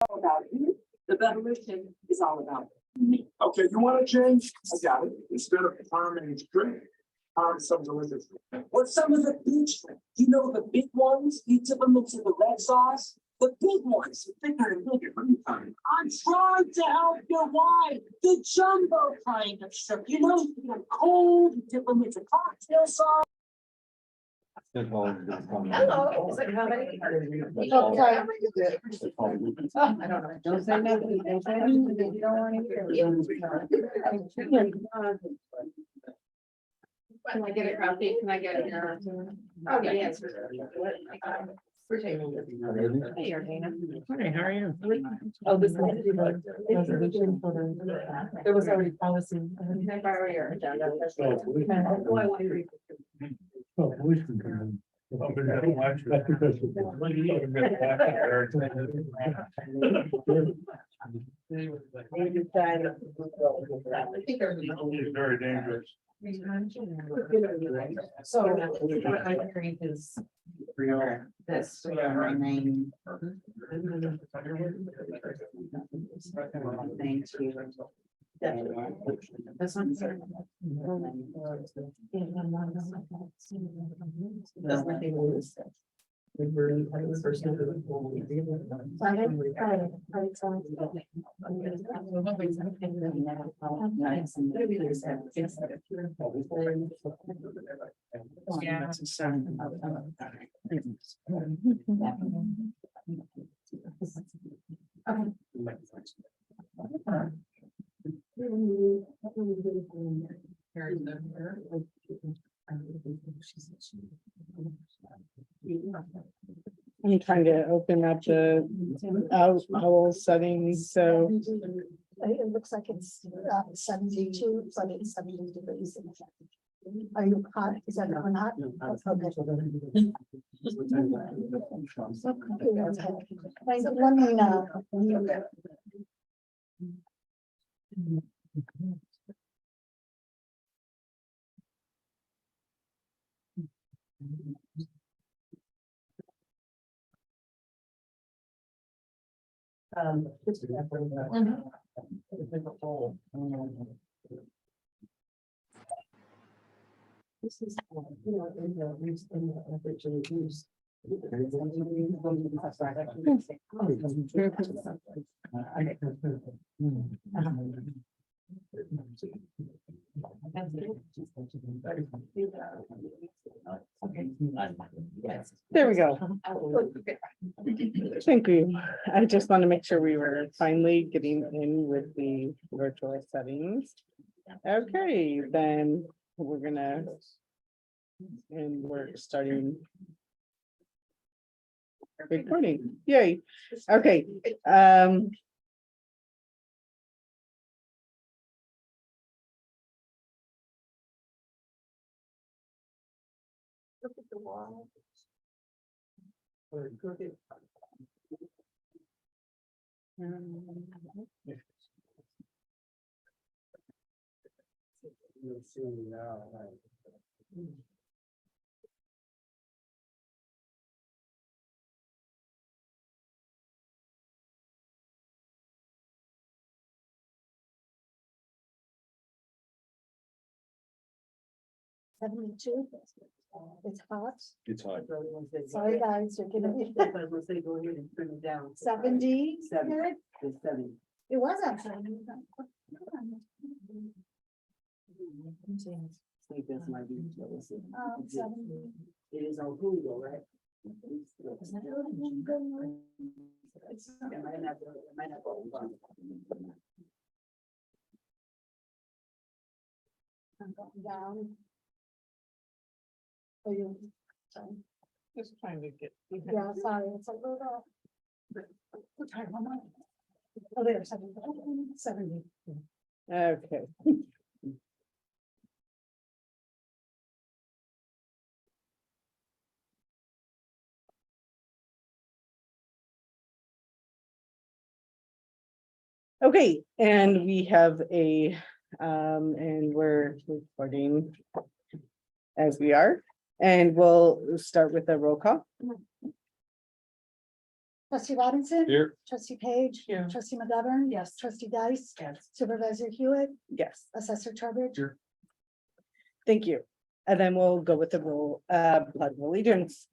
about you. The revolution is all about me. Okay, you want to change? I got it. Instead of farming drink, farm some delicious. What's some of the beach? You know the big ones? You dip them into the red sauce. The big ones, bigger and bigger. I'm trying to help your wife. The jumbo kind of shrimp. You know, you get them cold, you dip them into cocktail sauce. Hello, is it coming? Okay. I don't know. Don't say nothing. Don't say anything. You don't want to hear. Can I get a copy? Can I get it? Oh, yeah, yes. We're taking. Hey, Dana. Hey, how are you? Oh, this. There was already policy. Can I borrow your agenda? Oh, police can come in. I think that's very dangerous. So what I agree is this remain. Thank you. This one. I'm trying to open up the owl settings, so It looks like it's 72, but it's 70 degrees. Are you hot? Is that one hot? Okay. Let me know. This is, in the original use. there we go. Thank you. I just want to make sure we were finally getting in with the virtual settings. Okay, then we're gonna, and we're starting recording. Yay. Okay. Look at the wall. $72. It's hot. It's hot. Sorry, guys, you're gonna be Say go ahead and turn it down. 70. Seven. It's 70. It was actually. Think that's my view. 70. It is on Google, right? Is that really It might not go. I'm going down. Are you? Sorry. Just trying to get. Yeah, sorry, it's a little. What time am I? Oh, there, 70. 70. Okay. Okay, and we have a, and we're recording as we are, and we'll start with a roll call. Trustee Robinson. Here. Trustee Page. Here. Trustee McGovern. Yes. Trustee Dice. Yes. Supervisor Hewitt. Yes, Assessor Trowbridge. Here. thank you. And then we'll go with the rule, pledge of allegiance.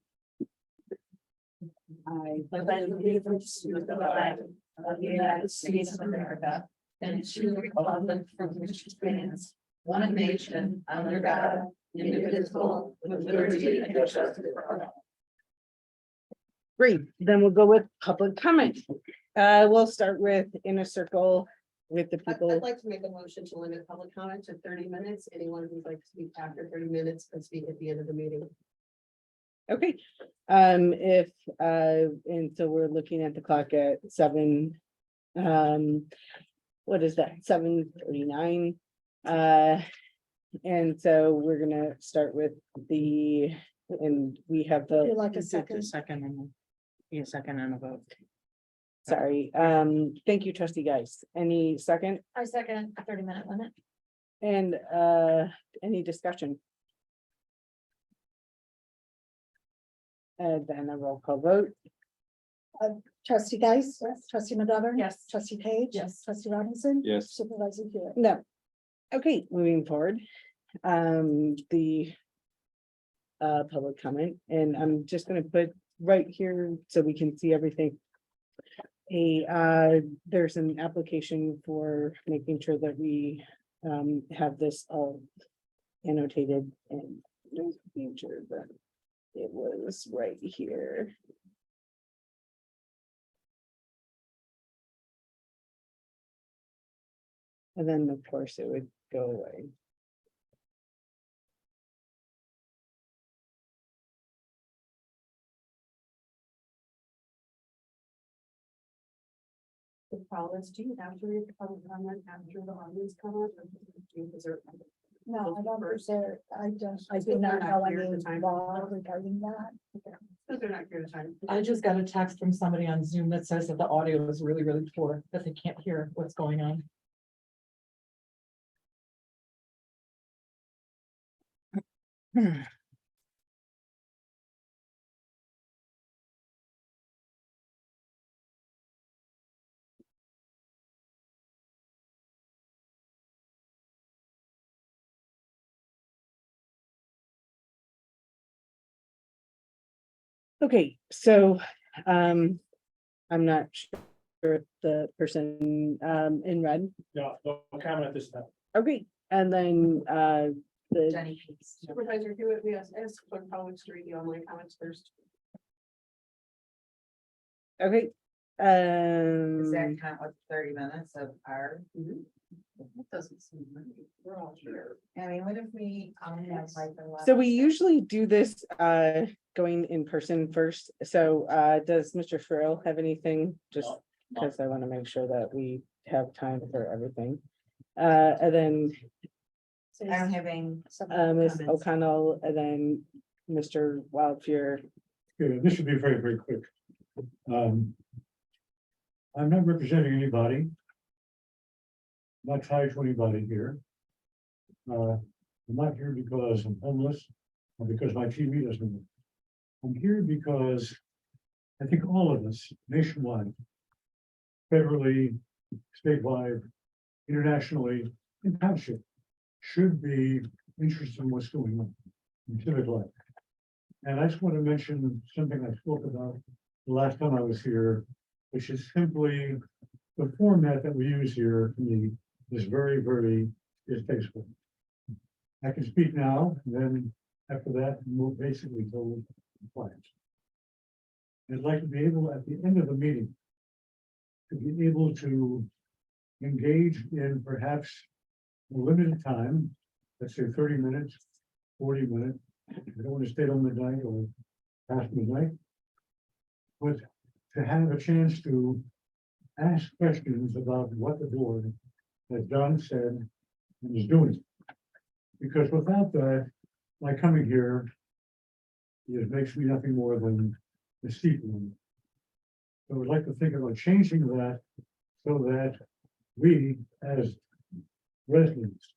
I pledge allegiance to the flag of the United States of America and to the republic for which it stands, one nation, under God, indivisible, with liberty and justice for all. Great, then we'll go with public comment. We'll start with inner circle with the people. I'd like to make a motion to limit public comment to 30 minutes. Anyone who'd like to speak after 30 minutes can speak at the end of the meeting. Okay, and so we're looking at the clock at 7. What is that, 7:39? And so we're gonna start with and we have Would you the, like a second? second and a vote. Sorry, thank you, trustee guys. Any second I second a 30-minute limit. and, any discussion? And then a roll call vote. Trustee Dice. Trustee McGovern. Yes. Trustee Page. Yes. Trustee Robinson. Yes. Supervisor Hewitt. No. Okay, moving forward. The public comment, and I'm just gonna put right here so we can see everything. There's an application for making sure that we have this all annotated and just making sure that it was right here. And then, of course, it would go away. The problems, do you have to read the public comment after the audience comment? Is there? No, I don't, there, I do They're not not know here any at the time. law regarding that. Because they're not here to time. I just got a text from somebody on Zoom that says that the audio is really, really poor, that they can't hear what's going on. Okay, so, I'm not sure if the person, in red, No, no comment at this time. okay, and then, the, Jenny. Supervisor Hewitt, we asked clerk colleagues to read the online comments first. okay. Is that count with 30 minutes of our? That doesn't seem right. We're all here. I mean, what if we have like? So we usually do this, going in person first, so, does Mr. Farrell have anything, just because I want to make sure that we have time for everything. And then, I don't have any. Ms. O'Connell, and then Mr. Wildfear. Okay, this should be very, very quick. I'm not representing anybody. Not tied to anybody here. I'm not here because I'm homeless or because my TV doesn't work. I'm here because I think all of us nationwide, federally, statewide, internationally, in township, should be interested in what's going on in civic life. And I just want to mention something I spoke about the last time I was here, which is simply the format that we use here for me is very, very distasteful. I can speak now, and then after that, we'll basically go compliance. I'd like to be able, at the end of the meeting, to be able to engage in perhaps a limited time, let's say 30 minutes, 40 minutes. I don't want to stay on midnight or past midnight. But to have a chance to ask questions about what the board has done, said, and is doing. Because without that, my coming here, it makes me nothing more than a steeple. So I'd like to think about changing that so that we, as residents,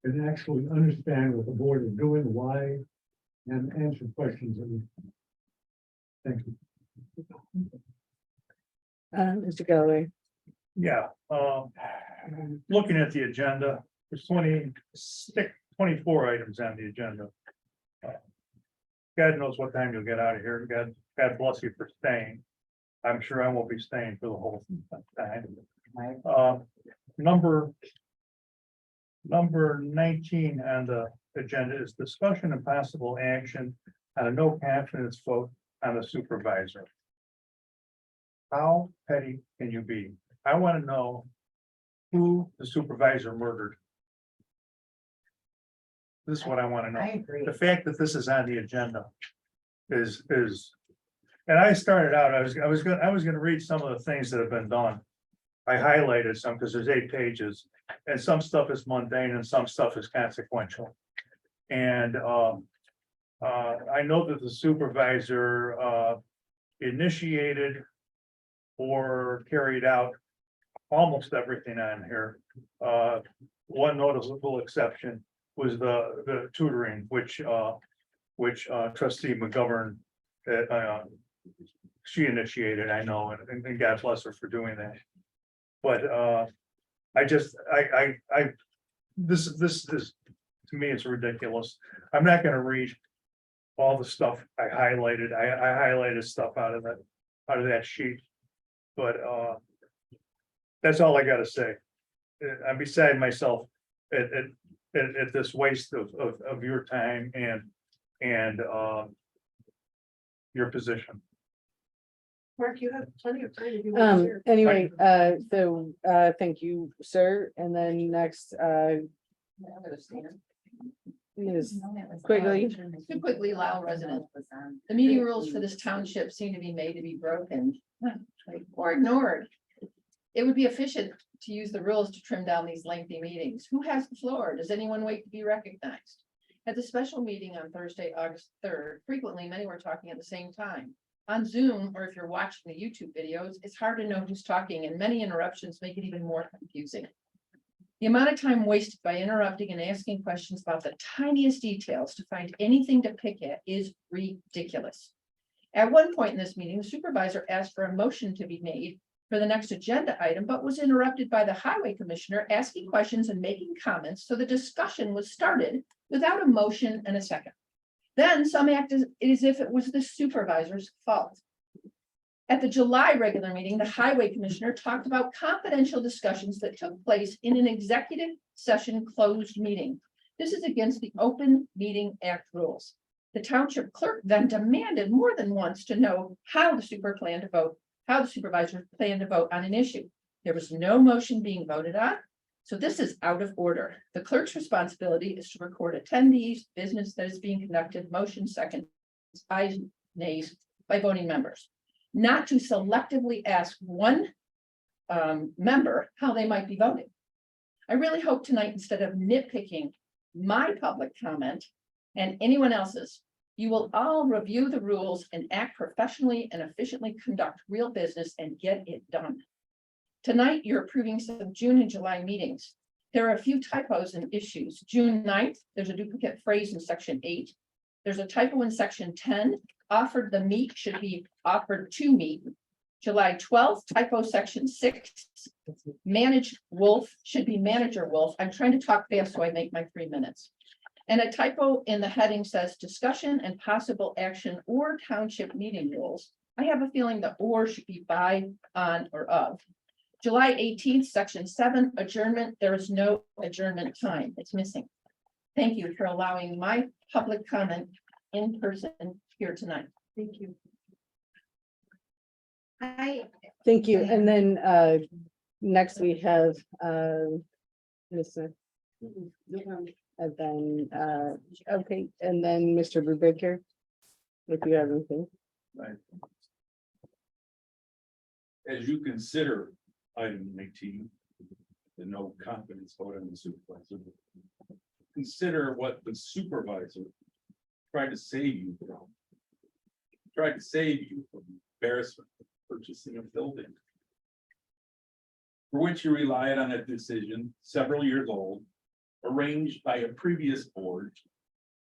can actually understand what the board is doing, why, and answer questions that we. Thank you. Mr. Galloway. Yeah, looking at the agenda, there's 24 items on the agenda. God knows what time you'll get out of here. God bless you for staying. I'm sure I won't be staying for the whole time. Number 19 on the agenda is discussion and possible action on a no confidence vote on the supervisor. How petty can you be? I want to know who the supervisor murdered. This is what I want to know. I agree. The fact that this is on the agenda is, and I started out, I was gonna read some of the things that have been done. I highlighted some because there's 8 pages, and some stuff is mundane and some stuff is consequential. And I know that the supervisor initiated or carried out almost everything on here. One noticeable exception was the tutoring, which trustee McGovern, she initiated, I know, and God bless her for doing that. But this is, to me, it's ridiculous. I'm not gonna read all the stuff I highlighted. I highlighted stuff out of that sheet. But that's all I gotta say. I'm beside myself at this waste of your time and your position. Mark, you have plenty of time if you want to share. Anyway, thank you, sir. And then next, Ms. Quigley. Too quickly, Lisle resident. The meeting rules for this township seem to be made to be broken or ignored. It would be efficient to use the rules to trim down these lengthy meetings. Who has the floor? Does anyone wait to be recognized? At the special meeting on Thursday, August 3rd, frequently many were talking at the same time. On Zoom, or if you're watching the YouTube videos, it's hard to know who's talking, and many interruptions make it even more confusing. The amount of time wasted by interrupting and asking questions about the tiniest details to find anything to pick at is ridiculous. At one point in this meeting, the supervisor asked for a motion to be made for the next agenda item, but was interrupted by the highway commissioner asking questions and making comments, so the discussion was started without a motion and a second. Then some act as if it was the supervisor's fault. At the July regular meeting, the highway commissioner talked about confidential discussions that took place in an executive session closed meeting. This is against the Open Meeting Act rules. The township clerk then demanded more than once to know how the supervisors plan to vote on an issue. There was no motion being voted on, so this is out of order. The clerk's responsibility is to record attendees, business that is being conducted, motion seconds, ayes, nays by voting members, not to selectively ask one member how they might be voting. I really hope tonight, instead of nitpicking my public comment and anyone else's, you will all review the rules and act professionally and efficiently conduct real business and get it done. Tonight, you're approving some June and July meetings. There are a few typos and issues. June 9th, there's a duplicate phrase in section 8. There's a typo in section 10. Offered the meet should be offered to meet. July 12th, typo section 6. Manage Wolf should be manager Wolf. I'm trying to talk fast so I make my 3 minutes. And a typo in the heading says discussion and possible action or township meeting rules. I have a feeling the or should be by, on, or of. July 18th, section 7, adjournment. There is no adjournment time. It's missing. Thank you for allowing my public comment in person here tonight. Thank you. Thank you. And then next we have Mr. And then okay, and then Mr. Brubaker, if you have anything. Right. As you consider item 19, the no confidence vote on the supervisor, consider what the supervisor tried to save you from. Tried to save you from embarrassment of purchasing a building, for which you relied on a decision several years old, arranged by a previous board,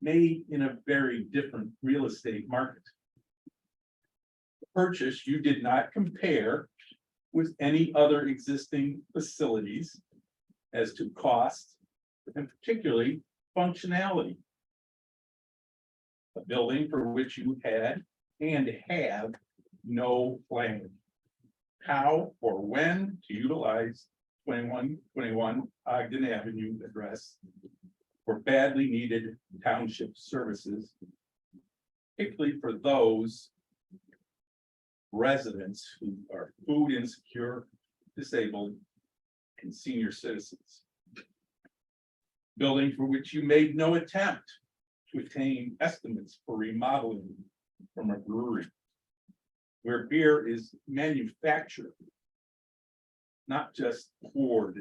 made in a very different real estate market. The purchase, you did not compare with any other existing facilities as to cost and particularly functionality. A building for which you had and have no plan. How or when to utilize 2121 Ogden Avenue address for badly needed township services, particularly for those residents who are food insecure, disabled, and senior citizens. Building for which you made no attempt to obtain estimates for remodeling from a brewery, where beer is manufactured, not just poured,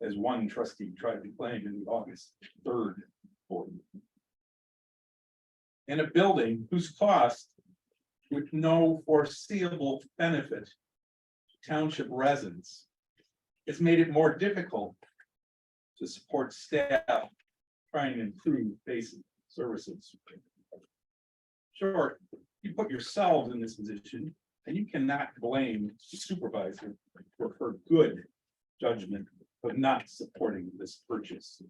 as one trustee tried to claim in the August 3rd board. And a building whose cost, with no foreseeable benefit to township residents, has made it more difficult to support staff trying to improve basic services. Sure, you put yourselves in this position, and you cannot blame the supervisor for her good judgment of not supporting this purchase.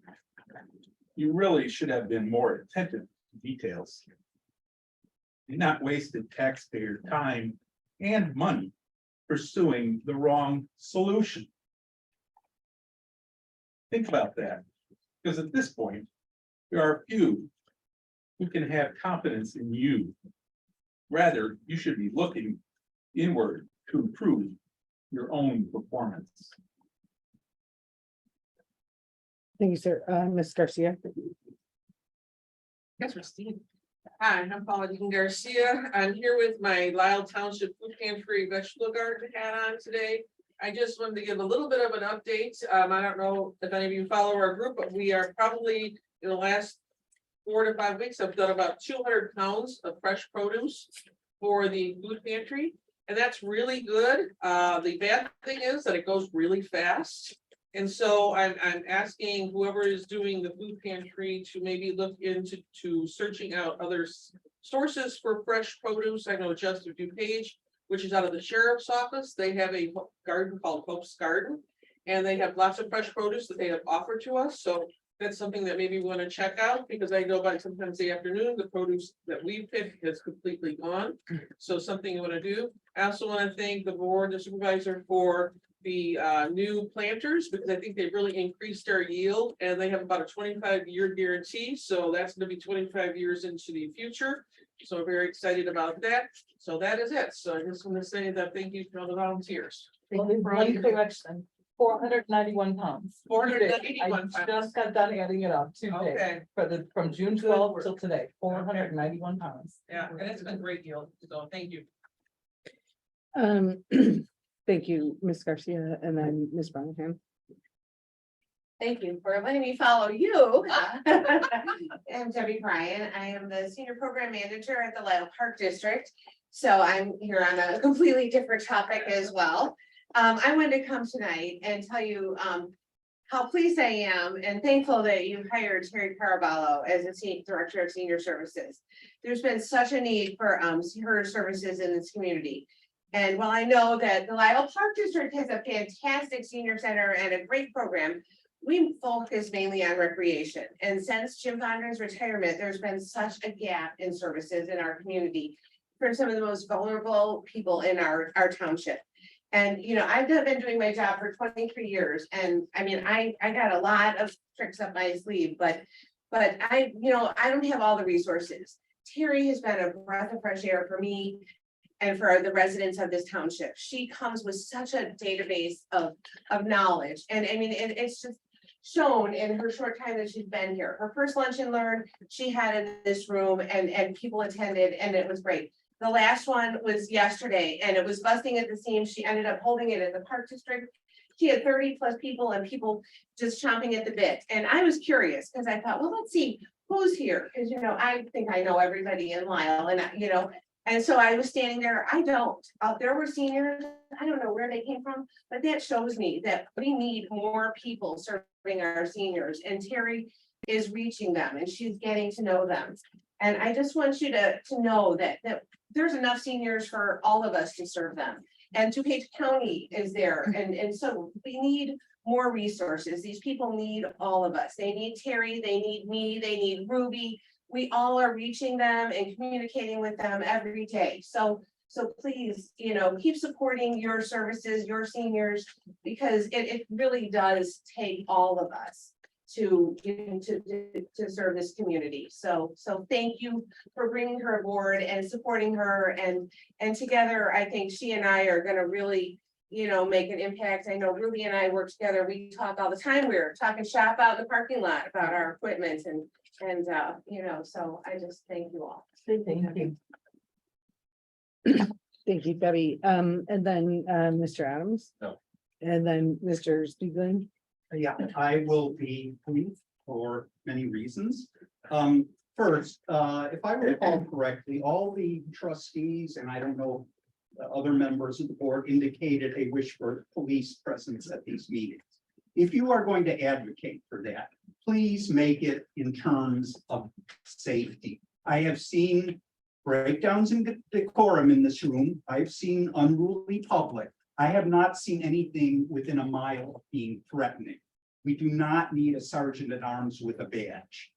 You really should have been more attentive to details and not wasted taxpayer time and money pursuing the wrong solution. Think about that, because at this point, there are few who can have confidence in you. Rather, you should be looking inward to improve your own performance. Thank you, sir. Ms. Garcia. Yes, Christine. Hi, I'm Paula Dean Garcia. I'm here with my Lisle Township Food Pantry Vegetable Garden hat on today. I just wanted to give a little bit of an update. I don't know if any of you follow our group, but we are probably in the last 4 to 5 weeks, I've done about 200 pounds of fresh produce for the food pantry. And that's really good. The bad thing is that it goes really fast. And so I'm asking whoever is doing the food pantry to maybe look into searching out other sources for fresh produce. I know Justin DuPage, which is out of the sheriff's office. They have a garden called Hope's Garden, and they have lots of fresh produce that they have offered to us. So that's something that maybe we want to check out, because I know by sometimes the afternoon, the produce that we picked has completely gone. So something you want to do. I also want to thank the board, the supervisor, for the new planters, because I think they've really increased their yield, and they have about a 25-year guarantee. So that's going to be 25 years into the future. So I'm very excited about that. So that is it. So I just want to say that thank you to all the volunteers. Thank you for all your correction. 491 pounds. 491 I just got done adding it up today. Okay, From June Good 12th work. till today, 491 pounds. yeah, and it's been great yield. So thank you. Thank you, Ms. Garcia, and then Ms. Browningham. Thank you for letting me follow you. I'm Debbie Bryan. I am the Senior Program Manager at the Lisle Park District. So I'm here on a completely different topic as well. I wanted to come tonight and tell you how pleased I am and thankful that you've hired Terry Caraballo as the Director of Senior Services. There's been such a need for her services in this community. And while I know that the Lisle Park District has a fantastic senior center and a great program, we focus mainly on recreation. And since Jim Vonder's retirement, there's been such a gap in services in our community for some of the most vulnerable people in our township. And, you know, I've been doing my job for 23 years. And I mean, I got a lot of tricks up my sleeve, but I don't have all the resources. Terry has been a breath of fresh air for me and for the residents of this township. She comes with such a database of knowledge. And I mean, it's just shown in her short time that she's been here. Her first lunch and learn she had in this room, and people attended, and it was great. The last one was yesterday, and it was busting at the seams. She ended up holding it at the Park District. She had 30+ people and people just chomping at the bit. And I was curious because I thought, well, let's see who's here. Because, you know, I think I know everybody in Lisle, and you know, and so I was standing there. I don't. There were seniors. I don't know where they came from, but that shows me that we need more people serving our seniors. And Terry is reaching them, and she's getting to know them. And I just want you to know that there's enough seniors for all of us to serve them. and DuPage County is there, and so we need more resources. These people need all of us. They need Terry, they need me, they need Ruby. We all are reaching them and communicating with them every day. So please, keep supporting your services, your seniors, because it really does take all of us to serve this community. So thank you for bringing her aboard and supporting her, and together, I think she and I are gonna really, make an impact. I know Ruby and I work together. We talk all the time. We're talking shop out in the parking lot about our equipment and so I just thank you all. Thank you. Thank you, Debbie. And then, Mr. Adams? No. And then Mr. Spiegel? Yeah, I will be brief for many reasons. First, if I recall correctly, all the trustees, and I don't know, other members of the board indicated a wish for police presence at these meetings. If you are going to advocate for that, please make it in terms of safety. I have seen breakdowns in decorum in this room. I've seen unruly public. I have not seen anything within a mile of being threatening. We do not need a sergeant at arms with a badge.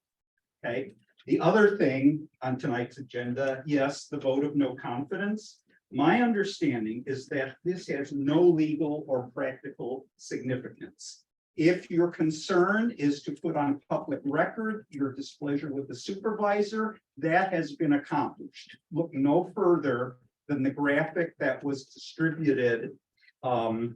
Okay, the other thing on tonight's agenda, yes, the vote of no confidence. My understanding is that this has no legal or practical significance. If your concern is to put on public record your displeasure with the supervisor, that has been accomplished. Look no further than the graphic that was distributed during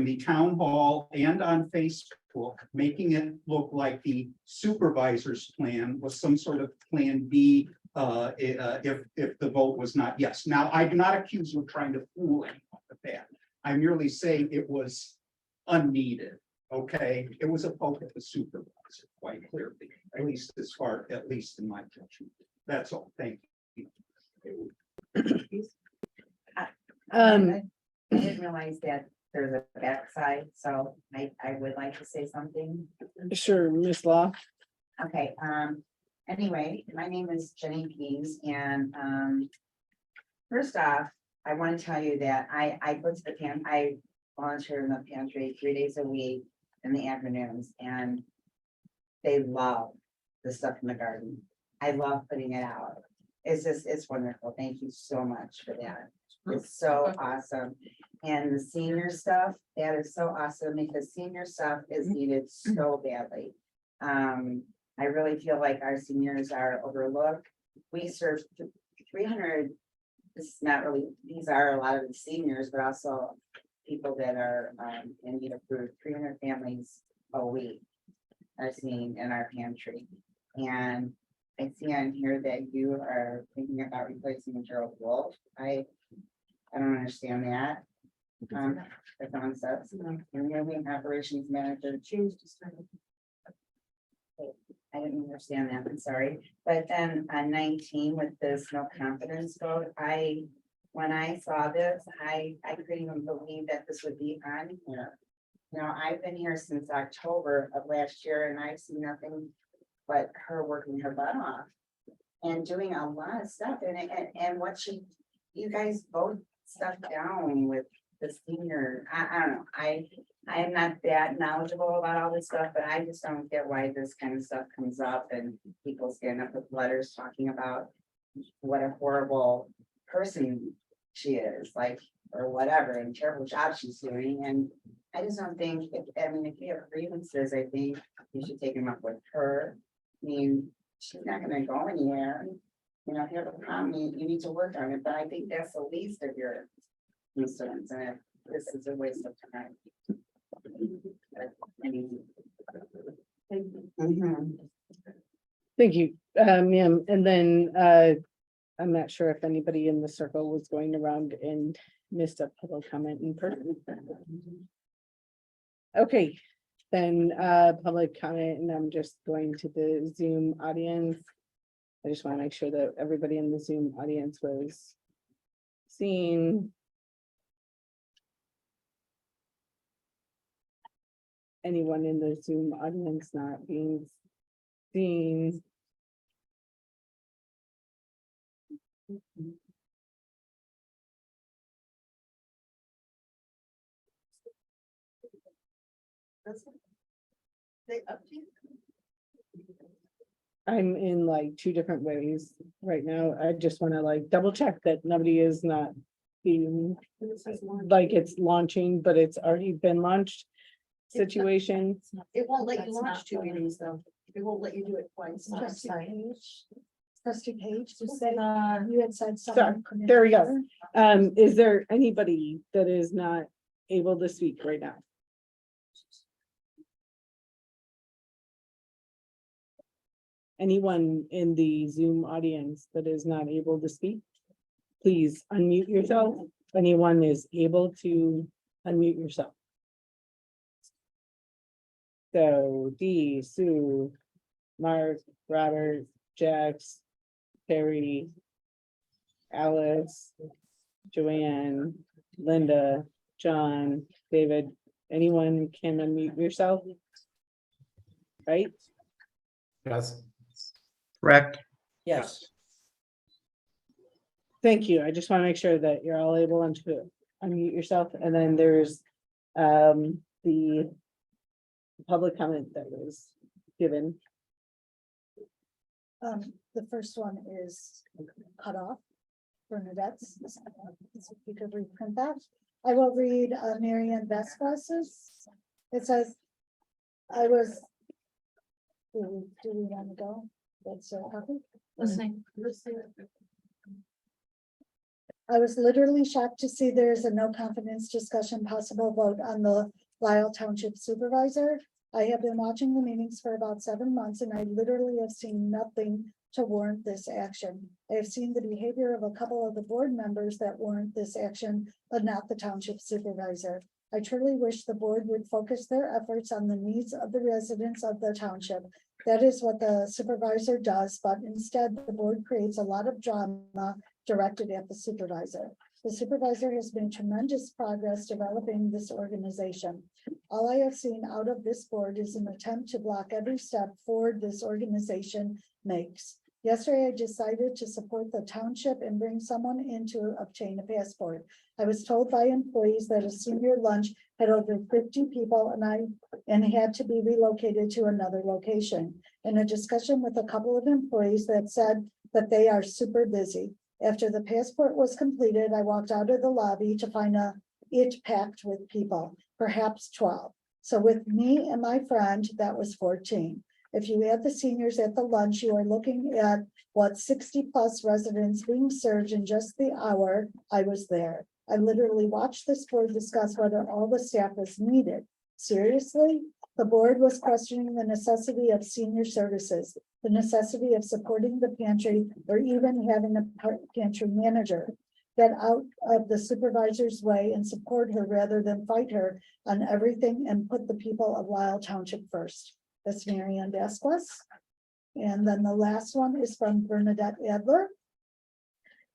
the town hall and on Facebook, making it look like the supervisor's plan was some sort of plan B if the vote was not yes. Now, I do not accuse you of trying to fool anyone with that. I merely say it was unneeded. Okay, it was a poke at the supervisor, quite clearly, at least in my judgment. That's all. Thank you. Um, I didn't realize that there's a backside, so I would like to say something. sure, Ms. Law. Okay, anyway, my name is Jenny Pease, and first off, I want to tell you that I go to the I volunteer in the pantry 3 days a week in the afternoons, and they love the stuff in the garden. I love putting it out. It's wonderful. Thank you so much for that. It's so awesome. And the senior stuff, that is so awesome, because senior stuff is needed so badly. I really feel like our seniors are overlooked. We serve 300, this is not really, these are a lot of the seniors, but also people that are in need of food. 300 families a week are seen in our pantry. And I see on here that you are thinking about replacing Gerald Wolf. I don't understand that. The concepts, and removing operations manager, choose to start. I didn't understand that, I'm sorry. But then on 19 with this no confidence vote, when I saw this, I couldn't even believe that this would be on here. I've been here since October of last year, and I've seen nothing but her working her butt off and doing a lot of stuff. And what you guys both stuff down with the senior. I don't know. I am not that knowledgeable about all this stuff, but I just don't get why this kind of stuff comes up and people stand up with letters talking about what a horrible person she is, like, or whatever, and terrible job she's doing. And I just don't think, if you have grievances, I think you should take them up with her. I mean, she's not gonna go anywhere. If you have a problem, you need to work on it, but I think that's the least of your concerns, and this is a waste of time. Thank you, ma'am. And then, I'm not sure if anybody in the circle was going around and missed a public comment in person. Okay, then, public comment, and I'm just going to the Zoom audience. I just want to make sure that everybody in the Zoom audience was seen. Anyone in the Zoom audience not being seen? They update. I'm in like two different ways right now. I just wanna like double check that nobody is not being like it's launching, but it's already been launched situation. It won't let you That's launch not two the way. meetings though. It won't let you do it twice. Trustee Page. Trustee Page, you Just, said, you had said Sorry, something. couldn't there we go. hear. Is there anybody that is not able to speak right now? Anyone in the Zoom audience that is not able to speak? Please unmute yourself. Anyone is able to unmute yourself. So Dee, Sue, Mark, Robert, Jax, Terry, Alice, Joanne, Linda, John, David, anyone can unmute yourself? Right? Yes. Correct. Yes. Thank you. I just want to make sure that you're all able to unmute yourself. And then there's the public comment that was given. The first one is cut off. Bernadette's. If you could reprint that. I will read Marianne Vespas'. It says, I was. Do we want to go? That's a copy. Listening. I was literally shocked to see there is a no confidence discussion possible vote on the Lisle Township Supervisor. I have been watching the meetings for about 7 months and I literally have seen nothing to warrant this action. I have seen the behavior of a couple of the board members that warrant this action, but not the Township Supervisor. I truly wish the board would focus their efforts on the needs of the residents of the township. That is what the supervisor does, but instead the board creates a lot of drama directed at the supervisor. The supervisor has made tremendous progress developing this organization. All I have seen out of this board is an attempt to block every step forward this organization makes. Yesterday, I decided to support the township and bring someone in to obtain a passport. I was told by employees that a senior lunch had over 50 people and had to be relocated to another location. In a discussion with a couple of employees that said that they are super busy. After the passport was completed, I walked out of the lobby to find it packed with people, perhaps 12. So with me and my friend, that was 14. If you add the seniors at the lunch, you are looking at 60 plus residents being served in just the hour I was there. I literally watched this board discuss whether all the staff was needed. Seriously? The board was questioning the necessity of senior services, the necessity of supporting the pantry, or even having a pantry manager. Get out of the supervisor's way and support her rather than fight her on everything and put the people of Lisle Township first. That's Marianne Vasquez. And then the last one is from Bernadette Adler.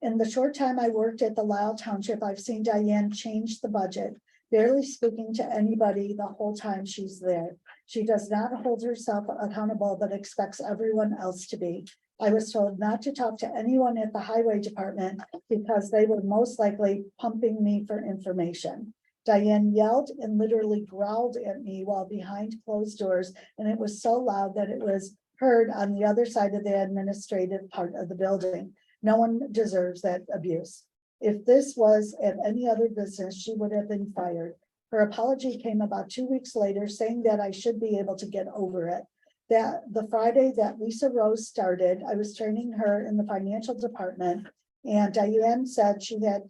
In the short time I worked at the Lisle Township, I've seen Diane change the budget, barely speaking to anybody the whole time she's there. She does not hold herself accountable, but expects everyone else to be. I was told not to talk to anyone at the highway department because they were most likely pumping me for information. Diane yelled and literally growled at me while behind closed doors, and it was so loud that it was heard on the other side of the administrative part of the building. No one deserves that abuse. If this was at any other business, she would have been fired. Her apology came about 2 weeks later, saying that I should be able to get over it. That the Friday that Lisa Rose started, I was training her in the financial department, and Diane said she had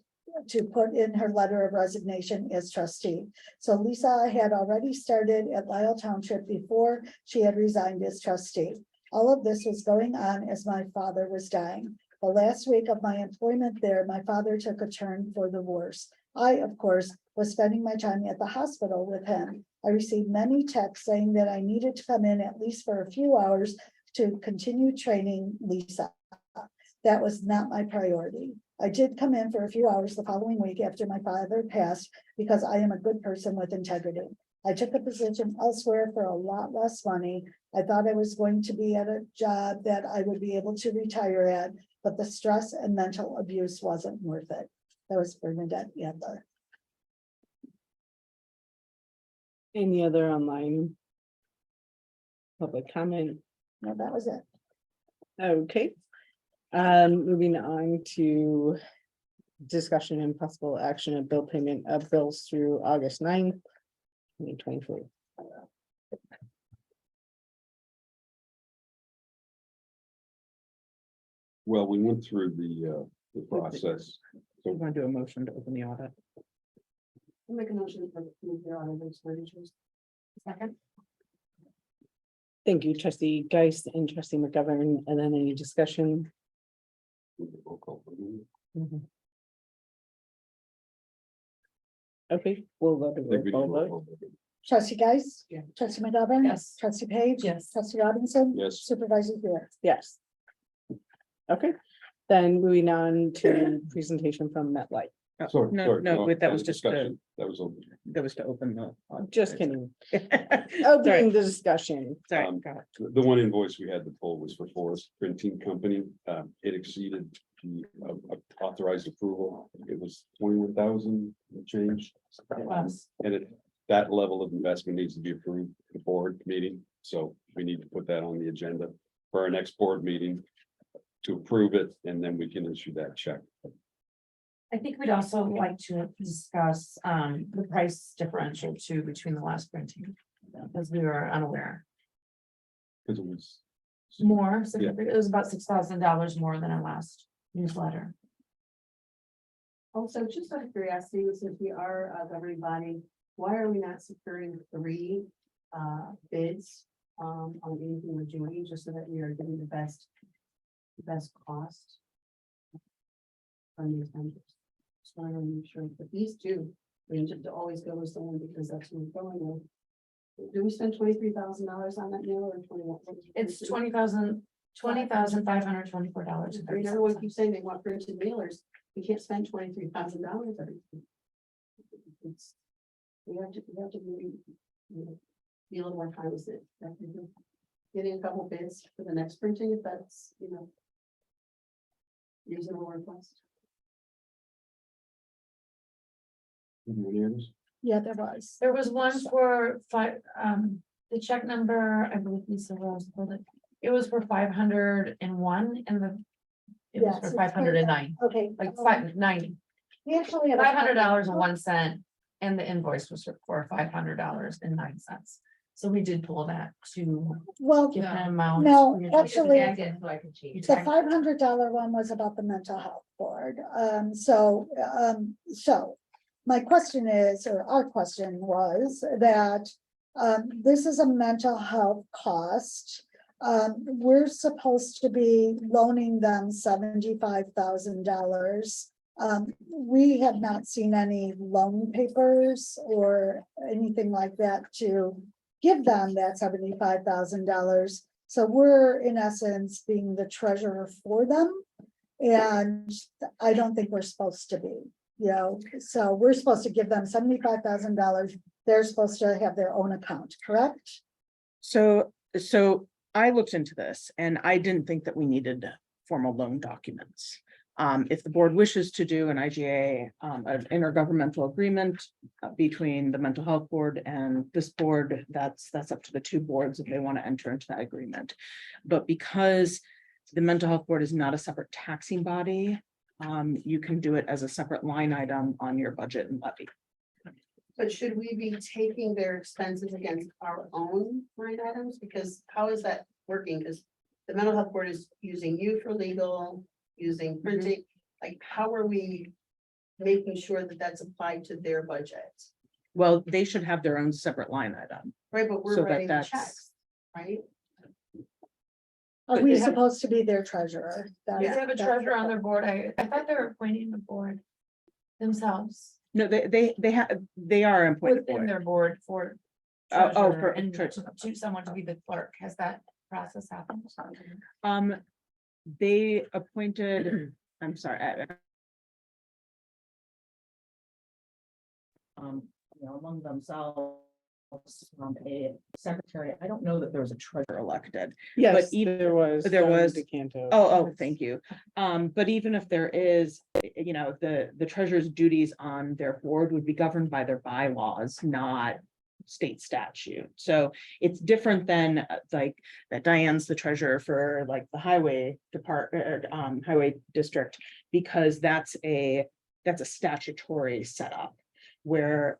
to put in her letter of resignation as trustee. So Lisa had already started at Lisle Township before she had resigned as trustee. All of this was going on as my father was dying. The last week of my employment there, my father took a turn for the worse. I, of course, was spending my time at the hospital with him. I received many texts saying that I needed to come in at least for a few hours to continue training Lisa. That was not my priority. I did come in for a few hours the following week after my father passed because I am a good person with integrity. I took a position elsewhere for a lot less money. I thought I was going to be at a job that I would be able to retire at, but the stress and mental abuse wasn't worth it. That was Bernadette Adler. Any other online? Public comment? No, that was it. Okay. Moving on to discussion and possible action of bill payment of bills through August 9th, 2024. Well, we went through the process. We want to do a motion to open the audit. I'll make a motion for the audit expenditures. Second. Thank you, trustee Geist and trustee McGovern, and then any discussion? Mhm. Okay, we'll go to roll call vote. Trustee Geist. Yeah. Trustee McGovern. Yes. Trustee Page. Yes. Trustee Robinson. Yes. Supervisor Hewitt. Yes. Okay, then moving on to presentation from MetLife. Sorry, No, sorry, no, but that was just, discussion. That was. that was to open the. Just kidding. Opening the discussion. Sorry. go ahead. The one invoice we had to pull was for Forest Printing Company. It exceeded the authorized approval. It was 21,000 change. And that level of investment needs to be approved at the board meeting. So we need to put that on the agenda for our next board meeting to approve it, and then we can issue that check. I think we'd also like to discuss the price differential too between the last printing. Because we were unaware. Because it was. More, it was about $6,000 more than our last newsletter. Also, just out of curiosity, since we are a governing body, why are we not securing 3 bids on anything we're doing, just so that we are getting the best cost from these vendors? Just want to make sure that these two, we just always go with someone because that's who we're going with. Do we spend $23,000 on that meal or 21? It's $20,524. Everyone keeps saying they want printed mailers. We can't spend $23,000 every. We have to really, be a little more time with it. Getting a couple bids for the next printing, if that's, reasonable request. Any others? Yeah, there was. There was one for the check number, I believe Lisa Rose pulled it. It was for 501 and it was Yes, for it's 509, Okay. like 590. We actually have. $500.01, and the invoice was for $500.09. So we did pull that to Well, give an amount. no, We just actually, tagged it so I could change. the $500 one was about the mental health board. So my question is, or our question was that this is a mental health cost. We're supposed to be loaning them $75,000. We have not seen any loan papers or anything like that to give them that $75,000. So we're in essence being the treasurer for them. And I don't think we're supposed to be, so we're supposed to give them $75,000. They're supposed to have their own account, correct? So I looked into this and I didn't think that we needed formal loan documents. If the board wishes to do an IGA, an intergovernmental agreement between the mental health board and this board, that's up to the 2 boards if they want to enter into that agreement. But because the mental health board is not a separate taxing body, you can do it as a separate line item on your budget and levy. But should we be taking their expenses against our own line items? Because how is that working? Because the mental health board is using you for legal, using printing. Like, how are we making sure that that's applied to their budget? Well, they should have their own separate line item. Right, but So we're that writing the that's- checks, right? Are But we they have- supposed to be their treasurer? They have a treasurer on their board. I thought they were appointing the board themselves No, they are appointed. within their board for. Oh, treasurer for and treasurer. to someone to be the clerk. Has that process happened? They appointed, I'm sorry. Among themselves, a secretary. I don't know that there was a treasurer elected. Yes, even- there was. there was- DeCanto. Oh, thank you. But even if there is, the treasurer's duties on their board would be governed by their bylaws, not state statute. So it's different than like that Diane's the treasurer for like the highway department, highway district, because that's a statutory setup. Where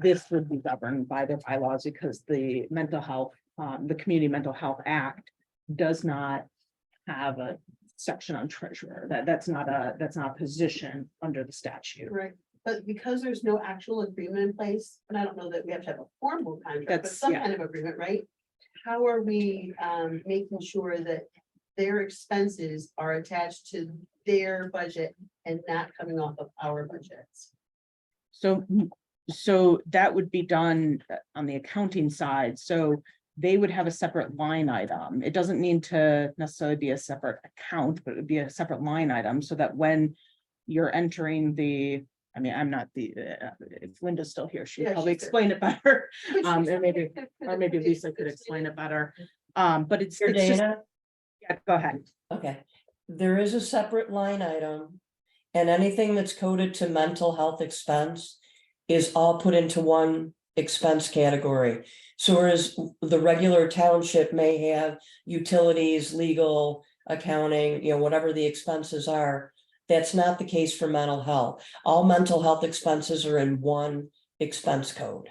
this would be governed by their bylaws because the mental health, the Community Mental Health Act does not have a section on treasurer. That's not a position under the statute. Right, but because there's no actual agreement in place, and I don't know that we have to have a formal contract, but That's- some yeah. kind of agreement, right? How are we making sure that their expenses are attached to their budget and not coming off of our budgets? So that would be done on the accounting side. So they would have a separate line item. It doesn't need to necessarily be a separate account, but it would be a separate line item so that when you're entering the, I mean, I'm not the, if Linda's still here, she Yeah, would probably she's explain it better. Which- Or maybe Lisa could explain it better. But it's Here, just, Dana, yeah, go ahead. okay, there is a separate line item. And anything that's coded to mental health expense is all put into one expense category. So whereas the regular township may have utilities, legal, accounting, whatever the expenses are, that's not the case for mental health. All mental health expenses are in one expense code.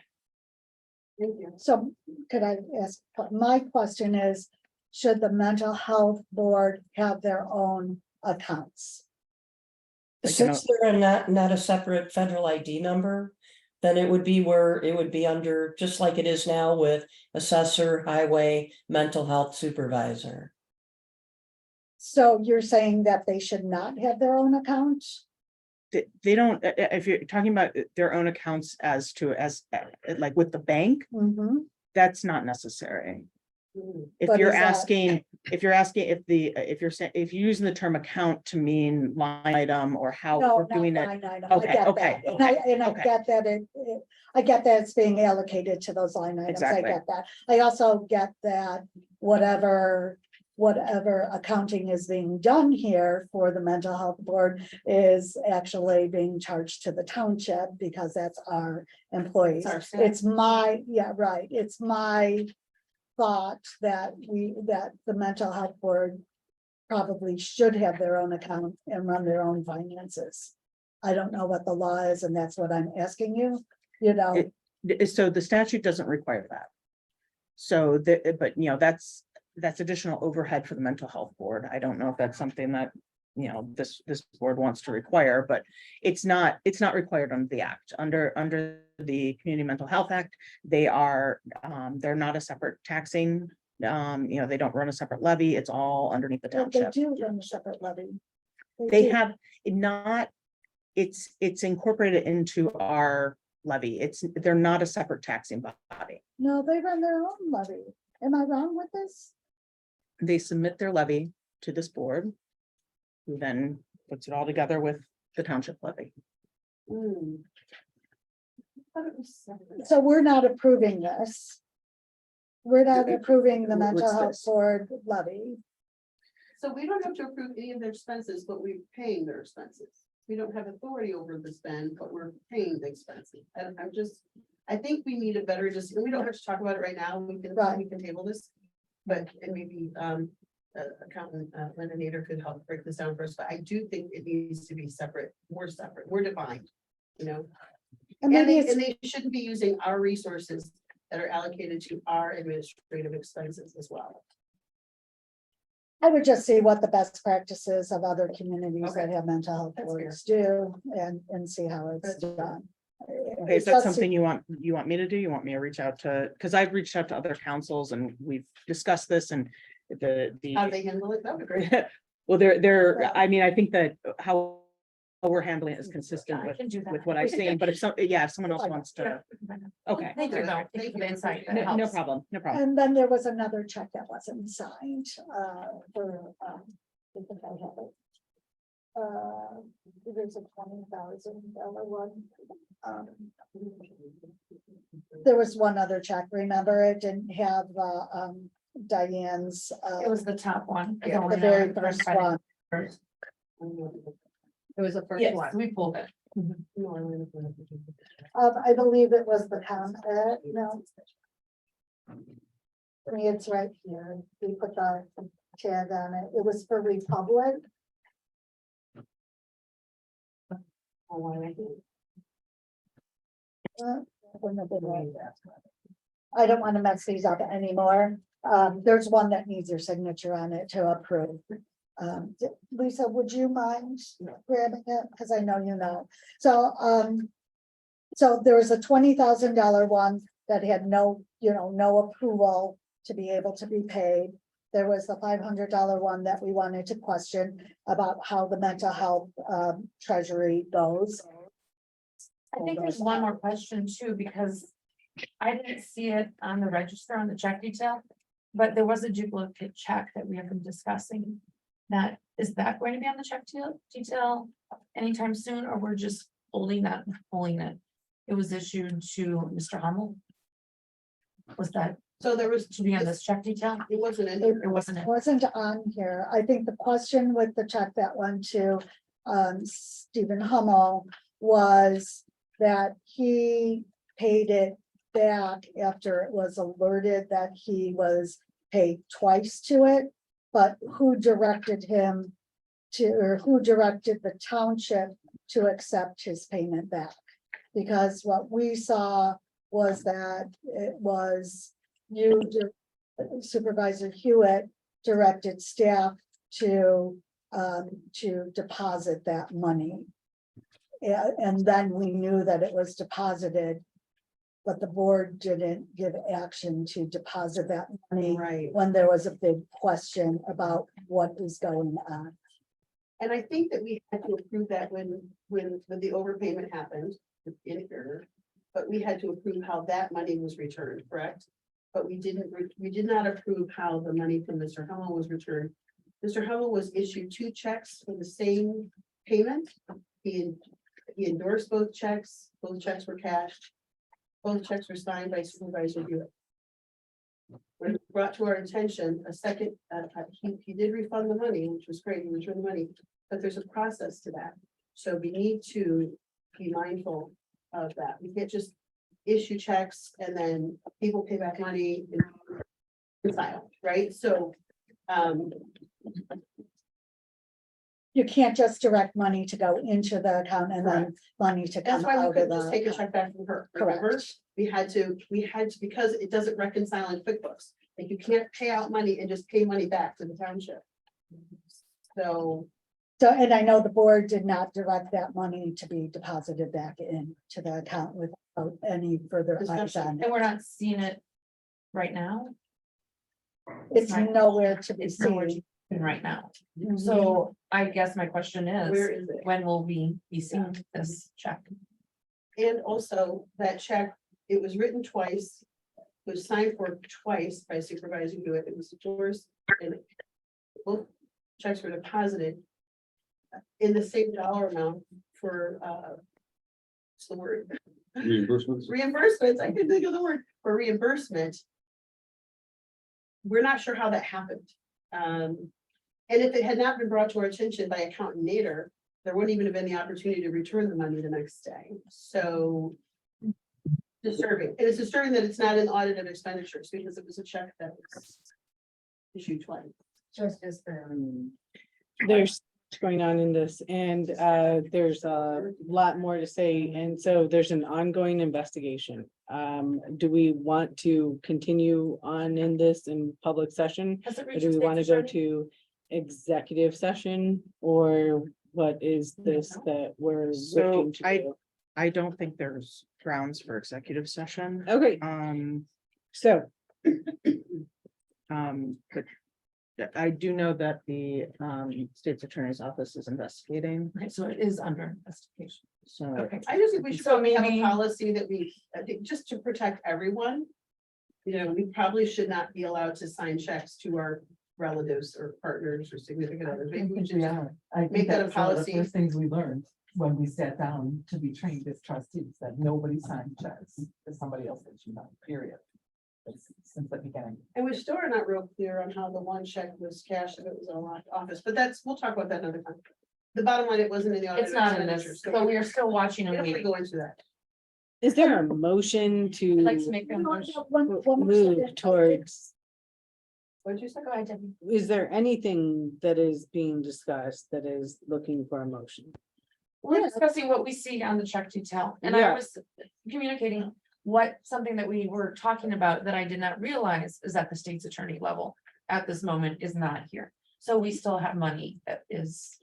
Thank you. So could I ask, my question is, should the mental health board have their own accounts? Since they're not a separate federal ID number, then it would be where it would be under, just like it is now with assessor, highway, mental health supervisor. So you're saying that they should not have their own accounts? They don't, if you're talking about their own accounts as like with the bank, Mhm. that's not necessary. If But you're is that- asking, if you're using the term account to mean line item or how No, we're not doing it. line item. Okay, I get okay, that. And I okay. get that I get that it's being allocated to those line items. I Exactly. get that. I also get that whatever accounting is being done here for the mental health board is actually being charged to the township because that's our employees. It's our staff. It's my, yeah, right. It's my thought that the mental health board probably should have their own account and run their own finances. I don't know what the law is, and that's what I'm asking you, So the statute doesn't require that. So but that's additional overhead for the mental health board. I don't know if that's something that, this board wants to require, but it's not required under the act. Under the Community Mental Health Act, they're not a separate taxing, they don't run a separate levy. It's all underneath the They township. do run a separate levy. They do. have not, it's incorporated into our levy. They're not a separate taxing body. No, they run their own levy. Am I wrong with this? They submit their levy to this board, who then puts it all together with the township levy. Hmm. I thought it was separate. So we're not approving this. We're not approving the mental What's health this? board levy. So we don't have to approve any of their expenses, but we're paying their expenses. We don't have authority over the spend, but we're paying the expenses. And I think we need a better, we don't have to talk about it right now. We can table this. But and maybe accountant Linda Nader could help break this down for us, but I do think it needs to be separate, more defined, And And maybe it's, they shouldn't be using our resources that are allocated to our administrative expenses as well. I would just see what the best practices of other communities that Okay. have mental health That's fair. boards do and see how it's That's fair. done. Okay, is that something you want me to do? You want me to reach out to, because I've reached out to other councils and we've discussed this and How they handle it, that would be great. well, I mean, I think that how we're handling it is consistent I can do that. with what I've seen, but if someone else wants to, okay. Thank you, though. Thank you for the insight. That No helps. problem, no problem. And then there was another check that wasn't signed, for, I think I have it. There's a $20,000 one. There was one other check, remember, it didn't have, Diane's, It was the top one. the very first one. It was the first Yes. one. We pulled it. I believe it was the town, no. I mean, it's right here. We put the tag on it. It was for Republic. Wouldn't have been right. I don't want to mess these up anymore. There's one that needs your signature on it to approve. Lisa, would you mind grabbing it? Because I know you know. So there was a $20,000 one that had no, no approval to be able to be paid. There was the $500 one that we wanted to question about how the mental health treasury goes. I think there's one more question too, because I didn't see it on the register on the check detail, but there was a duplicate check that we have been discussing. That, is that going to be on the check detail anytime soon, or we're just holding it? It was issued to Mr. Hummel. Was that So there was, to be on this check detail? it wasn't in. It wasn't. It wasn't on here. I think the question with the check that went to Stephen Hummel was that he paid it back after it was alerted that he was paid twice to it. But who directed him to, or who directed the township to accept his payment back? Because what we saw was that it was you, Supervisor Hewitt, directed staff to deposit that money. And then we knew that it was deposited, but the board didn't give action to deposit that money. Right. When there was a big question about what is going on. And I think that we had to approve that when the overpayment happened in here. But we had to approve how that money was returned, correct? But we did not approve how the money from Mr. Hummel was returned. Mr. Hummel was issued 2 checks for the same payment. He endorsed both checks were cashed. Both checks were signed by Supervisor Hewitt. When it was brought to our attention, a second, he did refund the money, which was great, he returned the money, but there's a process to that. So we need to be mindful of that. We can't just issue checks and then people pay back money in file, right? So, You can't just direct money to go into the account and then money to that's come why we out of couldn't just the take a account. check back from her. Remember? Correct. We had to, because it doesn't reconcile in QuickBooks. Like you can't pay out money and just pay money back to the township. So, And I know the board did not direct that money to be deposited back into the account without any further eyes on And it. we're not seeing it right now. It's nowhere to be It's nowhere seen. right now. Mhm. So I guess my question where is, is it? when will we be seeing this check? And also that check, it was written twice, was signed for twice by Supervisor Hewitt. It was endorsed and both checks were deposited in the same dollar amount for, what's the word? Reimbursements? Reimbursements. I couldn't think of the word for reimbursement. We're not sure how that happened. And if it had not been brought to our attention by accountant Nader, there wouldn't even have been the opportunity to return the money the next day. So disturbing. It is disturbing that it's not an audit of expenditures because it was a check that was issued twice. Just as There's going on in this, and there's a lot more to say, and so there's an ongoing investigation. Do we want to continue on in this in public session? Or do we want to go to executive session, or what is this that we're So looking to do? I don't think there's grounds for executive session. Okay, so But I do know that the state's attorney's office is investigating, Right, so it is under investigation. so. Okay. I just think we should So probably have maybe- a policy that I think just to protect everyone. We probably should not be allowed to sign checks to our relatives or partners or significant others. Maybe we should I make think that a that's one of the policy. first things we learned when we sat down to be trained as trustees, that nobody signed checks, that somebody else that you know, period. It's since the beginning. And we still are not real clear on how the one check was cashed, if it was a locked office, but we'll talk about that another time. The bottom line, it wasn't in the. It's not in this, expenditures, so we are still watching We and don't want to waiting. go into that. Is there a motion I'd like to to make a motion. One more move second. towards, What'd you say? Go ahead, Debbie. is there anything that is being discussed that is looking for a motion? We're discussing what we see on the check detail, and I Yeah. was communicating something that we were talking about that I did not realize is at the state's attorney level at this moment is not here. So we still have money that is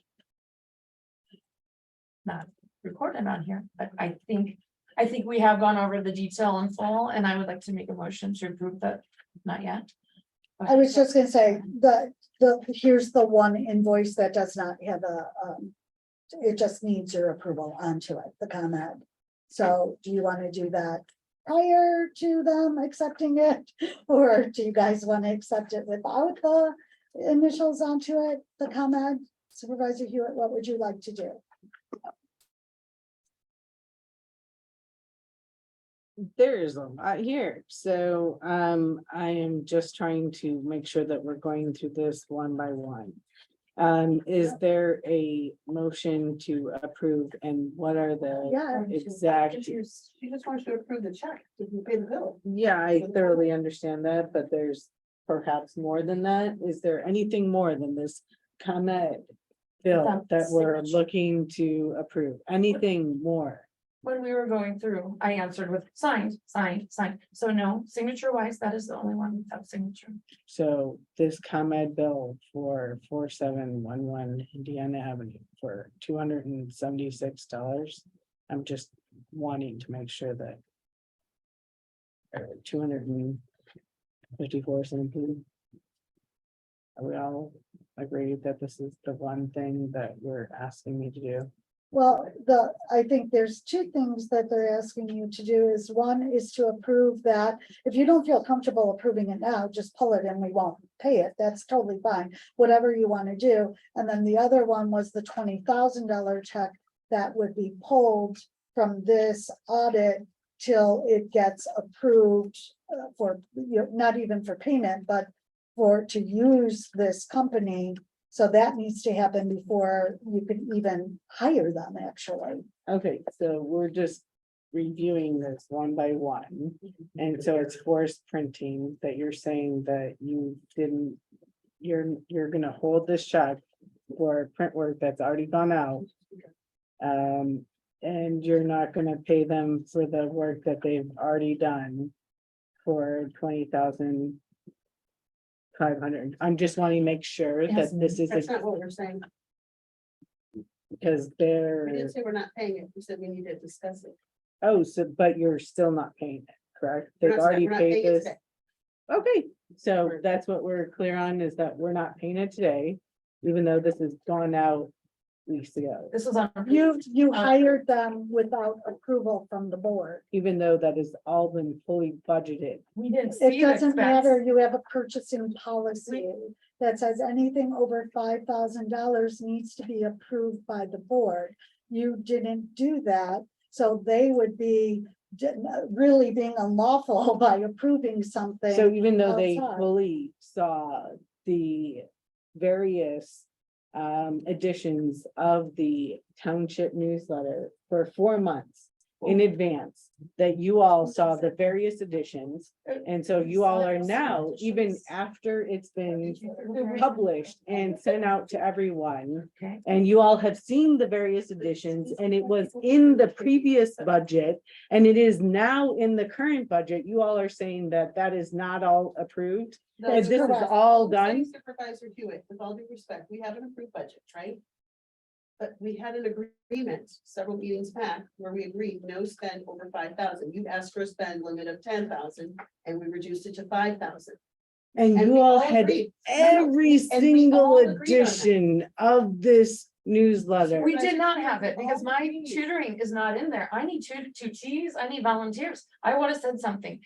not recorded on here, but I think we have gone over the detail in full, and I would like to make a motion to approve that, not yet. I was just gonna say, here's the one invoice that does not have it just needs your approval onto it, the ComEd. So do you want to do that prior to them accepting it? Or do you guys want to accept it without the initials onto it, the ComEd? Supervisor Hewitt, what would you like to do? There is a lot here, so I am just trying to make sure that we're going through this one by one. Is there a motion to approve, and what are the Yeah. exact? She just wants to approve the check, to pay the bill. Yeah, I thoroughly understand that, but there's perhaps more than that. Is there anything more than this ComEd bill that we're looking to approve? Anything more? When we were going through, I answered with signed, signed, signed. So no, signature wise, that is the only one without signature. So this ComEd bill for 4711 Indiana Avenue for $276. I'm just wanting to make sure that. 254 something. Are we all agreed that this is the one thing that you're asking me to do? Well, I think there's two things that they're asking you to do is one is to approve that. If you don't feel comfortable approving it now, just pull it and we won't pay it. That's totally fine. Whatever you want to do. And then the other one was the $20,000 check that would be pulled from this audit till it gets approved for, not even for payment, but to use this company. So that needs to happen before you can even hire them, actually. Okay, so we're just reviewing this one by one. And so it's forced printing that you're saying that you didn't, you're gonna hold this check for print work that's already gone out. And you're not gonna pay them for the work that they've already done for 20,500. I'm just wanting to make sure that this is, That's not what we're saying. because We they're, didn't say we're not paying it. We said we need to discuss it. oh, so, but you're still not paying it, correct? We're They've not- already we're not paid paying it this. today. Okay, so that's what we're clear on, is that we're not paying it today, even though this has gone out weeks ago, This was on. You hired them without approval from the board. even though that has all been fully budgeted. We didn't It see the doesn't expense. matter, you have a purchasing policy that says anything over $5,000 needs to be approved by the board. You didn't do that, so they would be really being unlawful by approving something. So even though they outside. fully saw the various editions of the township newsletter for 4 months in advance, that you all saw the various editions. And so you all are now, even after it's been published and sent out to everyone, Okay. and you all have seen the various editions, and it was in the previous budget, and it is now in the current budget, you all are saying that that is not all approved? And That's this is correct. all Saying done? Supervisor Hewitt, with all due respect, we have an approved budget, right? But we had an agreement several meetings back where we agreed no spend over 5,000. You asked for a spend limit of 10,000 and we reduced it to 5,000. And And you we all all had agreed. every And we single all agreed on that. edition of this newsletter. We did not have it because my tutoring is not in there. I need two Ts, I need volunteers. I would have said something.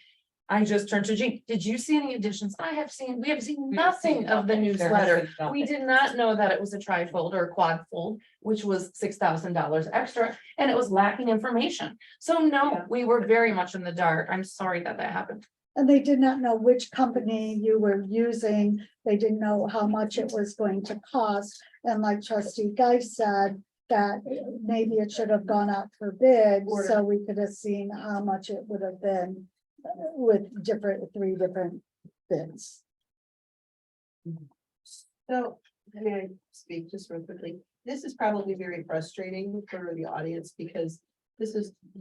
I just turned to Jean. Did you see any additions? We have seen nothing of the newsletter. We did not know that it was a trifold or a quad fold, which was $6,000 extra, and it was lacking information. So no, we were very much in the dark. I'm sorry that happened. And they did not know which company you were using. They didn't know how much it was going to cost. And like trustee Guy said, that maybe it should have gone out for bid, so we could have seen how much it would have been with three different bids. So, may I speak just real quickly? This is probably very frustrating for the audience because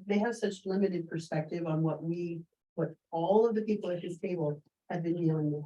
they have such limited perspective on what all of the people at this table have been dealing with.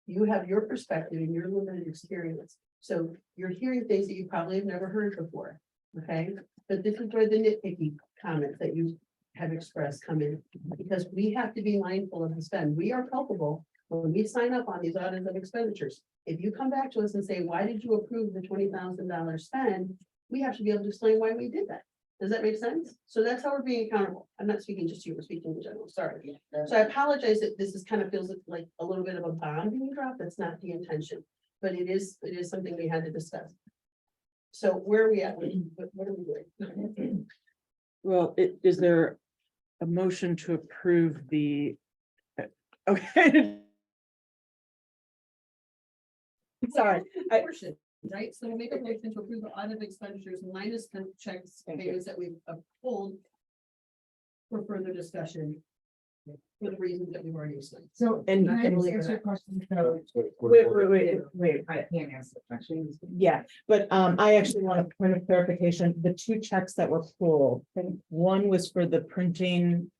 You have your perspective and your limited experience. So you're hearing things that you probably have never heard before, okay? But this is where the nitpicky comments that you have expressed come in, because we have to be mindful of the spend. We are culpable when we sign up on these audits of expenditures. If you come back to us and say, why did you approve the $20,000 spend? We have to be able to explain why we did that. Does that make sense? So that's how we're being accountable. I'm not speaking just to you, we're speaking in general, sorry. So I apologize that this is kind of feels like a little bit of a bomb being dropped. That's not the intention, but it is something we had to discuss. So where are we at? What are we doing? Well, is there a motion to approve the? Okay. Sorry, Portion, right? So we'll make a motion to approve the audit of expenditures minus the checks payments that we've pulled for further discussion for the reasons that we've already explained. So, And can I you just can- answer a question? So, wait, I can't answer the question. Yeah, but I actually want a point of clarification. The two checks that were pulled, one was for the printing,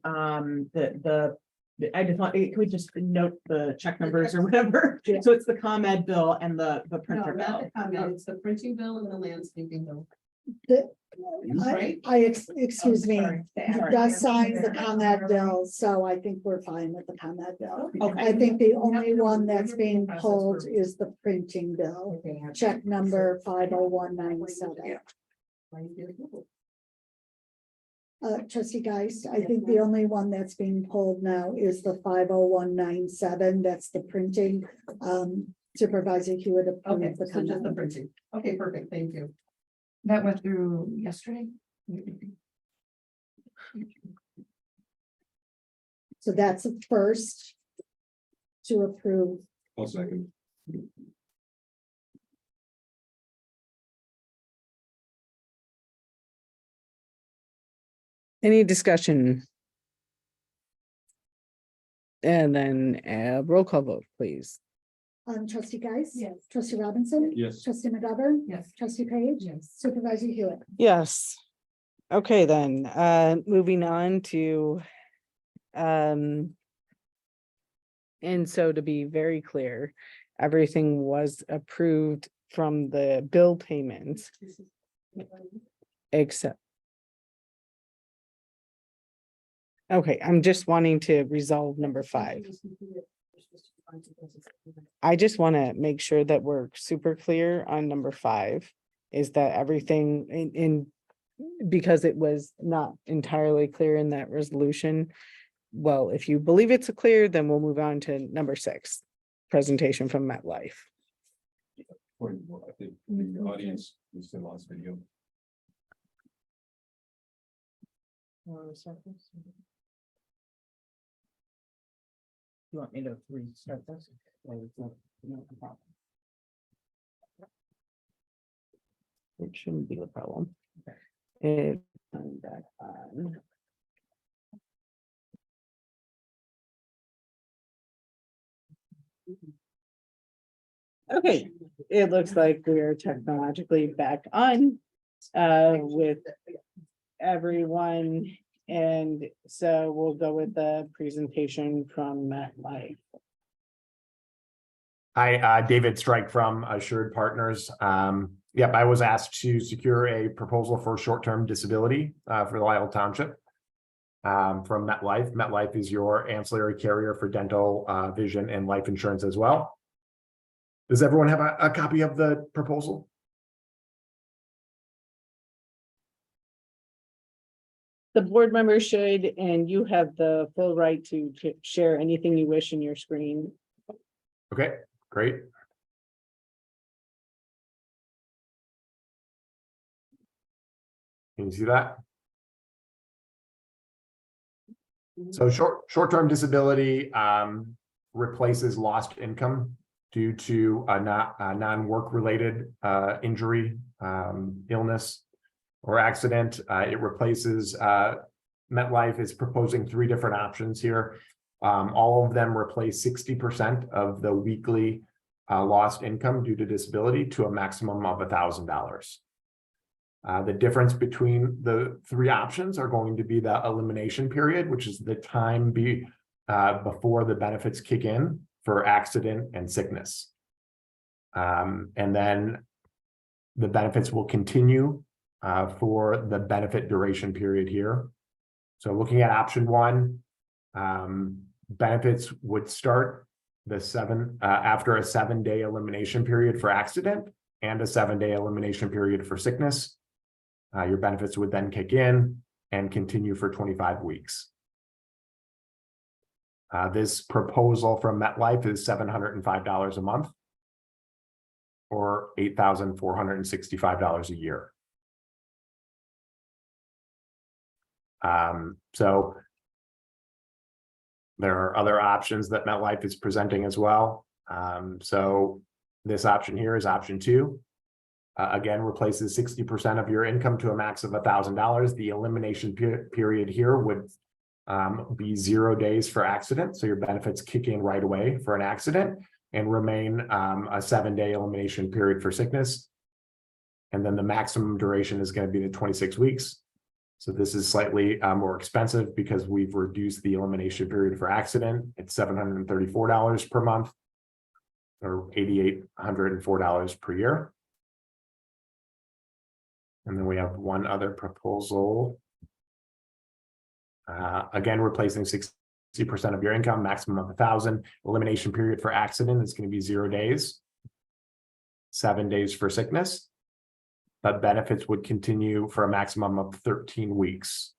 I just want, can we just note the check numbers or whatever? So it's the ComEd bill and the No, printer not bill. the comment, it's the printing bill and the landscaping bill. Excuse me, Sorry. you guys signed the ComEd bill, so I think we're fine with the ComEd bill. Okay. I think the only one that's being pulled is the printing bill, check number 50197. Trustee Geist, I think the only one that's being pulled now is the 50197. That's the printing. Supervisor Hewitt Okay, approved the so just the ComEd. printing. Okay, perfect, thank you. That went through yesterday? So that's the first to approve. I'll second. Any discussion? And then roll call vote, please. Trustee Geist. Yes. Trustee Robinson. Yes. Trustee McGovern. Yes. Trustee Page. Yes. Supervisor Hewitt. Yes. Okay, then, moving on to, and so to be very clear, everything was approved from the bill payments, except. Okay, I'm just wanting to resolve number 5. I just want to make sure that we're super clear on number 5, is that everything in because it was not entirely clear in that resolution. Well, if you believe it's clear, then we'll move on to number 6, presentation from MetLife. I think the audience is still lost video. You want me to restart this? Or it's not- no problem. It shouldn't be a problem. And back on. Okay, it looks like we are technologically back on with everyone. And so we'll go with the presentation from MetLife. Hi, David Strike from Assured Partners. Yep, I was asked to secure a proposal for short-term disability for Lisle Township from MetLife. MetLife is your ancillary carrier for dental, vision, and life insurance as well. Does everyone have a copy of the proposal? The board members should, and you have the full right to share anything you wish in your screen. Okay, great. Can you see that? So short-term disability replaces lost income due to a non-work related injury, illness, or accident. It replaces MetLife is proposing 3 different options here. All of them replace 60% of the weekly lost income due to disability to a maximum of $1,000. The difference between the 3 options are going to be the elimination period, which is the time before the benefits kick in for accident and sickness. And then the benefits will continue for the benefit duration period here. So looking at option 1, benefits would start after a 7-day elimination period for accident and a 7-day elimination period for sickness. Your benefits would then kick in and continue for 25 weeks. This proposal from MetLife is $705 a month or $8,465 a year. So there are other options that MetLife is presenting as well. So this option here is option 2. Again, replaces 60% of your income to a max of $1,000. The elimination period here would be 0 days for accident. So your benefits kick in right away for an accident and remain a 7-day elimination period for sickness. And then the maximum duration is going to be the 26 weeks. So this is slightly more expensive because we've reduced the elimination period for accident. It's $734 per month or $8,804 per year. And then we have one other proposal. Again, replacing 60% of your income, maximum of $1,000. Elimination period for accident is going to be 0 days, 7 days for sickness. But benefits would continue for a maximum of 13 weeks,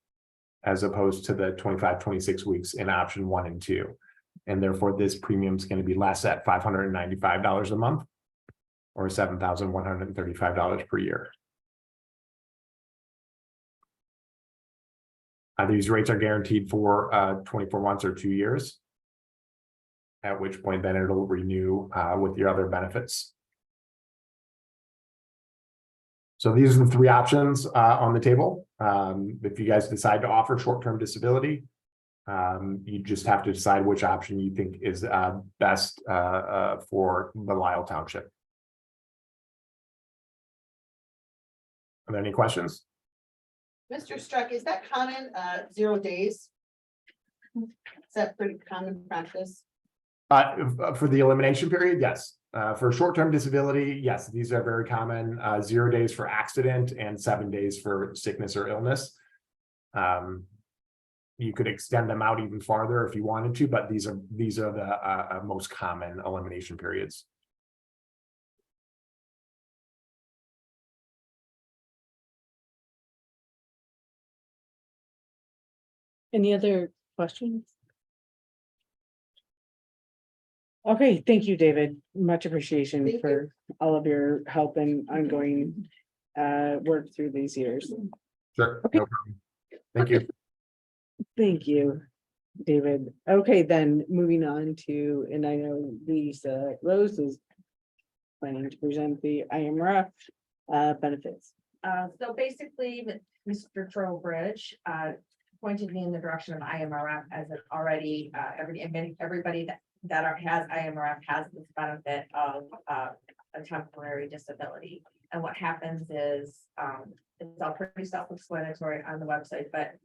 as opposed to the 25, 26 weeks in option 1 and 2. And therefore, this premium is going to be less at $595 a month or $7,135 per year. These rates are guaranteed for 24 months or 2 years, at which point then it'll renew with your other benefits. So these are the 3 options on the table. If you guys decide to offer short-term disability, you just have to decide which option you think is best for the Lisle Township. Are there any questions? Mr. Struck, is that common, 0 days? Is that pretty common practice? For the elimination period, yes. For short-term disability, yes, these are very common. 0 days for accident and 7 days for sickness or illness. You could extend them out even farther if you wanted to, but these are the most common elimination periods. Any other questions? Okay, thank you, David. Much appreciation Thank for all of your help and ongoing work through these years. Sure. Okay. No problem. Thank you. Thank you, David. Okay, then moving on to, and I know Lisa Rose is planning to present the IMRF benefits. So basically, Mr. Trowbridge pointed me in the direction of IMRF as it already, everybody that has IMRF has this benefit of a temporary disability. And what happens is, it's all pretty self-explanatory on the website, but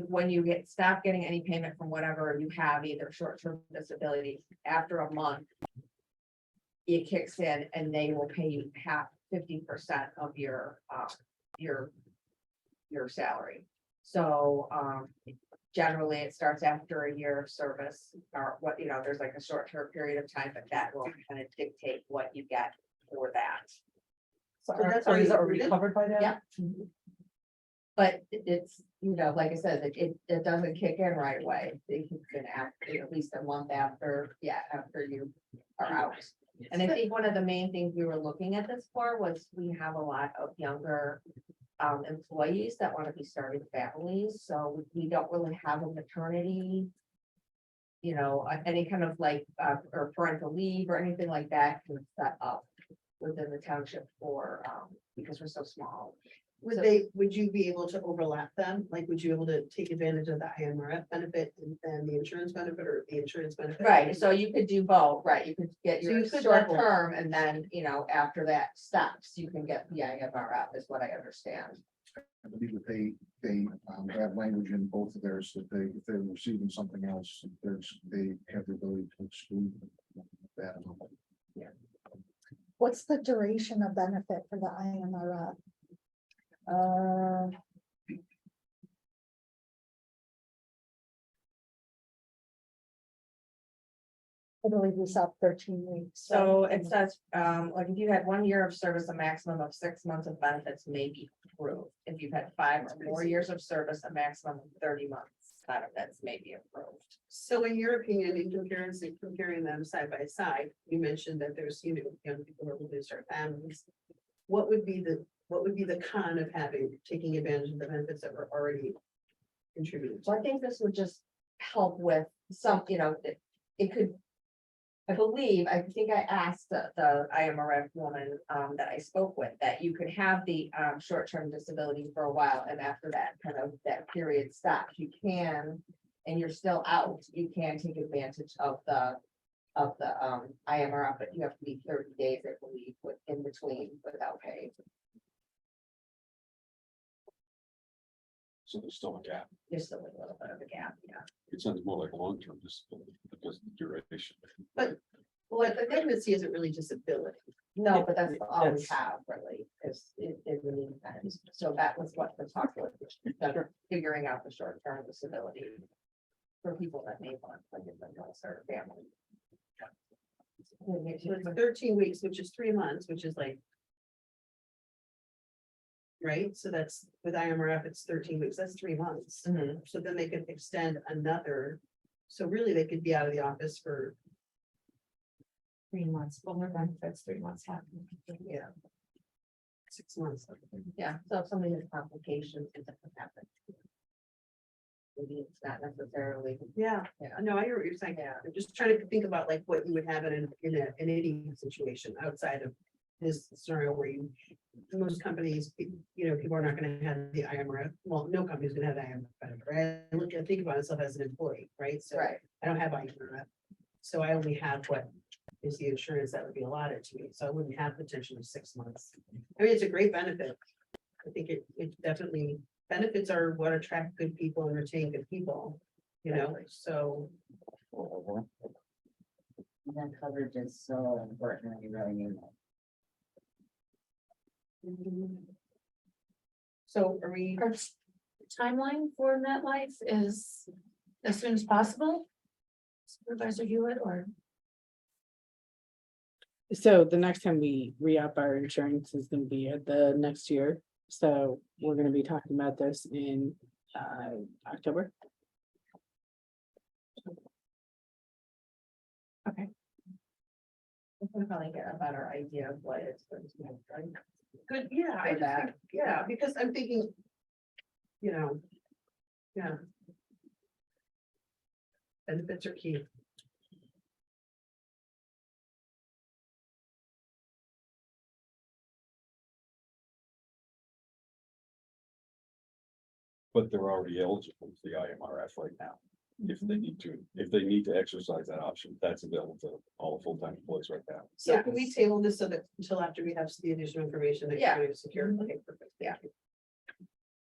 when you stop getting any payment from whatever you have, either short-term disability, after a month, it kicks in and they will pay you 50% of your salary. So generally it starts after a year of service or what, there's like a short-term period of time, but that will kind of dictate what you get for that. So that's Or is it already already covered by that? Yeah. But it's, like I said, it doesn't kick in right away. It kicks in after, at least a month after you are out. And I think one of the main things we were looking at this for was we have a lot of younger employees that want to be starting families, so we don't really have a maternity. You know, any kind of like, or parental leave or anything like that can set up within the township for, because we're so small. Would you be able to overlap them? Like, would you be able to take advantage of the IMRF benefit and the insurance benefit, or the insurance benefit? Right, so you could do both, right, you could get So your you could short double. term, and then, you know, after that stops, you can get the IMRF, is what I understand. I believe that they have language in both of theirs that if they're receiving something else, they have the ability to exclude that. What's the duration of benefit for the IMRF? I believe we saw 13 weeks. So it says, like if you had 1 year of service, a maximum of 6 months of benefits may be approved. If you've had 5 or more years of service, a maximum of 30 months benefits may be approved. So in your opinion, in comparing them side by side, you mentioned that there's, you know, young people who are looking to start families. What would be the con of taking advantage of the benefits that were already contributed? So I think this would just help with some, you know, it could. I think I asked the IMRF woman that I spoke with, that you could have the short-term disability for a while, and after that kind of that period stops, you can, and you're still out, you can take advantage of the IMRF, but you have to be 30 days, I believe, in between without pay. So there's still a gap. There's still a little bit of a gap, yeah. It sounds more like long-term disability because of the duration. Well, the dependency isn't really disability. No, but that's all we have really, is it really depends. So that was what the talk was, figuring out the short-term disability for people that may want, like, if they want to start a family. So it's 13 weeks, which is 3 months, which is like. Right, so that's with IMRF, it's 13 weeks, that's 3 months. Mhm. So then they could extend another. So really, they could be out of the office for, 3 months, full benefits, 3 months happen. yeah. 6 months. Yeah, so if somebody has complications, it doesn't happen. Maybe it's not necessarily. Yeah, Yeah. no, I hear what you're saying. Yeah. I'm just trying to think about like what you would have in any situation outside of this scenario where most companies, you know, people are not gonna have the IMRF. Well, no company's gonna have the IMRF benefit, right? I think about myself as an employee, right? So Right. I don't have IMRF. So I only have what is the insurance that would be allotted to me. So I wouldn't have potentially 6 months. I mean, it's a great benefit. I think it definitely, benefits are what attract good people and retain good people, you know, so. That coverage is so important, you really need it. So are we? Our timeline for MetLife is as soon as possible. Supervisor Hewitt, or So the next time we re-up our insurance is gonna be at the next year. So we're gonna be talking about this in October. We can probably get a better idea of what it's going to be, right? Good, yeah, I For just that. think, yeah, because I'm thinking, you know, yeah. Benefits are key. But they're already eligible for the IMRF right now. If they need to exercise that option, that's available to all the full-time employees right now. So can we table this so that until after we have the additional information that you're going to secure? Okay, perfect, yeah.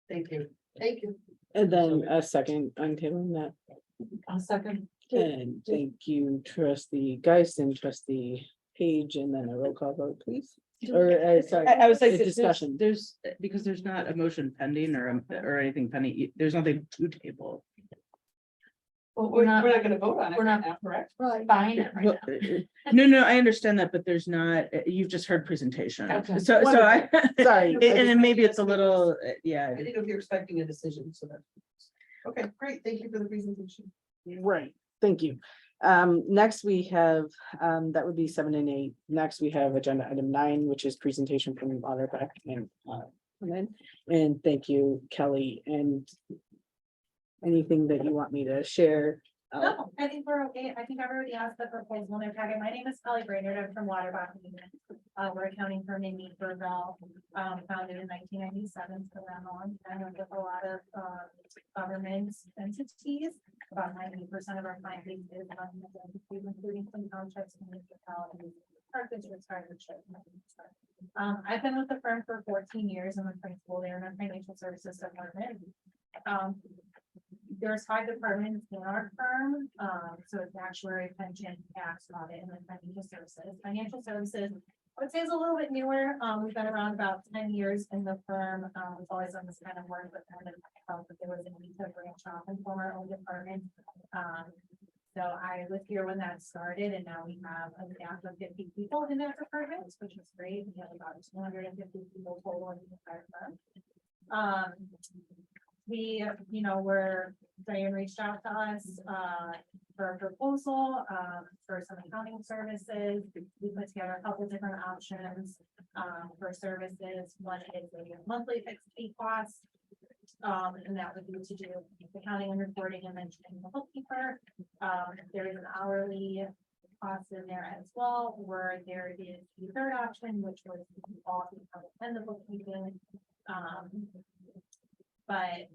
Thank you, thank you. And then a second on tabling that. I'll second. And thank you, trustee Geist and trustee Page, and then a roll call vote, please. Or, sorry. I was like, a discussion. There's, because there's not a motion pending or anything pending, there's nothing to table. Well, We're not gonna vote on it we're right not- now, correct? Right. buying it right Well, now. No, I understand that, but there's not, you've just heard presentation. Okay. So I, Sorry. and then maybe it's a little, yeah. I didn't know if you're expecting a decision, so that. Okay, great, thank you for the presentation. Right, thank you. Next we have, that would be 7 and 8. Next, we have agenda item 9, which is presentation from Auditor and comment. And thank you, Kelly, and anything that you want me to share. No, I think we're okay. I think everybody has the proposal in their packet. My name is Kelly Brainerd. I'm from Waterbach. We're accounting firm in Meadville, founded in 1997, so I'm on, and with a lot of government entities. About 90% of our client base is government entities, including some townships, municipalities, park districts, fire districts. I've been with the firm for 14 years. I'm a principal there in our financial services department. There's 5 departments in our firm, so it's actuary, pension, tax, audit, and then financial services. Financial services, I would say, is a little bit newer. We've been around about 10 years in the firm. We've always done this kind of work, but kind of felt that there was a need to branch off and form our own department. So I was here when that started, and now we have a staff of 50 people in that department, which is great. We have about 250 people total in the entire firm. Diane reached out to us for a proposal for some accounting services. We put together a couple of different options for services. One is a monthly fixed fee cost, and that would be to do accounting and reporting and then training the bookkeeper. There is an hourly cost in there as well, where there is the third option, which was all and the bookkeeping. But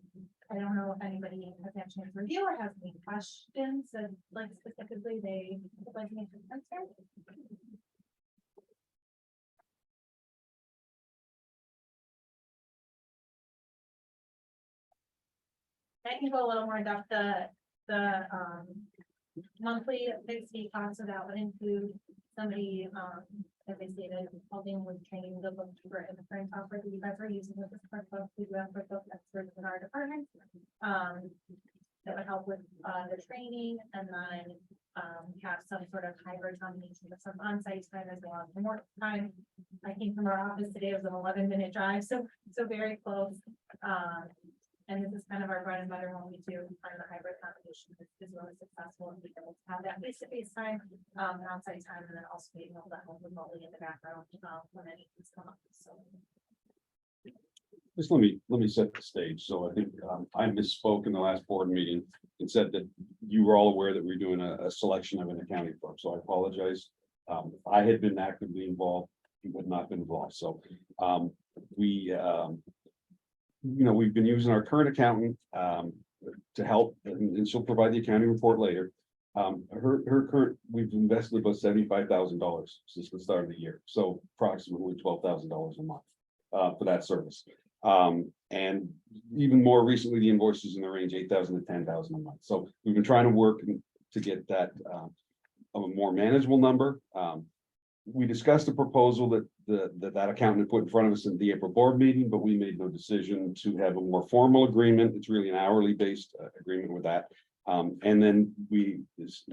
I don't know if anybody has had a chance to review or has any questions that, like, specifically they would like to make a answer. I can go a little more in depth. The monthly fixed fee cost of that would include somebody, as I stated, helping with training the bookkeeper and the current software that you guys are using with this QuickBooks. We do have QuickBooks experts in our department. That would help with the training, and then have some sort of hybrid combination of some on-site time as well as more time. I came from our office today. It was an 11-minute drive, so very close. And this is kind of our bread and butter when we do find the hybrid combination is really successful, and we can have that face-to-face time, on-site time, and then also being able to help remotely in the background when anything's come up. So. Just let me set the stage. So I think I misspoke in the last board meeting and said that you were all aware that we're doing a selection of an accounting firm. So I apologize. I had been actively involved, you had not been involved. So we've been using our current accountant to help, and she'll provide the accounting report later. Her current, we've invested about $75,000 since the start of the year, so approximately $12,000 a month for that service. And even more recently, the invoices in the range $8,000 to $10,000 a month. So we've been trying to work to get that a more manageable number. We discussed a proposal that accountant had put in front of us in the April board meeting, but we made no decision to have a more formal agreement. It's really an hourly based agreement with that. And then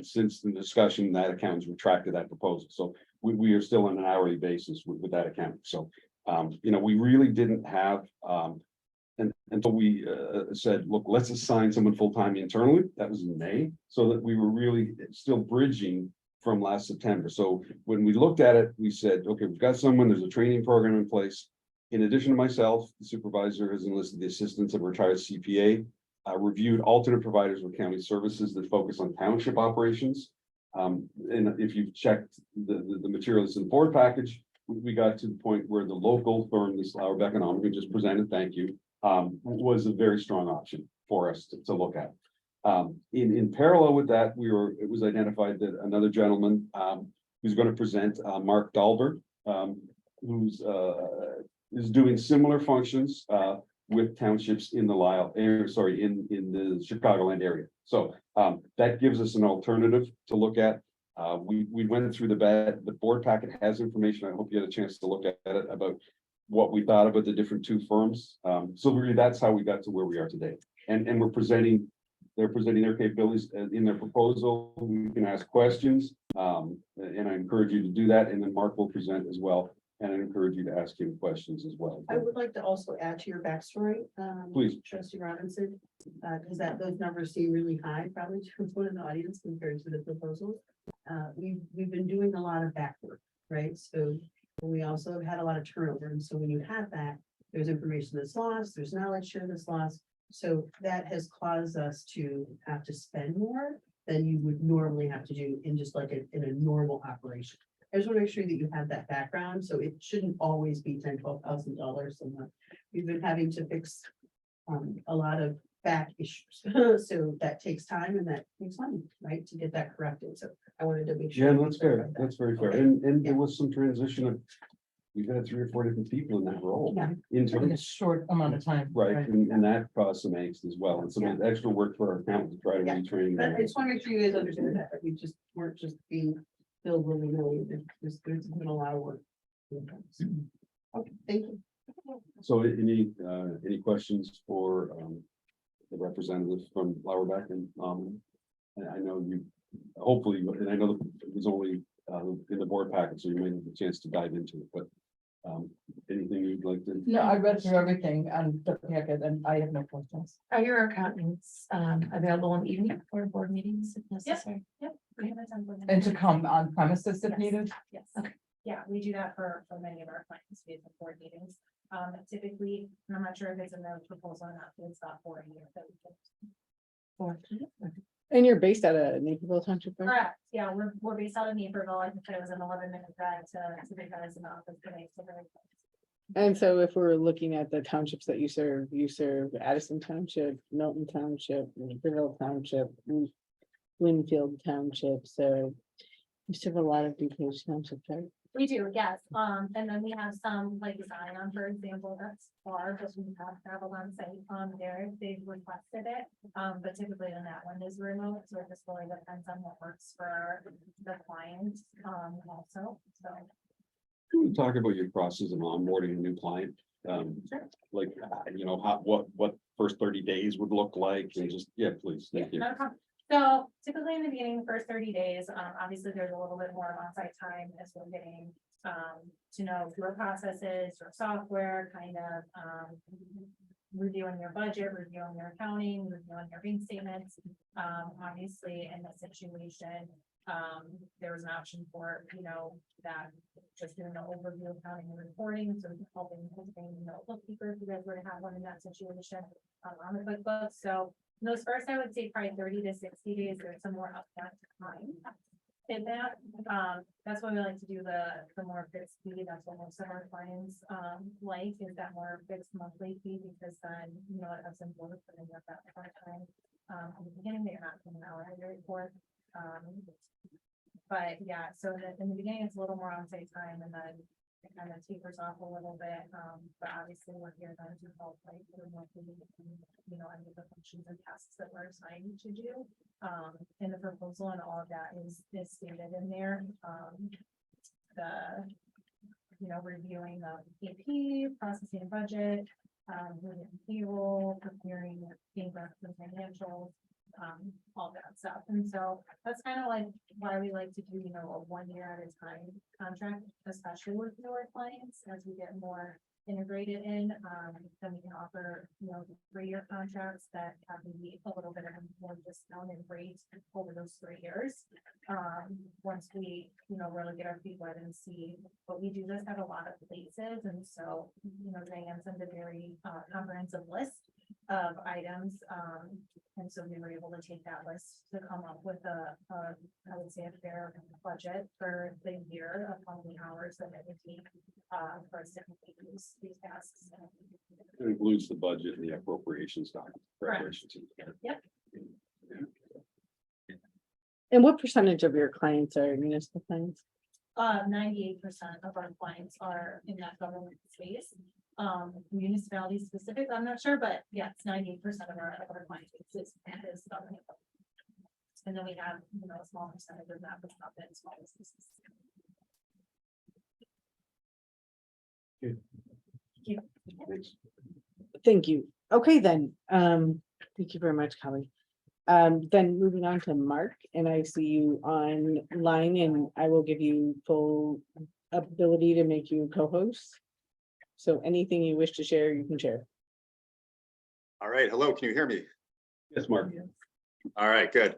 since the discussion, that accountant's retracted that proposal. So we are still on an hourly basis with that accountant. So, we really didn't have, until we said, look, let's assign someone full-time internally. That was in May, so that we were really still bridging from last September. So when we looked at it, we said, okay, we've got someone, there's a training program in place. In addition to myself, the supervisor has enlisted the assistance of a retired CPA, reviewed alternate providers of county services that focus on township operations. And if you've checked the materials in the board package, we got to the point where the local firm, this Lisle Economic, we just presented, thank you, was a very strong option for us to look at. In parallel with that, it was identified that another gentleman who's going to present, Mark Dalbert, who's is doing similar functions with townships in the Lisle area, in the Chicagoland area. So that gives us an alternative to look at. We went through the board packet has information. I hope you had a chance to look at it about what we thought about the different two firms. So really, that's how we got to where we are today. And they're presenting their capabilities in their proposal. We can ask questions, and I encourage you to do that. And then Mark will present as well. And I encourage you to ask him questions as well. I would like to also add to your backstory, Please. Trustee Robinson, because those numbers seem really high, probably to one in the audience compared to the proposal. We've been doing a lot of back work, right? So we also have had a lot of turnover, and so when you have that, there's information that's lost, there's knowledge share that's lost. So that has caused us to have to spend more than you would normally have to do in just like in a normal operation. I just want to make sure that you have that background, so it shouldn't always be $10,000-12,000 a month. We've been having to fix a lot of back issues, so that takes time and that takes money, right, to get that corrected. So I wanted to make sure. Yeah, that we that's fair. clarified that. That's very fair. Okay. And Yeah. there was some transition of, we've had 3 or 4 different people in that role. Yeah. Into In a short amount of time. right, and that caused some angst as well, and some extra work for our accountant to try to Yeah. retrain. But I them. just want to make sure you guys understand that we just weren't just being filled with there's been a lot of work. Okay, thank you. So any questions for the representative from Lauerback and I know you, hopefully, and I know it was only in the board packet, so you may have a chance to dive into it, but anything you'd like to? No, I read through everything on the packet and I have no questions. Are your accountants available in the evening for board meetings if necessary? Yep. And to come on premises if needed? Yes. Okay. Yeah, we do that for many of our clients, we have the board meetings. Typically, and I'm not sure if it's in the proposal or not, but it's about 4 a year that we can. And you're based out of Naperville Township, right? Correct, yeah, we're based out of Naperville. I think it was an 11-minute drive to the guys in the office today. So very close. And so if we're looking at the townships that you serve Addison Township, Milton Township, Naperville Township, Winfield Township, so you serve a lot of DuPage townships, right? We do, yes, and then we have some, like Zion, for example, that's far, but we have traveled on site there, if they've requested it. But typically in that one is remote, so it just really depends on what works for the client, also, so. Can we talk about your process of onboarding a new client? Like, what first 30 days would look like, and just, yeah, please, thank you. Not a problem. So typically in the beginning, the first 30 days, obviously there's a little bit more on-site time as we're getting to know your processes, your software, kind of reviewing your budget, reviewing your accounting, reviewing your bank statements. Obviously in this situation, there was an option for, that just doing an overview of accounting and reporting, so helping, bookkeeper, if you guys were to have one in that situation, on the QuickBooks. So those first, I would say probably 30 to 60 days, there's some more upfront time. In that, that's why we like to do the more fixed fee. That's what most of our clients like, is that more fixed monthly fee, because then, it ebbs and flows, but then you have that part time in the beginning that you're not paying an hourly rate for. But yeah, so in the beginning, it's a little more on-site time, and then it kind of tapers off a little bit. But obviously we're here then to help, like, any of the functions and tasks that we're assigned to do. In the proposal, and all of that is stated in there. Reviewing the AP, processing budget, reviewing payroll, preparing bank records and financials, all that stuff. And so that's kind of like why we like to do, a 1 year at a time contract, especially with newer clients, as we get more integrated in, then we can offer, 3-year contracts that have maybe a little bit of a more discounted rate over those 3 years. Once we, really get our feet wet and see, but we do this at a lot of places, and so, Diane sent a very comprehensive list of items, and so we were able to take that list to come up with I would say, a fair budget for the year of how many hours that it would take for us to complete these tasks. It includes the budget and the appropriations document. Correct. Yep. And what percentage of your clients are municipal clients? 98% of our clients are in that government space. Municipality specific, I'm not sure, but yeah, it's 98% of our clients is government. And then we have, a small percentage of that, but not that small businesses. Thanks. Thank you. Okay, then, thank you very much, Kelly. Then moving on to Mark, and I see you online, and I will give you full ability to make you co-host. So anything you wish to share, you can share. All right, hello, can you hear me? Yes, Mark. All right, good.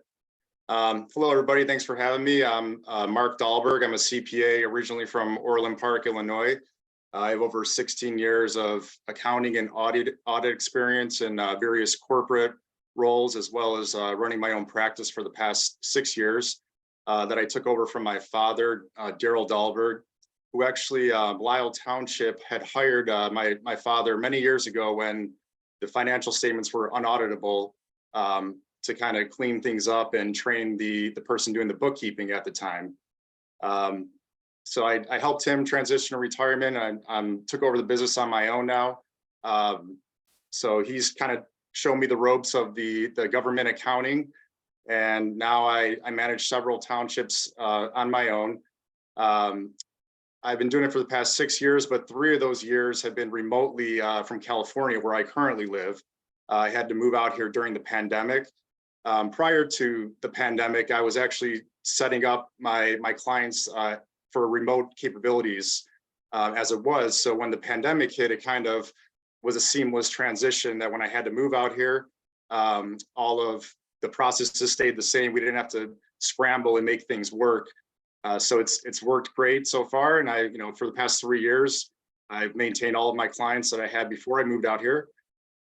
Hello, everybody, thanks for having me. I'm Mark Dahlberg. I'm a CPA originally from Orland Park, Illinois. I have over 16 years of accounting and audit experience in various corporate roles, as well as running my own practice for the past 6 years that I took over from my father, Daryl Dahlberg, who actually Lisle Township had hired my father many years ago when the financial statements were unauditable, to kind of clean things up and train the person doing the bookkeeping at the time. So I helped him transition to retirement. I took over the business on my own now. So he's kind of shown me the ropes of the government accounting. And now I manage several townships on my own. I've been doing it for the past 6 years, but 3 of those years have been remotely from California, where I currently live. I had to move out here during the pandemic. Prior to the pandemic, I was actually setting up my clients for remote capabilities as it was. So when the pandemic hit, it kind of was a seamless transition that when I had to move out here, all of the processes stayed the same. We didn't have to scramble and make things work. So it's worked great so far. And for the past 3 years, I've maintained all of my clients that I had before I moved out here.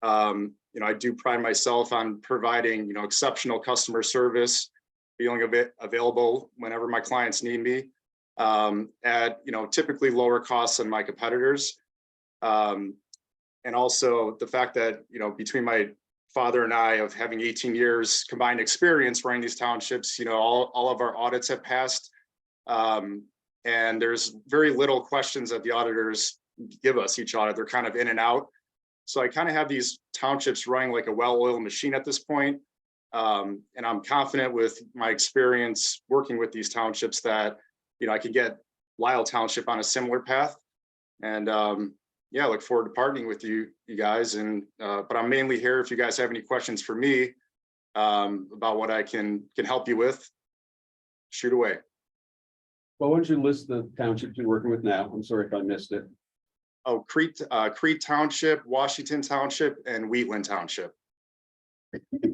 I do pride myself on providing, exceptional customer service, feeling a bit available whenever my clients need me, at, typically lower costs than my competitors. And also the fact that, between my father and I of having 18 years combined experience running these townships, all of our audits have passed. And there's very little questions that the auditors give us each audit. They're kind of in and out. So I kind of have these townships running like a well-oiled machine at this point. And I'm confident with my experience working with these townships that, I can get Lisle Township on a similar path. And I look forward to partnering with you guys. And but I'm mainly here if you guys have any questions for me about what I can help you with. Shoot away. Well, why don't you list the townships you're working with now? I'm sorry if I missed it. Oh, Crete Township, Washington Township, and Wheatland Township. And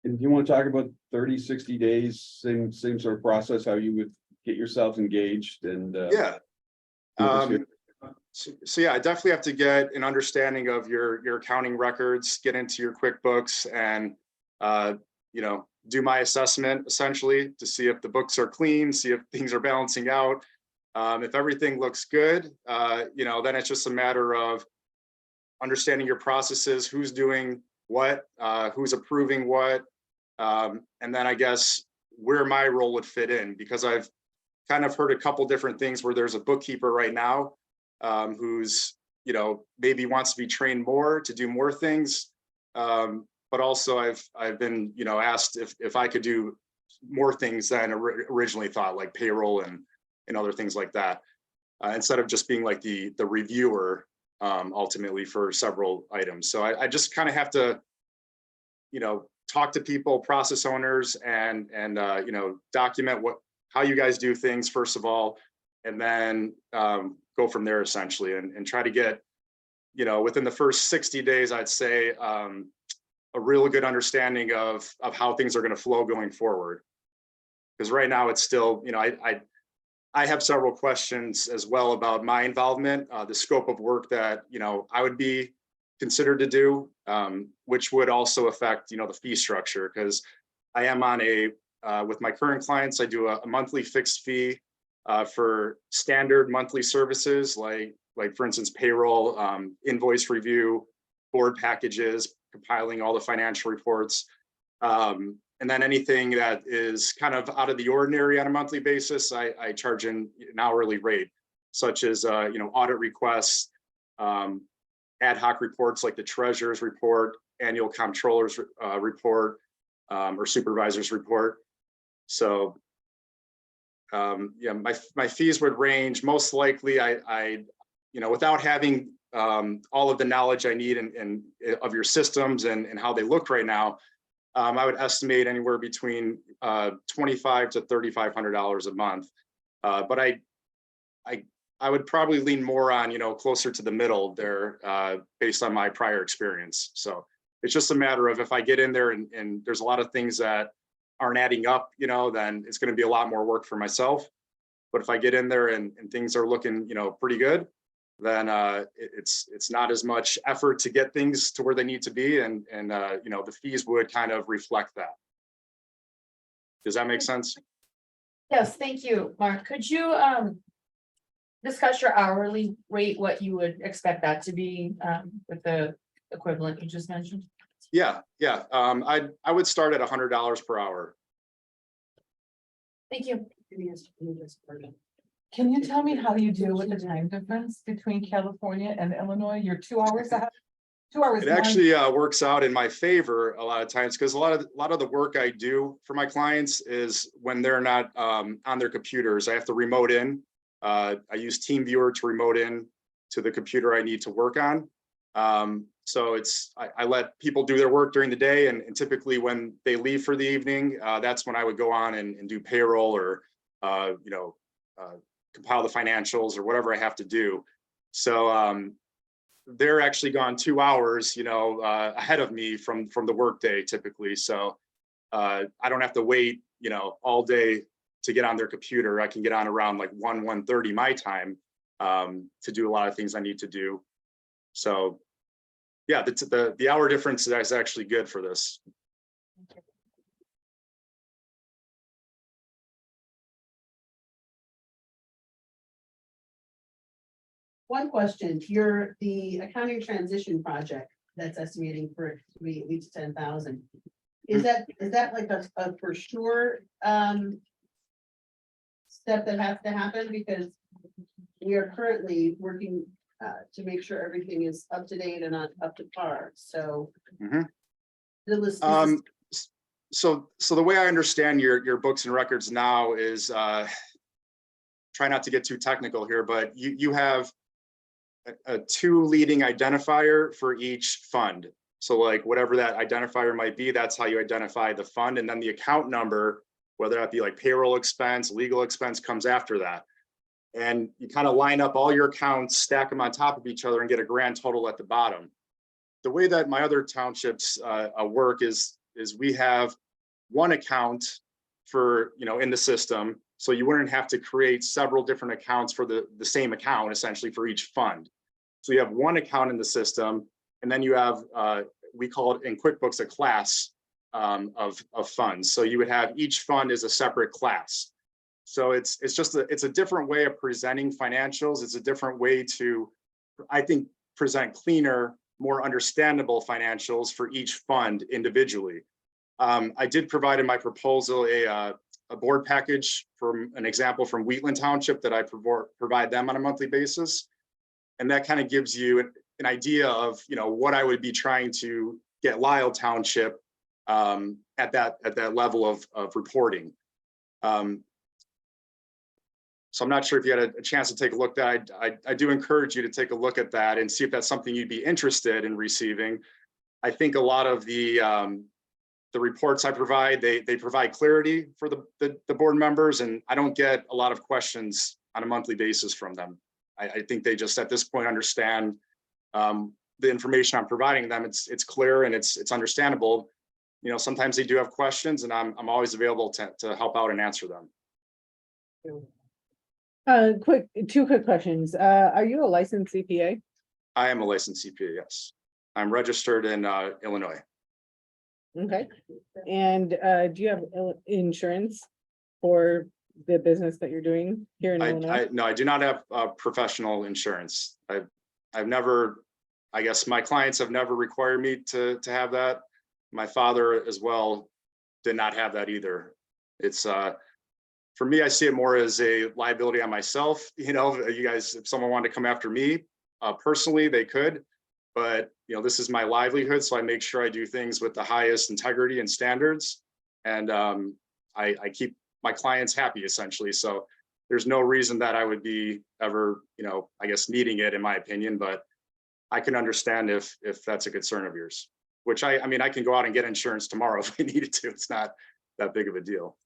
do you want to talk about 30, 60 days, same sort of process, how you would get yourself engaged and So yeah, I definitely have to get an understanding of your accounting records, get into your QuickBooks, and do my assessment essentially to see if the books are clean, see if things are balancing out. If everything looks good, then it's just a matter of understanding your processes, who's doing what, who's approving what, and then I guess where my role would fit in, because I've kind of heard a couple different things where there's a bookkeeper right now who's, maybe wants to be trained more to do more things. But also I've been, asked if I could do more things than originally thought, like payroll and other things like that, instead of just being like the reviewer ultimately for several items. So I just kind of have to, talk to people, process owners, and document how you guys do things first of all, and then go from there essentially, and try to get, within the first 60 days, I'd say, a real good understanding of how things are going to flow going forward. Because right now it's still, I have several questions as well about my involvement, the scope of work that, I would be considered to do, which would also affect, the fee structure, because I am on with my current clients, I do a monthly fixed fee for standard monthly services, like for instance, payroll, invoice review, board packages, compiling all the financial reports. And then anything that is kind of out of the ordinary on a monthly basis, I charge an hourly rate, such as, audit requests, ad hoc reports like the treasurer's report, annual comptroller's report, or supervisor's report. So, my fees would range most likely, without having all of the knowledge I need and of your systems and how they look right now, I would estimate anywhere between $2,500 to $3,500 a month. But I would probably lean more on, closer to the middle there, based on my prior experience. So it's just a matter of if I get in there and there's a lot of things that aren't adding up, then it's going to be a lot more work for myself. But if I get in there and things are looking, pretty good, then it's not as much effort to get things to where they need to be, and you know, the fees would kind of reflect that. Does that make sense? Yes, thank you, Mark. Could you discuss your hourly rate, what you would expect that to be with the equivalent you just mentioned? Yeah. I would start at $100 per hour. Thank you. Can you tell me how you deal with the time difference between California and Illinois? You're 2 hours ahead. 2 hours. It actually works out in my favor a lot of times, because a lot of the work I do for my clients is when they're not on their computers. I have to remote in. I use TeamViewer to remote in to the computer I need to work on. So I let people do their work during the day, and typically when they leave for the evening, that's when I would go on and do payroll or you know, compile the financials or whatever I have to do. So they're actually gone 2 hours, you know, ahead of me from the workday typically. So I don't have to wait, you know, all day to get on their computer. I can get on around like 1:30 my time to do a lot of things I need to do. So yeah, the hour difference is actually good for this. One question, the accounting transition project that's estimating for it to be at least 10,000. Is that like a for sure step that has to happen? Because we are currently working to make sure everything is up to date and up to par, so. Mhm. The list. So the way I understand your books and records now is, try not to get too technical here, but you have a 2 leading identifier for each fund. So like whatever that identifier might be, that's how you identify the fund. And then the account number, whether that be like payroll expense, legal expense, comes after that. And you kind of line up all your accounts, stack them on top of each other, and get a grand total at the bottom. The way that my other townships work is we have one account for, you know, in the system. So you wouldn't have to create several different accounts for the same account, essentially, for each fund. So you have one account in the system, and then you have, we call it in QuickBooks, a class of funds. So you would have each fund as a separate class. So it's a different way of presenting financials. It's a different way to, I think, present cleaner, more understandable financials for each fund individually. I did provide in my proposal a board package from an example from Lisle Township that I provide them on a monthly basis. And that kind of gives you an idea of, you know, what I would be trying to get Lisle Township at that level of reporting. So I'm not sure if you had a chance to take a look at that. I do encourage you to take a look at that and see if that's something you'd be interested in receiving. I think a lot of the reports I provide, they provide clarity for the board members, and I don't get a lot of questions on a monthly basis from them. I think they just at this point understand the information I'm providing them. It's clear and it's understandable. You know, sometimes they do have questions, and I'm always available to help out and answer them. Two quick questions. Are you a licensed CPA? I am a licensed CPA, yes. I'm registered in Illinois. Okay. And do you have insurance for the business that you're doing here in Illinois? No, I do not have professional insurance. I've never, I guess my clients have never required me to have that. My father as well did not have that either. It's for me, I see it more as a liability on myself. You know, you guys, if someone wanted to come after me personally, they could, but you know, this is my livelihood. So I make sure I do things with the highest integrity and standards. And I keep my clients happy essentially. So there's no reason that I would be ever, you know, I guess needing it in my opinion, but I can understand if that's a concern of yours, which I mean, I can go out and get insurance tomorrow if we needed to. It's not that big of a deal.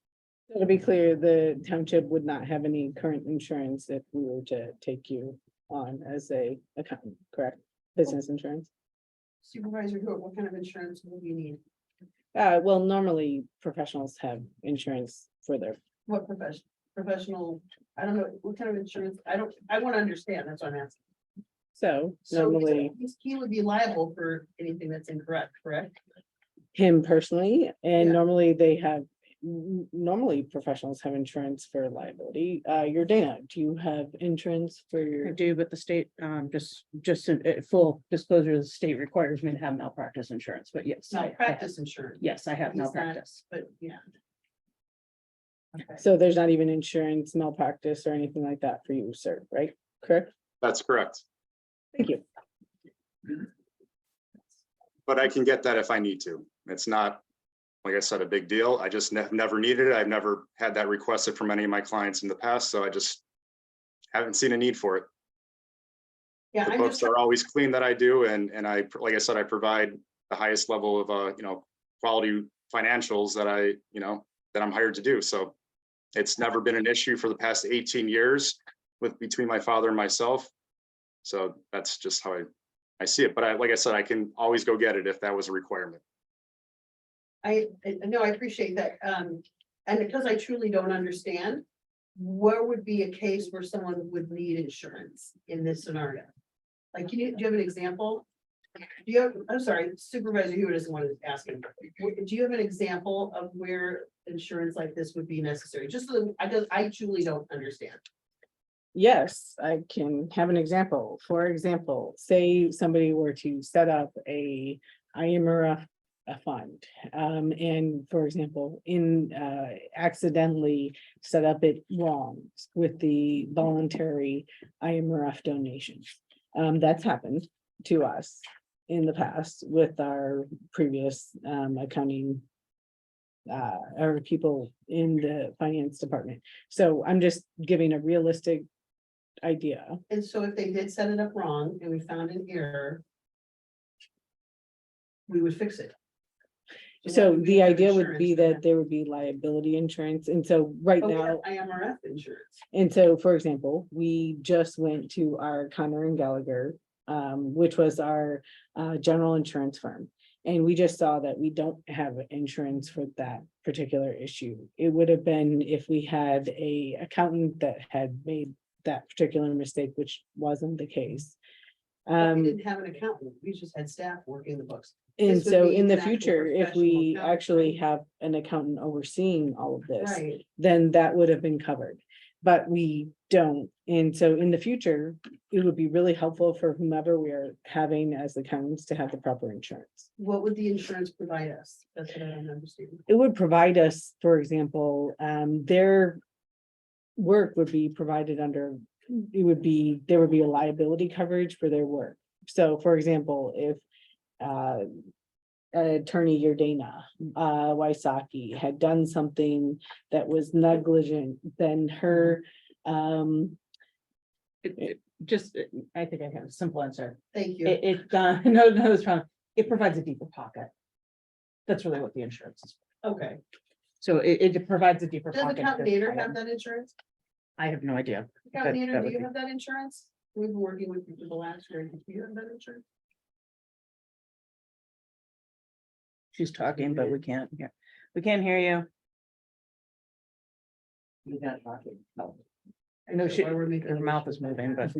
To be clear, the township would not have any current insurance if we were to take you on as a accountant, correct? Business insurance? Supervisor, what kind of insurance will you need? Well, normally professionals have insurance for their, What professional, I don't know, what kind of insurance, I want to understand, that's what I'm asking. So So normally he would be liable for anything that's incorrect, correct? him personally, and Yeah. normally they have, normally professionals have insurance for liability. Your Dana, do you have insurance for I your? do, but the state, just in full disclosure, the state requires me to have malpractice insurance, but yes. I have- Malpractice insurance. Yes, I have He's not- malpractice. But yeah. Okay. So there's not even insurance, malpractice or anything like that for you, sir, right? Correct? That's correct. Thank you. But I can get that if I need to. It's not, like I said, a big deal. I just never needed it. I've never had that requested from any of my clients in the past, so I just haven't seen a need for it. Yeah, The I'm books just, are always clean that I do, and I, like I said, I provide the highest level of, quality financials that that I'm hired to do. So it's never been an issue for the past 18 years between my father and myself. So that's just how I see it. But like I said, I can always go get it if that was a requirement. I know, I appreciate that. And because I truly don't understand, where would be a case where someone would need insurance in this scenario? Like, do you have an example? Do you have, I'm sorry, Supervisor Hewitt is the one who's asking. Do you have an example of where insurance like this would be necessary? Just so that I truly don't understand. Yes, I can have an example. For example, say somebody were to set up a IMRF fund. And for example, accidentally set up it wrong with the voluntary IMRF donations. That's happened to us in the past with our previous accounting or people in the finance department. So I'm just giving a realistic idea. And so if they did set it up wrong and we found an error, we would fix it. So what the have idea would insurance be for that there would be liability insurance. And so right But we now, have IMRF insurance. and so, for example, we just went to our Connor and Gallagher, which was our general insurance firm. And we just saw that we don't have insurance for that particular issue. It would have been if we had a accountant that had made that particular mistake, which wasn't the case. But we didn't have an accountant. We just had staff working the books. And This would so be in the an actual future, if professional we accountant, actually right? have an accountant overseeing all of this, Right. then that would have been covered. But we don't. And so in the future, it would be really helpful for whomever we are having as accountants to have the proper insurance. What would the insurance provide us? That's what I don't understand. It would provide us, for example, their work would be provided under, there would be a liability coverage for their work. So for example, if attorney Yordana Wysocki had done something that was negligent, then her Just, I think I have a simple answer. Thank you. No, it's wrong. It provides a deeper pocket. That's really what the insurance is. Okay. So it provides a deeper Does pocket. accountant Nader have that insurance? I have no idea. Accountant That- Nader, that do would you be- have that insurance? We've been working with you for the last year. Do you have that insurance? She's talking, but we can't hear. We can't hear you. You're not talking. No. I know she, Why we're making her a mouth is moving, but.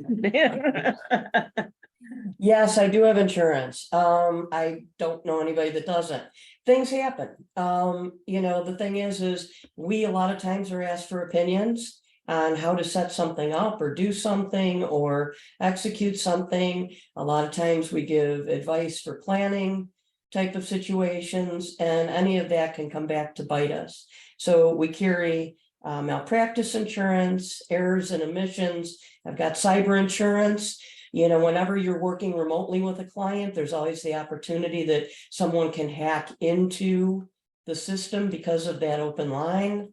Yes, I do have insurance. I don't know anybody that doesn't. Things happen. The thing is we a lot of times are asked for opinions on how to set something up or do something or execute something. A lot of times we give advice for planning type of situations, and any of that can come back to bite us. So we carry malpractice insurance, errors and omissions. I've got cyber insurance. Whenever you're working remotely with a client, there's always the opportunity that someone can hack into the system because of that open line.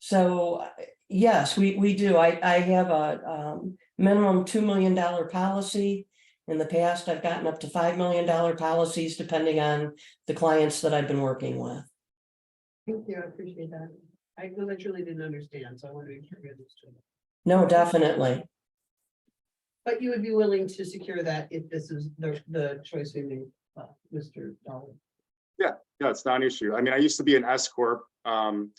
So yes, we do. I have a minimum $2 million policy. In the past, I've gotten up to $5 million policies, depending on the clients that I've been working with. Thank you, I appreciate that. I truly didn't understand, so I want to make sure we understood. No, definitely. But you would be willing to secure that if this is the choice we made, Mr. Dollar. Yeah, it's not an issue. I mean, I used to be an S corp. And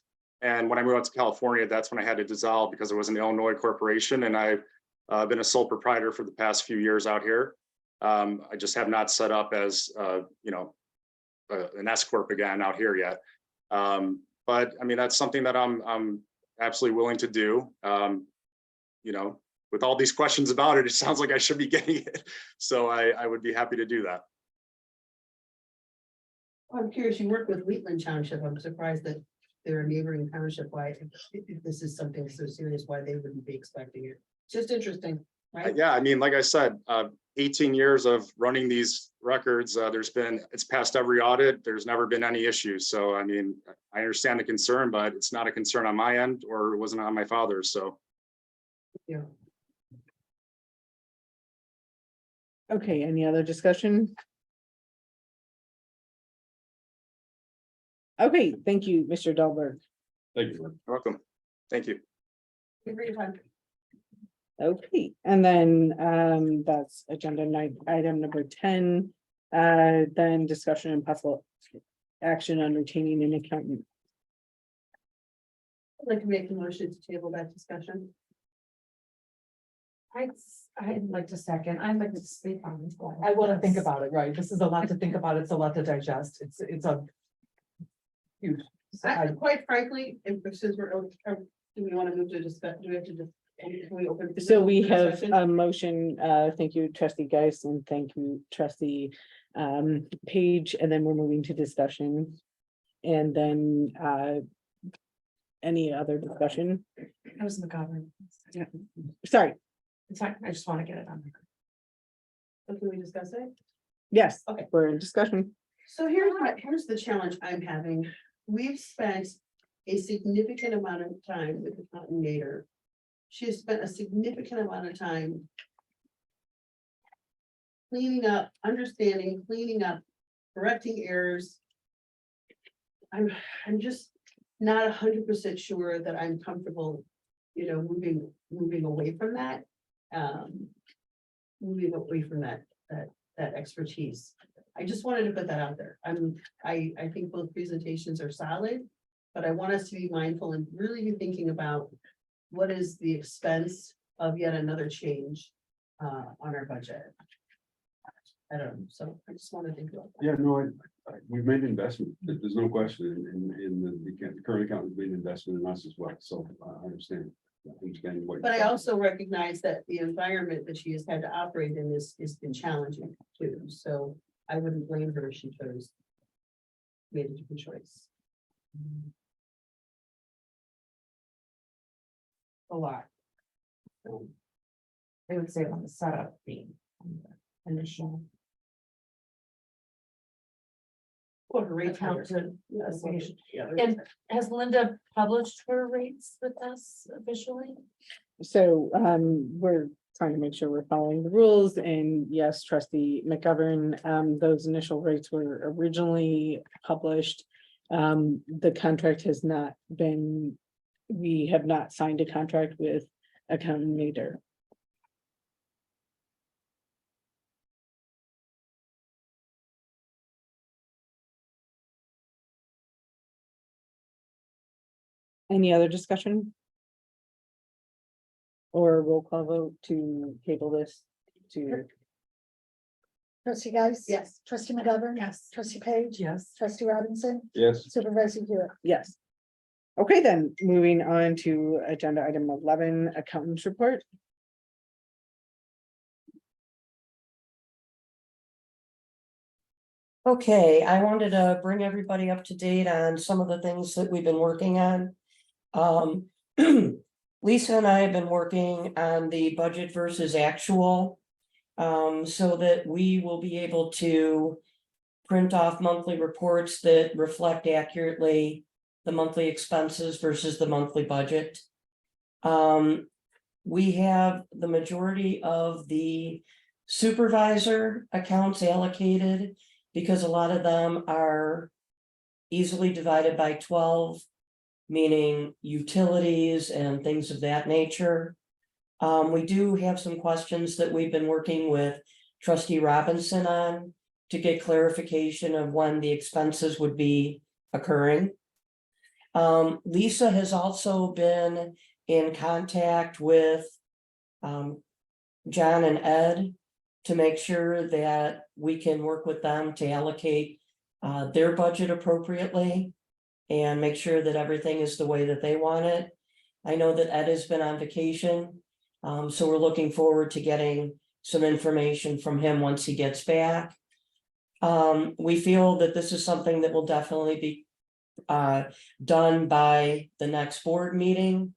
when I moved out to California, that's when I had to dissolve because it was an Illinois corporation, and I been a sole proprietor for the past few years out here. I just have not set up as, an S corp again out here yet. But I mean, that's something that I'm absolutely willing to do. With all these questions about it, it sounds like I should be getting it. So I would be happy to do that. I'm curious, you work with Lisle Township. I'm surprised that they're a neighboring township. Why, if this is something so serious, why they wouldn't be expecting it? Just interesting, right? Yeah, I mean, like I said, 18 years of running these records, it's passed every audit. There's never been any issues. So, I mean, I understand the concern, but it's not a concern on my end, or it wasn't on my father's, so. Yeah. Okay, any other discussion? Okay, thank you, Mr. Dahlberg. Thank you. You're welcome. Thank you. Give her your time. Okay, and then that's agenda item number 10. Then discussion and possible action on retaining an accountant. I'd like to make a motion to table that discussion. I'd like to second, I'd like to speak on this. I want to think about it, right? This is a lot to think about. It's a lot to digest. It's a huge. Quite frankly, since we're, do we want to move to discuss, do we have to just? Can we open? So we have discussion? a motion, thank you, trustee Geis, and thank you, trustee Page, and then we're moving to discussion. And then any other discussion? That was McGovern. Sorry, It's fine, I just want to get it on record. So can we discuss it? yes, Okay. we're in discussion. So here's the challenge I'm having. We've spent a significant amount of time with the coordinator. She has spent a significant amount of time cleaning up, understanding, cleaning up, correcting errors. I'm just not 100% sure that I'm comfortable, moving away from that. Moving away from that expertise. I just wanted to put that out there. I think both presentations are solid, but I want us to be mindful and really be thinking about what is the expense of yet another change on our budget. I don't know, so I just want to think about that. Yeah, no, we've made investment. There's no question in the current account, we've made investment in us as well. So I understand. What But I also recognize that the environment that she has had to operate in has been challenging too, so I wouldn't blame her if she made a different choice. A lot. They would say on the setup fee. Initial. Or her rate Accountant association. Yeah. And has Linda published her rates with us officially? So we're trying to make sure we're following the rules, and yes, trustee McGovern, those initial rates were originally published. The contract has not been, we have not signed a contract with accountant Nader. Any other discussion? Or a roll call vote to table this to? Trustee Geis. Yes. Trustee McGovern. Yes. Trustee Page. Yes. Trustee Robinson. Yes. Supervisor Hewitt. Yes. Okay, then moving on to agenda item 11, accountant's report. Okay, I wanted to bring everybody up to date on some of the things that we've been working on. Lisa and I have been working on the budget versus actual, so that we will be able to print off monthly reports that reflect accurately the monthly expenses versus the monthly budget. We have the majority of the supervisor accounts allocated because a lot of them are easily divided by 12, meaning utilities and things of that nature. We do have some questions that we've been working with trustee Robinson on to get clarification of when the expenses would be occurring. Lisa has also been in contact with John and Ed to make sure that we can work with them to allocate their budget appropriately and make sure that everything is the way that they want it. I know that Ed has been on vacation, so we're looking forward to getting some information from him once he gets back. We feel that this is something that will definitely be done by the next board meeting.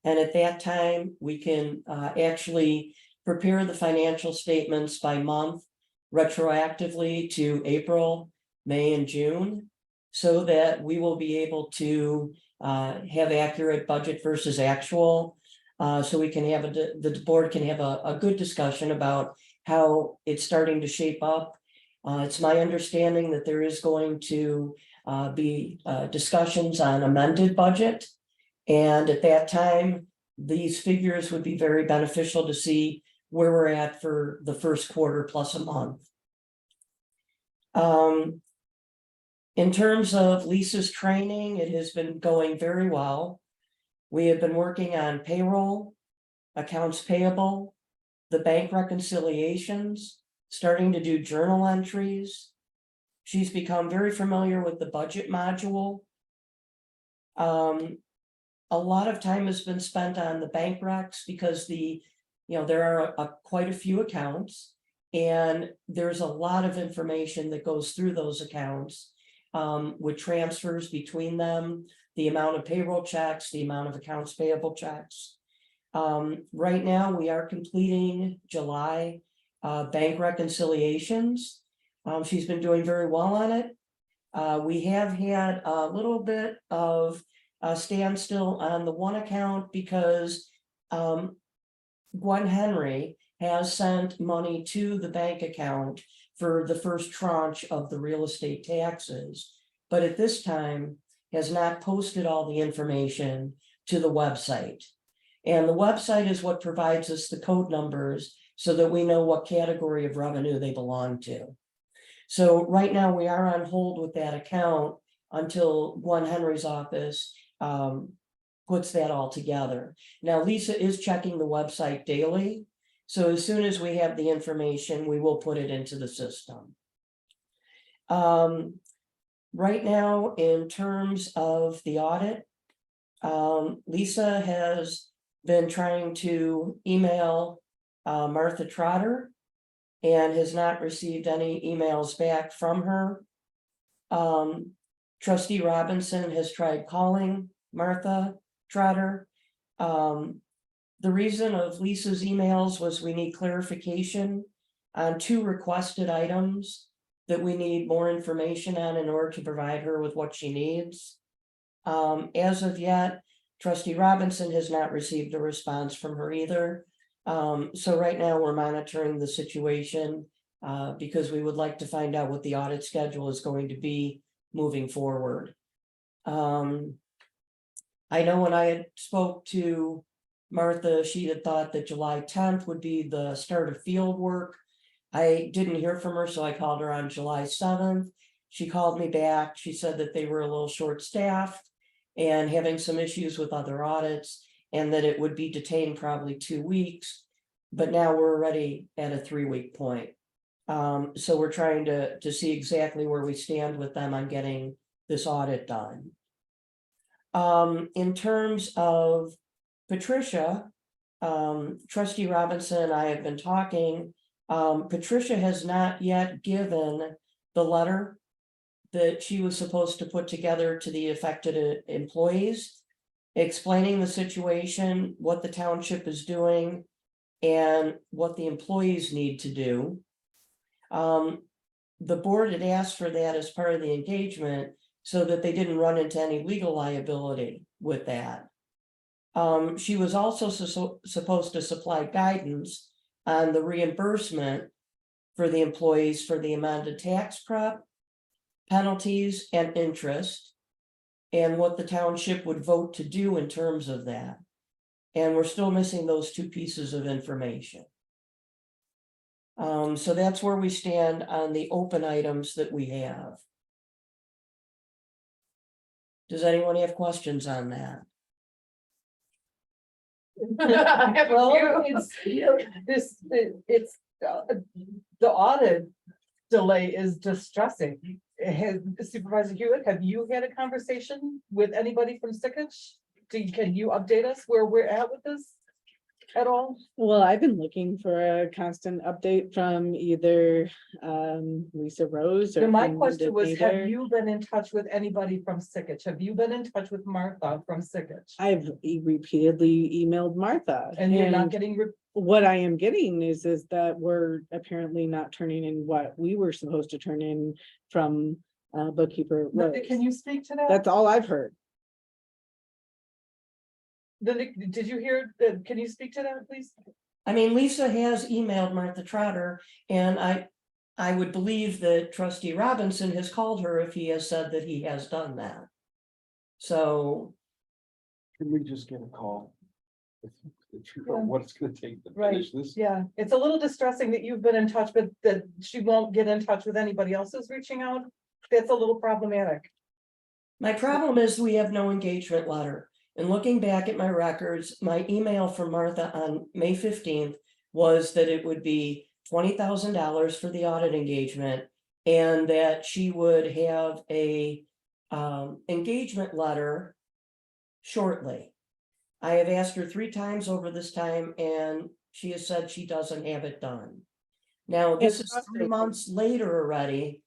And at that time, we can actually prepare the financial statements by month retroactively to April, May, and June, so that we will be able to have accurate budget versus actual. So we can have the board can have a good discussion about how it's starting to shape up. It's my understanding that there is going to be discussions on amended budget. And at that time, these figures would be very beneficial to see where we're at for the first quarter plus a month. In terms of Lisa's training, it has been going very well. We have been working on payroll, accounts payable, the bank reconciliations, starting to do journal entries. She's become very familiar with the budget module. A lot of time has been spent on the bank recs because there are quite a few accounts, and there's a lot of information that goes through those accounts with transfers between them, the amount of payroll checks, the amount of accounts payable checks. Right now, we are completing July bank reconciliations. She's been doing very well on it. We have had a little bit of a standstill on the one account because Gwen Henry has sent money to the bank account for the first tranche of the real estate taxes, but at this time has not posted all the information to the website. And the website is what provides us the code numbers so that we know what category of revenue they belong to. So right now we are on hold with that account until Gwen Henry's office puts that all together. Now, Lisa is checking the website daily. So as soon as we have the information, we will put it into the system. Right now, in terms of the audit, Lisa has been trying to email Martha Trotter and has not received any emails back from her. Trustee Robinson has tried calling Martha Trotter. The reason of Lisa's emails was we need clarification on 2 requested items that we need more information on in order to provide her with what she needs. As of yet, Trustee Robinson has not received a response from her either. So right now we're monitoring the situation because we would like to find out what the audit schedule is going to be moving forward. I know when I had spoke to Martha, she had thought that July 10th would be the start of field work. I didn't hear from her, so I called her on July 7th. She called me back. She said that they were a little short-staffed and having some issues with other audits, and that it would be detained probably 2 weeks. But now we're already at a 3-week point. So we're trying to see exactly where we stand with them on getting this audit done. In terms of Patricia, Trustee Robinson and I have been talking. Patricia has not yet given the letter that she was supposed to put together to the affected employees, explaining the situation, what the township is doing, and what the employees need to do. The board had asked for that as part of the engagement so that they didn't run into any legal liability with that. She was also supposed to supply guidance on the reimbursement for the employees for the amended tax prep, penalties, and interest, and what the township would vote to do in terms of that. And we're still missing those 2 pieces of information. So that's where we stand on the open items that we have. Does anyone have questions on that? I have a Well, few. it's, you know, it's, the audit delay is distressing. Has Supervisor Hewitt, have you had a conversation with anybody from Sickich? Can you update us where we're at with this at all? Well, I've been looking for a constant update from either Lisa Rose or. So my from question was, Nader. have you been in touch with anybody from Sickich? Have you been in touch with Martha from Sickich? I've repeatedly emailed Martha. And you're not getting, What I am getting is that we're apparently not turning in what we were supposed to turn in from bookkeeper Rose. can you speak to that? That's all I've heard. Did you hear, can you speak to that, please? I mean, Lisa has emailed Martha Trotter, and I would believe that trustee Robinson has called her if he has said that he has done that. So. Can we just get a call? What it's gonna take to Right, finish this? yeah, it's a little distressing that you've been in touch, but that she won't get in touch with anybody else who's reaching out. That's a little problematic. My problem is we have no engagement letter. And looking back at my records, my email from Martha on May 15th was that it would be $20,000 for the audit engagement. And that she would have a engagement letter shortly. I have asked her 3 times over this time and she has said she doesn't have it done. Now, this is 3 months later already.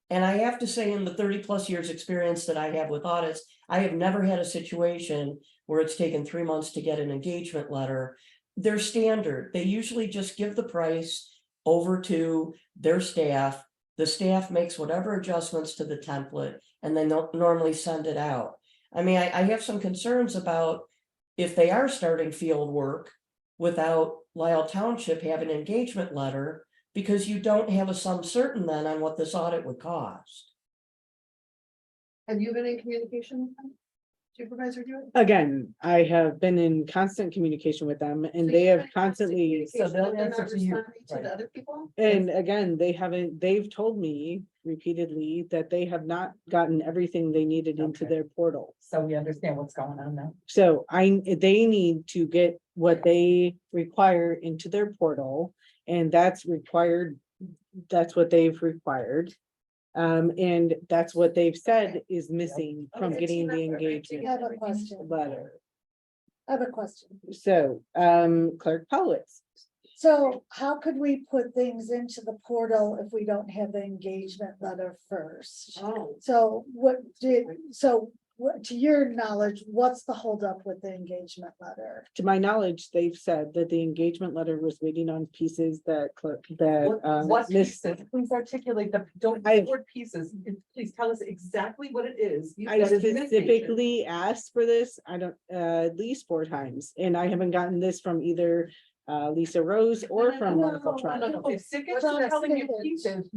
And I have to say, in the 30+ years experience that I have with audits, I have never had a situation where it's taken 3 months to get an engagement letter. They're standard. They usually just give the price over to their staff. The staff makes whatever adjustments to the template and then they'll normally send it out. I mean, I have some concerns about if they are starting field work without Lisle Township having an engagement letter, because you don't have a sum certain then on what this audit would cost. Have you been in communication with them? Supervisor Hewitt? Again, I have been in constant communication with them and they have constantly. So they'll They're answer not to you. responding to Right. the other people? And again, they've told me repeatedly that they have not gotten everything they needed into Okay. their portal. So we understand what's going on now. So they need to get what they require into their portal and that's required. That's what they've required. And that's what they've said is missing from Okay. getting the I engagement have a question. letter. I have a question. So, Clerk Powlitz. So how could we put things into the portal if we don't have the engagement letter first? Oh. So to your knowledge, what's the holdup with the engagement letter? To my knowledge, they've said that the engagement letter was waiting on pieces that What Miss. pieces? Please articulate the, don't I've- use the word pieces. Please tell us exactly what it is. I That is missing. specifically asked for this, I don't, at least 4 times, and I haven't gotten this from either Lisa Rose or from No, Monica Trotter. No. If Sickich Well, is telling you Sickich. pieces,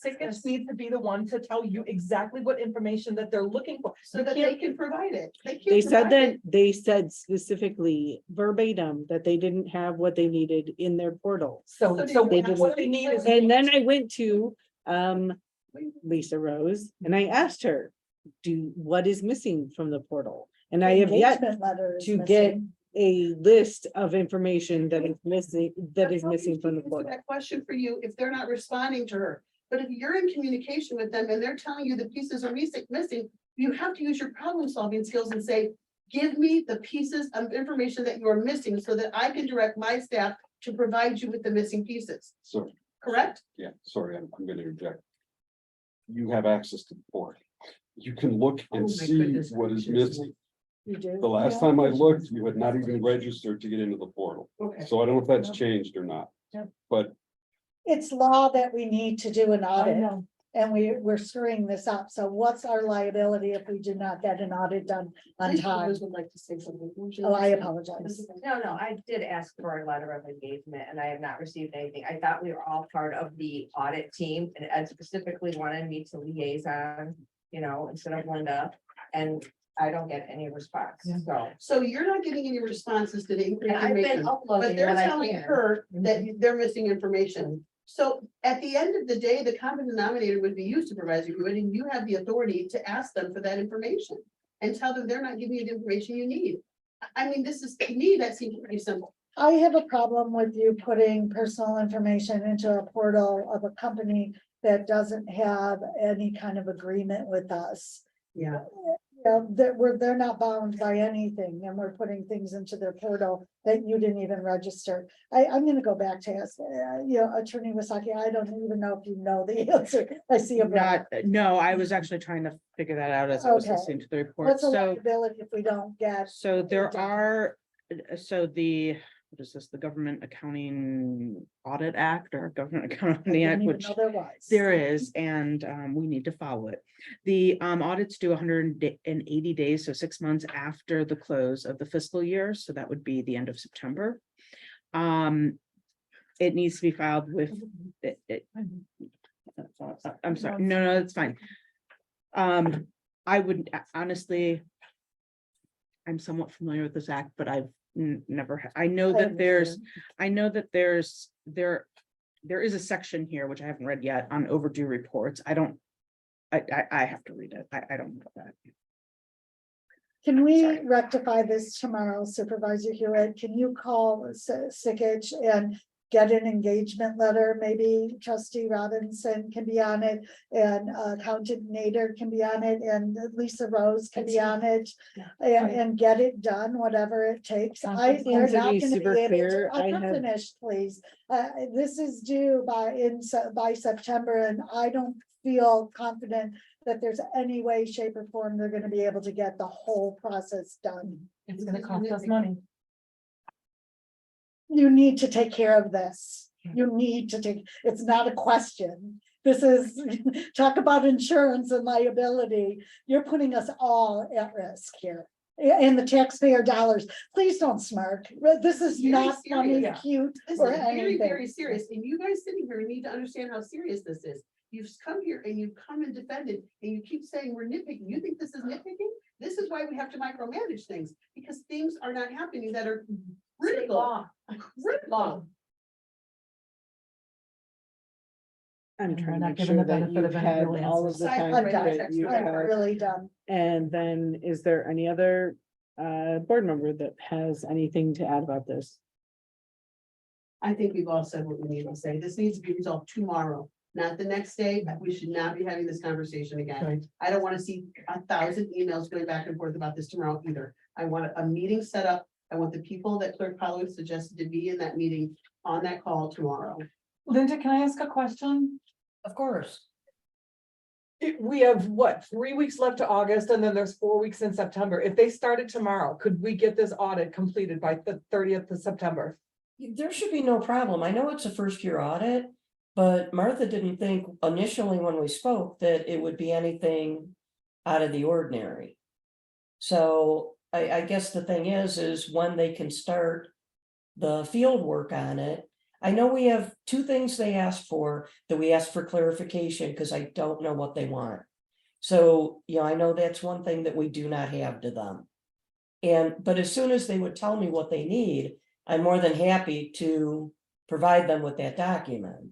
Sickich needs to be the one to tell you exactly what information that they're looking for. So that they can provide it. They said that, they said specifically verbatim that they didn't have what they needed in their portal. So they didn't- what they need is. And then I went to Lisa Rose and I asked her, what is missing from the portal? And I have yet Engagement letter is to get missing. a list of information that is missing from the Answer portal. that question for you if they're not responding to her. But if you're in communication with them and they're telling you the pieces are missing, you have to use your problem solving skills and say, give me the pieces of information that you are missing so that I can direct my staff to provide you with the missing pieces. So, Correct? yeah, sorry, I'm gonna interject. You have access to the board. You can look Oh and my see goodness what is gracious. missing. You do? The last time I looked, you had not even registered to get into the portal. Okay. So I don't know if that's changed or not. Yep. But It's law that we need to do an I audit know. and we're screwing this up. So what's our liability if we do not get an audit done on Lisa time? Rose would like to say something. Would you Oh, like I to say- apologize. No, I did ask for a letter of engagement and I have not received anything. I thought we were all part of the audit team and Ed specifically wanted me to liaison, instead of Linda. And I don't get any response, so. So you're not getting any responses to the And I've been information, but uploading they're what I telling can. her that they're missing information. So at the end of the day, the common denominator would be you, Supervisor Hewitt, and you have the authority to ask them for that information. And tell them they're not giving you the information you need. I mean, this is, to me, that seems pretty simple. I have a problem with you putting personal information into a portal of a company that doesn't have any kind of agreement with us. Yeah. They're not bound by anything, and we're putting things into their portal that you didn't even register. I'm gonna go back to ask, Attorney Wasaki, I don't even know if you know the answer. I see a. No, I was actually trying to figure that out as I was Okay. listening to the report. What's the So, liability if we don't get? so there it done? are, what is this, the Government Accounting Audit Act or Government I Accounting didn't Act, even which know there was. there is, and we need to follow it. The audits do 180 days, so 6 months after the close of the fiscal year, so that would be the end of September. It needs to be filed with I'm sorry, no, that's fine. I would honestly, I'm somewhat familiar with this act, but I've never, I know that there is a section here, which I haven't read yet, on overdue reports. I have to read it. I don't know that. Can we rectify this tomorrow, Supervisor Hewitt? Can you call Sikich and get an engagement letter? Maybe Trustee Robinson can be on it, and Accountant Nader can be on it, and Lisa Rose can be on it, and get it done, whatever it takes. They're not gonna be able to. I'm finished, please. This is due by September, and I don't feel confident that there's any way, shape, or form they're gonna be able to get the whole process done. It's gonna cost us money. You need to take care of this. You need to take, it's not a question. This is, talk about insurance and liability. You're putting us all at risk here. And the taxpayer dollars. Please don't smirk. This is Very not funny, serious. cute, This or is very, anything. very serious, and you guys sitting here need to understand how serious this is. You've come here and you've come and defended, and you keep saying we're nitpicking. You think this is nitpicking? This is why we have to micromanage things, because things are not happening that are critical. Critical. I'm And we're trying to not make given sure the that benefit you've of any had real all of answers. the I'm time done. that you I'm have. really done. And then is there any other board member that has anything to add about this? I think we've all said what we need to say. This needs to be resolved tomorrow, not the next day. We should not be having this conversation again. Right. I don't want to see 1,000 emails going back and forth about this tomorrow either. I want a meeting set up. I want the people that Clerk Holloway suggested to be in that meeting on that call tomorrow. Linda, can I ask a question? Of course. We have what, 3 weeks left to August, and then there's 4 weeks in September. If they started tomorrow, could we get this audit completed by the 30th of September? There should be no problem. I know it's a first year audit, but Martha didn't think initially when we spoke that it would be anything out of the ordinary. So I guess the thing is when they can start the field work on it. I know we have 2 things they asked for, that we asked for clarification because I don't know what they want. So, I know that's one thing that we do not have to them. But as soon as they would tell me what they need, I'm more than happy to provide them with that document.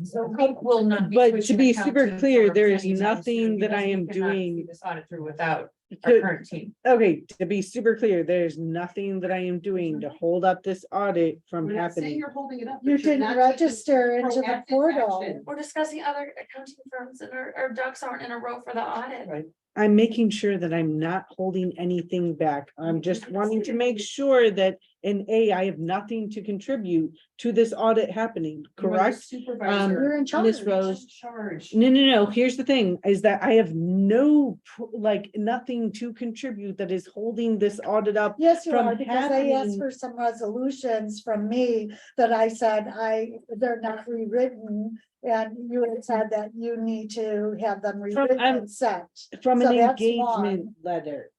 So we will not. But to be super accountants clear, or there is anytime nothing soon, that I because we am cannot see doing. This audit through without our to- current team. Okay, to be super clear, there's nothing that I am doing to hold up this audit from We're not saying happening. you're holding it up. You but you're didn't not taking register into the proactive portal. action. We're discussing other accounting firms and our ducks aren't in a row for the audit. Right. I'm making sure that I'm not holding anything back. I'm just wanting to make sure that I have nothing to contribute to this audit happening, You are the correct? Supervisor. You're in charge. Ms. Rose, Charge. no. Here's the thing, is that I have nothing to contribute that is holding this audit up. Yes, you from are, because they asked happening. for some resolutions from me that I said they're not rewritten. And you had said that you need to have them rewritten and sent. From So an that's engagement one. letter.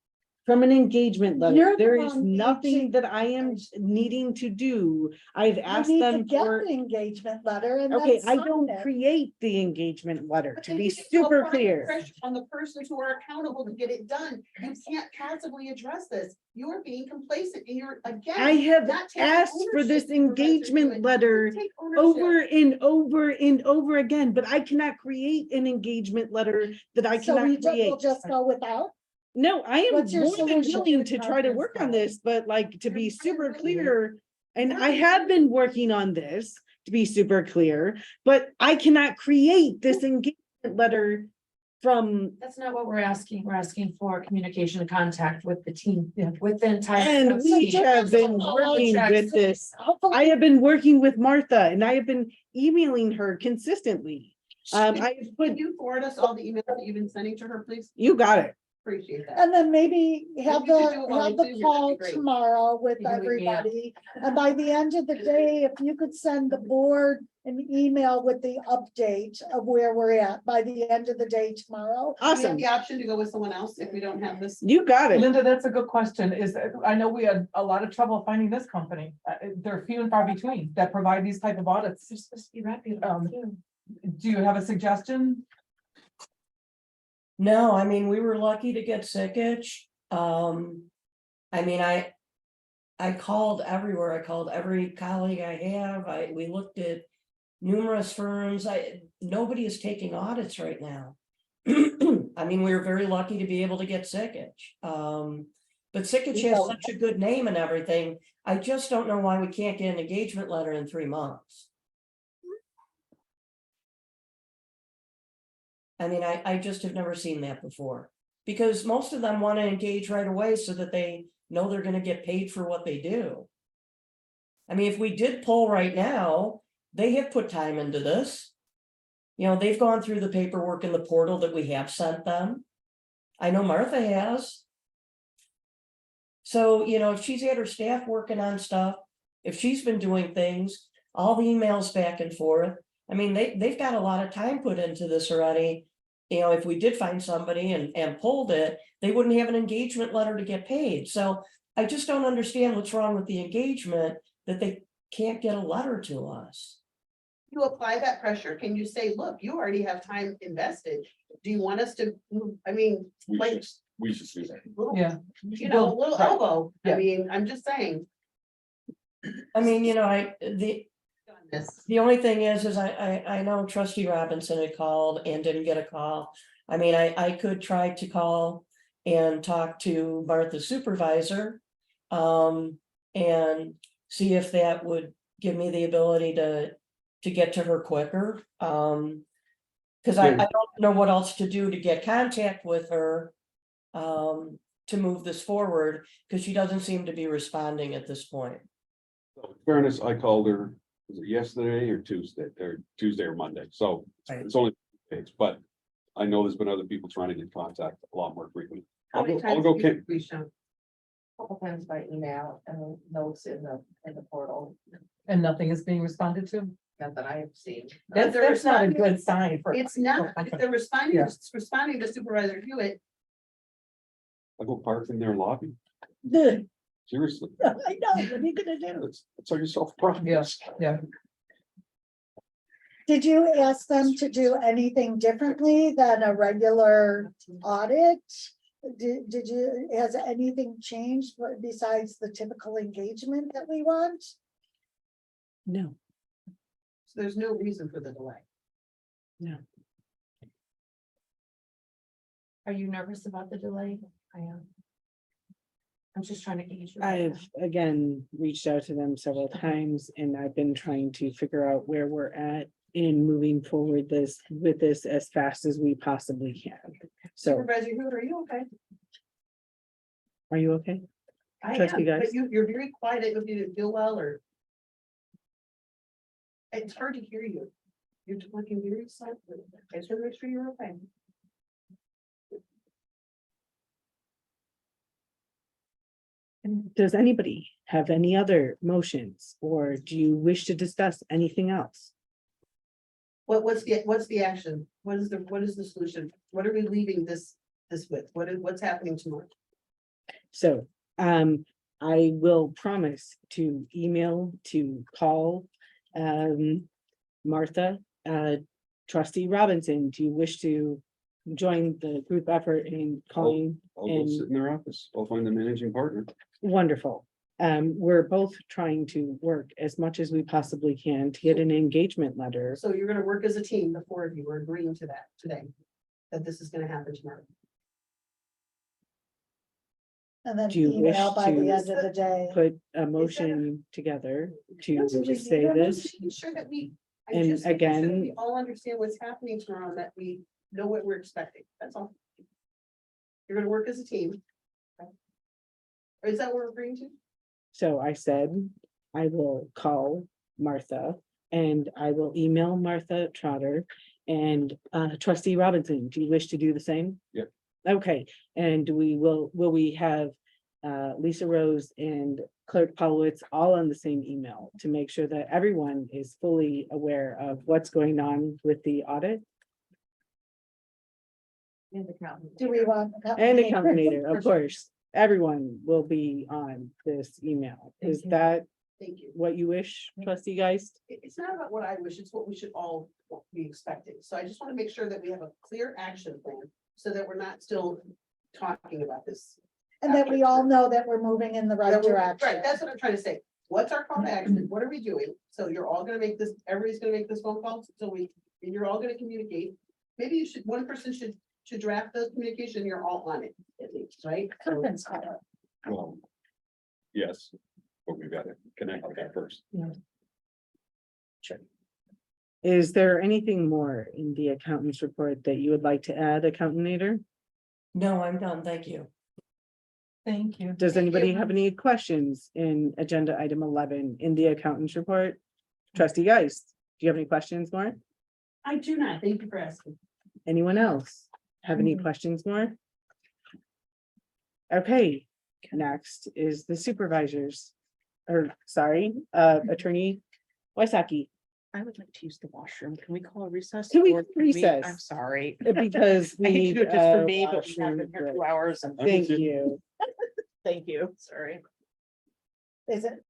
From an engagement letter, You're the there is one nothing needing- that I am needing to do. I've You asked need to them get for. the engagement letter and. Okay, then I sign don't it. create the engagement letter, But to then be you need to super apply clear. pressure on the persons who are accountable to get it done. You can't passively address this. You're being complacent and you're again. I have not taking asked for this ownership, Supervisor engagement Hewitt. letter Take ownership. over and over and over again, but I cannot create an engagement letter that I So cannot we'll create. just go without. No, I am What's your more than solution? willing to try to work on this, but like to be super clear. And I have been working on this to be super clear, but I cannot create this engagement letter from. That's not what we're asking. We're asking for communication and contact with the team, Yeah. with the entire. And we team. have been working with this. I have been working with Martha and I have been emailing her consistently. I have put, Can you forward us all the emails that you've been sending to her, please? you got it. Appreciate that. And then maybe have you could do it while have you the do, that'd call be great. tomorrow with You can read me out. everybody. And by the end of the day, if you could send the board an email with the update of where we're at by the end of the day tomorrow. Do we have Awesome. the option to go with someone else if we don't have this? You got it. Linda, that's a good question. I know we had a lot of trouble finding this company. They're few and far between that provide these type of audits. They're supposed to be reputable too. Do you have a suggestion? No, I mean, we were lucky to get Sickich. I mean, I called everywhere. I called every colleague I have. We looked at numerous firms. Nobody is taking audits right now. I mean, we were very lucky to be able to get Sickich. But Sickich has such a good name and everything. I just don't know why we can't get an engagement letter in 3 months. I mean, I just have never seen that before, because most of them want to engage right away so that they know they're going to get paid for what they do. I mean, if we did poll right now, they have put time into this. You know, they've gone through the paperwork in the portal that we have sent them. I know Martha has. So, you know, if she's had her staff working on stuff, if she's been doing things, all the emails back and forth. I mean, they've got a lot of time put into this already. You know, if we did find somebody and pulled it, they wouldn't have an engagement letter to get paid. So I just don't understand what's wrong with the engagement that they can't get a letter to us. You apply that pressure, can you say, look, you already have time invested, do you want us to, I mean, like, We should do that. Yeah. you know, a little Right. elbow, I Yeah. mean, I'm just saying. I mean, you know, This. the only thing is I know Trustee Robinson had called and didn't get a call. I mean, I could try to call and talk to Martha's supervisor. And see if that would give me the ability to get to her quicker. Because I don't know what else to do to get contact with her. To move this forward, because she doesn't seem to be responding at this point. In fairness, I called her, was it yesterday or Tuesday or Monday, so it's only days, but I know there's been other people trying to get contact a lot more frequently. How many I'll times go have Kim. you reached out? Couple times by email and notes in the portal, And nothing is being responded to? not that I have seen. That's not a good sign for. It's not, if they're responding, Yeah. responding to Supervisor Hewitt, I'll go park in their lobby, Good. seriously, I know, what are you gonna do? let's have yourself a problem. Yes, yeah. Did you ask them to do anything differently than a regular audit? Did you, has anything changed besides the typical engagement that we want? No. so there's no reason for the delay. Are you nervous about the delay? I am. I'm just trying to gauge. your- I've again reached out to them several times and I've been trying to figure out where we're at in moving forward with this as fast as we possibly can. So Supervisor Hewitt, are you okay? are you okay? I Trustee am, Geis? but you're very quiet, if you didn't feel well, or. It's hard to hear you. You're talking very softly. I just want to make sure you're okay. And does anybody have any other motions or do you wish to discuss anything else? What's the action? What is the solution? What are we leaving this with? What's happening tomorrow? So I will promise to email, to call Martha, Trustee Robinson, do you wish to join the group effort in calling? I'll go sit in their office, I'll find the managing partner. Wonderful. We're both trying to work as much as we possibly can to get an engagement letter. So you're gonna work as a team, the four of you are agreeing to that today, that this is gonna happen tomorrow. And then Do you wish email by the to end of the day. put a motion together to That's what we say need. I'm this. just making sure that we. I'm And just making sure that again- We all understand what's happening tomorrow, and that we know what we're expecting, that's all. You're gonna work as a team. Or is that what we're agreeing to? So I said, I will call Martha and I will email Martha Trotter and trustee Robinson. Do you wish to do the same? Yep. Okay, and will we have Lisa Rose and Clerk Polowitz all on the same email to make sure that everyone is fully aware of what's going on with the audit? Do we want? And the coordinator, of course, everyone will be on this email. Is that Thank you. what you wish, trustee Geist? It's not about what I wish, it's what we should all be expecting. So I just want to make sure that we have a clear action plan so that we're not still talking about this. And that we all know that we're moving in the right Right, direction. that's what I'm trying to say. What's our call to action? What are we doing? So you're all gonna make this, everybody's gonna make this phone call, so and you're all gonna communicate. Maybe you should, one person should draft the communication, you're all on it, at least, right? So- Well, yes, but we've got to connect with that first. Is there anything more in the accountant's report that you would like to add, accountant? No, I'm done, thank you. Thank you. Does anybody have any questions in agenda item 11 in the accountant's report? Trustee Geist, do you have any questions more? I do not, thank you for asking. Anyone else have any questions more? Okay, next is the supervisors. Or, sorry, Attorney Waisaki, I would like to use the washroom. Can we call a recess? Can we Or recess? I'm sorry. because I we hate to need do it just for a me, but we have washroom been here break. 2 hours and. Thank you. Thank you, sorry. Is it?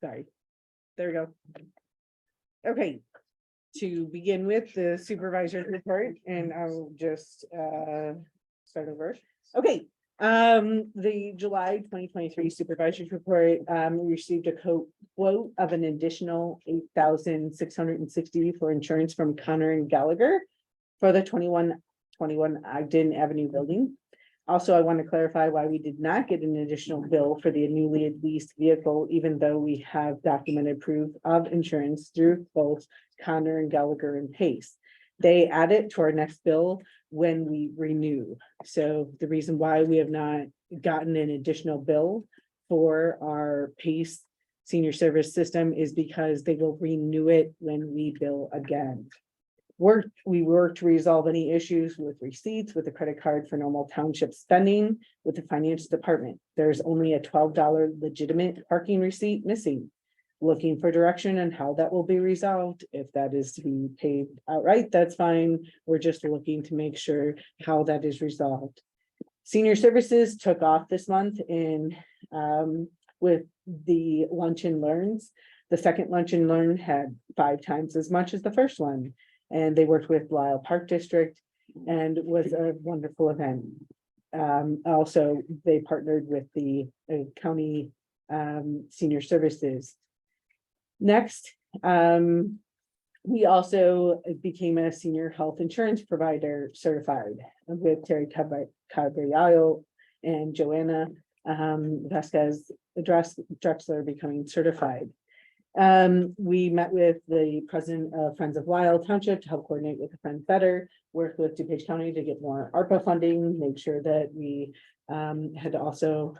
Sorry. There we go. Okay. To begin with, the supervisor's report, and I'll just start over. Okay, the July 2023 supervisor's report received a quote of an additional $8,660 for insurance from Connor and Gallagher for the 2121 Ogden Avenue building. Also, I want to clarify why we did not get an additional bill for the newly leased vehicle, even though we have documented proof of insurance through both Connor and Gallagher and Pace. They add it to our next bill when we renew. So the reason why we have not gotten an additional bill for our Pace senior service system is because they will renew it when we bill again. We worked to resolve any issues with receipts with the credit card for normal township spending with the finance department. There's only a $12 legitimate parking receipt missing. Looking for direction on how that will be resolved. If that is to be paid outright, that's fine. We're just looking to make sure how that is resolved. Senior services took off this month in with the lunch and learns. The second lunch and learn had 5 times as much as the first one. And they worked with Lisle Park District and was a wonderful event. Also, they partnered with the county senior services. Next, we also became a senior health insurance provider certified with Terry Caballero and Joanna Vasquez Drexler becoming certified. We met with the president of Friends of Lisle Township to help coordinate with the Friends better, work with DuPage County to get more ARPA funding, make sure that we Had also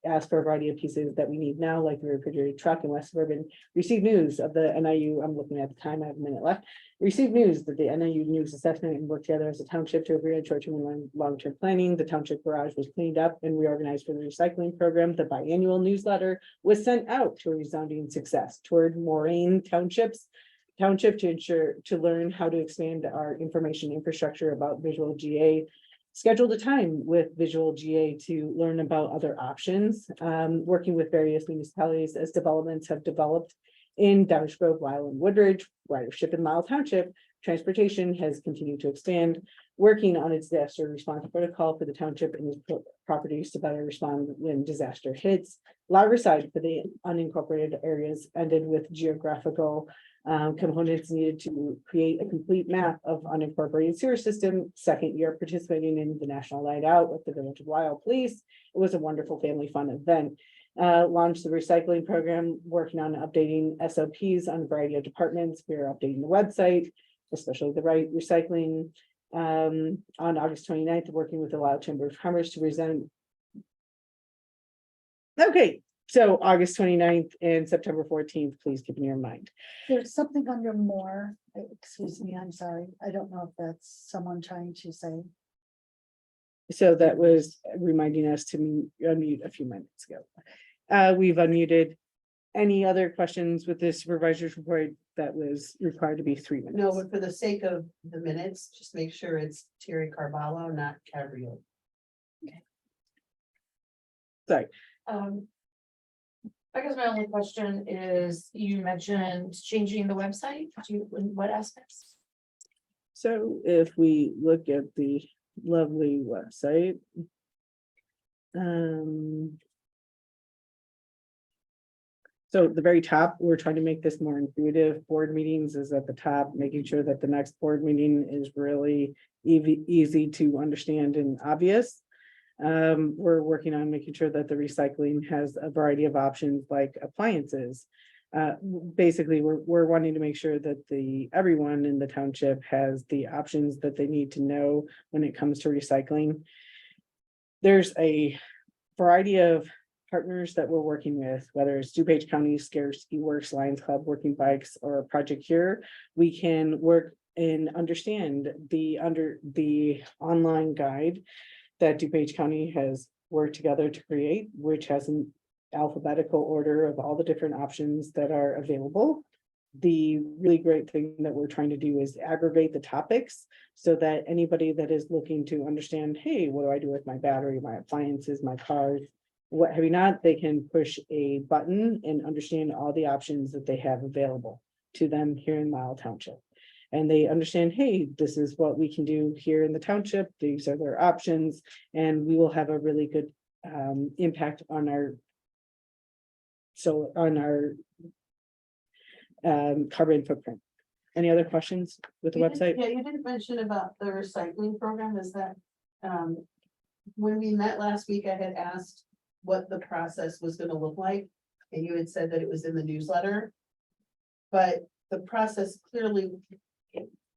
asked for a variety of pieces that we need now, like the refrigerated truck in West Suburban. Received news of the NIU, I'm looking at the time, I have a minute left. Received news that the NIU news assessment and work together as a township to agree on short-term and long-term planning. The township garage was cleaned up and reorganized for the recycling program. The biannual newsletter was sent out to a resounding success toward Moraine Township to learn how to expand our information infrastructure about visual GA. Scheduled a time with Visual GA to learn about other options, working with various municipalities as developments have developed in Downers Grove, Lisle, and Woodridge, ridership in Lisle Township. Transportation has continued to expand, working on its disaster response protocol for the township and its properties to better respond when disaster hits. Laricide for the unincorporated areas ended with geographical components needed to create a complete map of unincorporated sewer system. Second year participating in the National Night Out with the Village of Lisle Police. It was a wonderful family fun event. Launched the recycling program, working on updating SOPs on a variety of departments. We're updating the website, especially the right recycling. On August 29th, working with the Lisle Chamber of Commerce to present. Okay, so August 29th and September 14th, please keep in your mind. There's something under more, excuse me, I'm sorry, I don't know if that's someone trying to say. So that was reminding us to unmute a few minutes ago. We've unmuted. Any other questions with this supervisor's report that was required to be 3 minutes? No, but for the sake of the minutes, just make sure it's Terry Carvalho, not Cabrio. Sorry. I guess my only question is, you mentioned changing the website, in what aspects? So if we look at the lovely website. So at the very top, we're trying to make this more intuitive. Board meetings is at the top, making sure that the next board meeting is really easy to understand and obvious. We're working on making sure that the recycling has a variety of options like appliances. Basically, we're wanting to make sure that everyone in the township has the options that they need to know when it comes to recycling. There's a variety of partners that we're working with, whether it's DuPage County, Scarcity Works, Lions Club, Working Bikes, or Project Cure. We can work and understand the online guide that DuPage County has worked together to create, which has an alphabetical order of all the different options that are available. The really great thing that we're trying to do is aggregate the topics so that anybody that is looking to understand, hey, what do I do with my battery, my appliances, my cars, what have you not, they can push a button and understand all the options that they have available to them here in Lisle Township. And they understand, hey, this is what we can do here in the township. These are their options, and we will have a really good impact on our carbon footprint. Any other questions with the website? Yeah, you didn't mention about the recycling program, is that, when we met last week, I had asked what the process was gonna look like, and you had said that it was in the newsletter. But the process clearly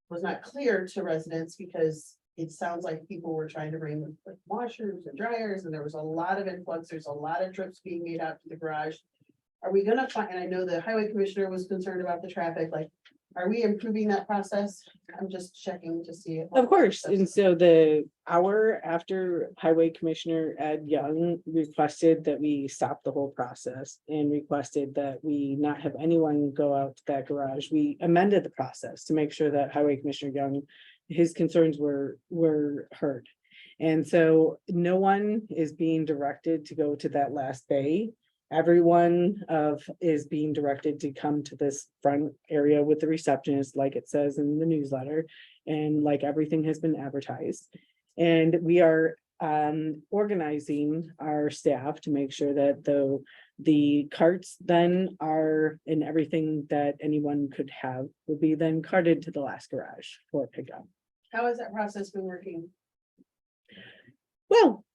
was not clear to residents, because it sounds like people were trying to bring like washers and dryers, and there was a lot of influx, there's a lot of trips being made out to the garage. Are we gonna find, and I know the highway commissioner was concerned about the traffic, like, are we improving that process? I'm just checking to see. Of course, and so the hour after Highway Commissioner Ed Young requested that we stop the whole process and requested that we not have anyone go out to that garage, we amended the process to make sure that Highway Commissioner Young, his concerns were heard. And so no one is being directed to go to that last bay. Everyone is being directed to come to this front area with the receptionist, like it says in the newsletter, and like everything has been advertised. And we are organizing our staff to make sure that the carts then are, and everything that anyone could have will be then carted to the last garage for pickup. How has that process been working? Well,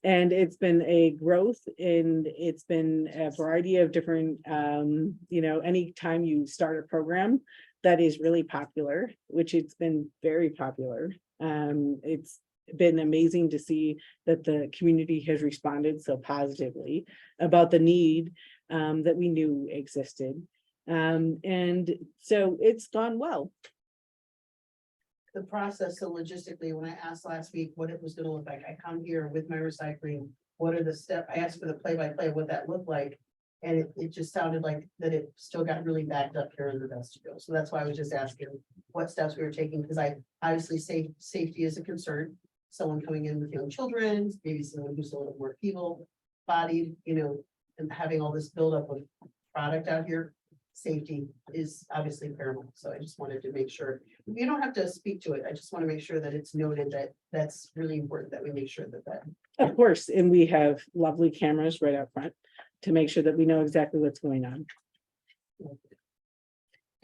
and it's been a growth, and it's been a variety of different, anytime you start a program that is really popular, which it's been very popular. It's been amazing to see that the community has responded so positively about the need that we knew existed. And so it's gone well. The process, so logistically, when I asked last week what it was gonna look like, I come here with my recycling. What are the steps? I asked for the play-by-play, what that looked like. And it just sounded like that it still got really backed up here in the vestibule. So that's why I was just asking what steps we were taking, because I obviously safety is a concern. Someone coming in with young children, maybe someone who's a little more feeble-bodied, you know, and having all this buildup of product out here. Safety is obviously paramount, so I just wanted to make sure, you don't have to speak to it, I just want to make sure that it's noted that that's really important, that we make sure that. Of course, and we have lovely cameras right out front to make sure that we know exactly what's going on.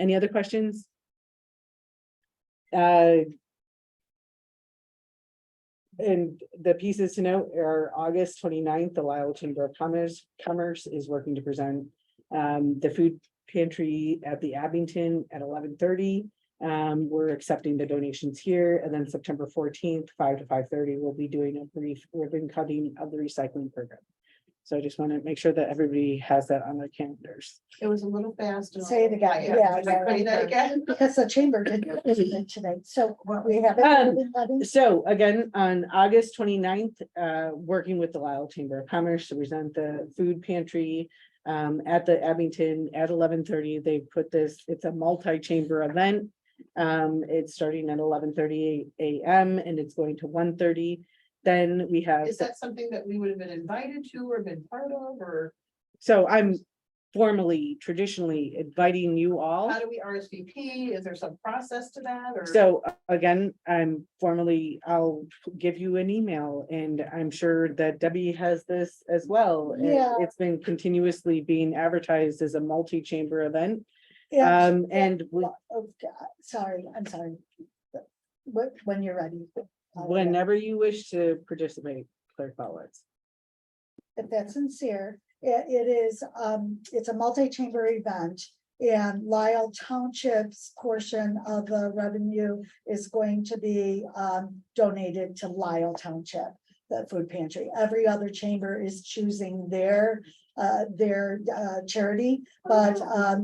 Any other questions? And the pieces to note are August 29th, the Lisle Chamber of Commerce is working to present the food pantry at the Abington at 11:30. We're accepting the donations here, and then September 14th, 5 to 5:30, we'll be doing a brief ribbon cutting of the recycling program. So I just want to make sure that everybody has that on their calendars. It was a little fast. Say it again, yeah. Say that again. Because the chamber didn't it today, so we have. So again, on August 29th, working with the Lisle Chamber of Commerce to present the food pantry at the Abington at 11:30. They put this, it's a multi-chamber event. It's starting at 11:30 a.m. and it's going to 1:30. Then we have. Is that something that we would have been invited to or been part of, or So I'm formally, traditionally inviting you all. how do we RSVP? Is there some process to that, or? So again, I'll give you an email, and I'm sure that Debbie has this as well. Yeah. It's been continuously being advertised as a multi-chamber event. Yeah. And Oh, God, sorry, I'm sorry. When you're ready. whenever you wish to participate, Clerk Bowles. If that's sincere, it is, it's a multi-chamber event. And Lisle Township's portion of the revenue is going to be donated to Lisle Township, the food pantry. Every other chamber is choosing their charity, but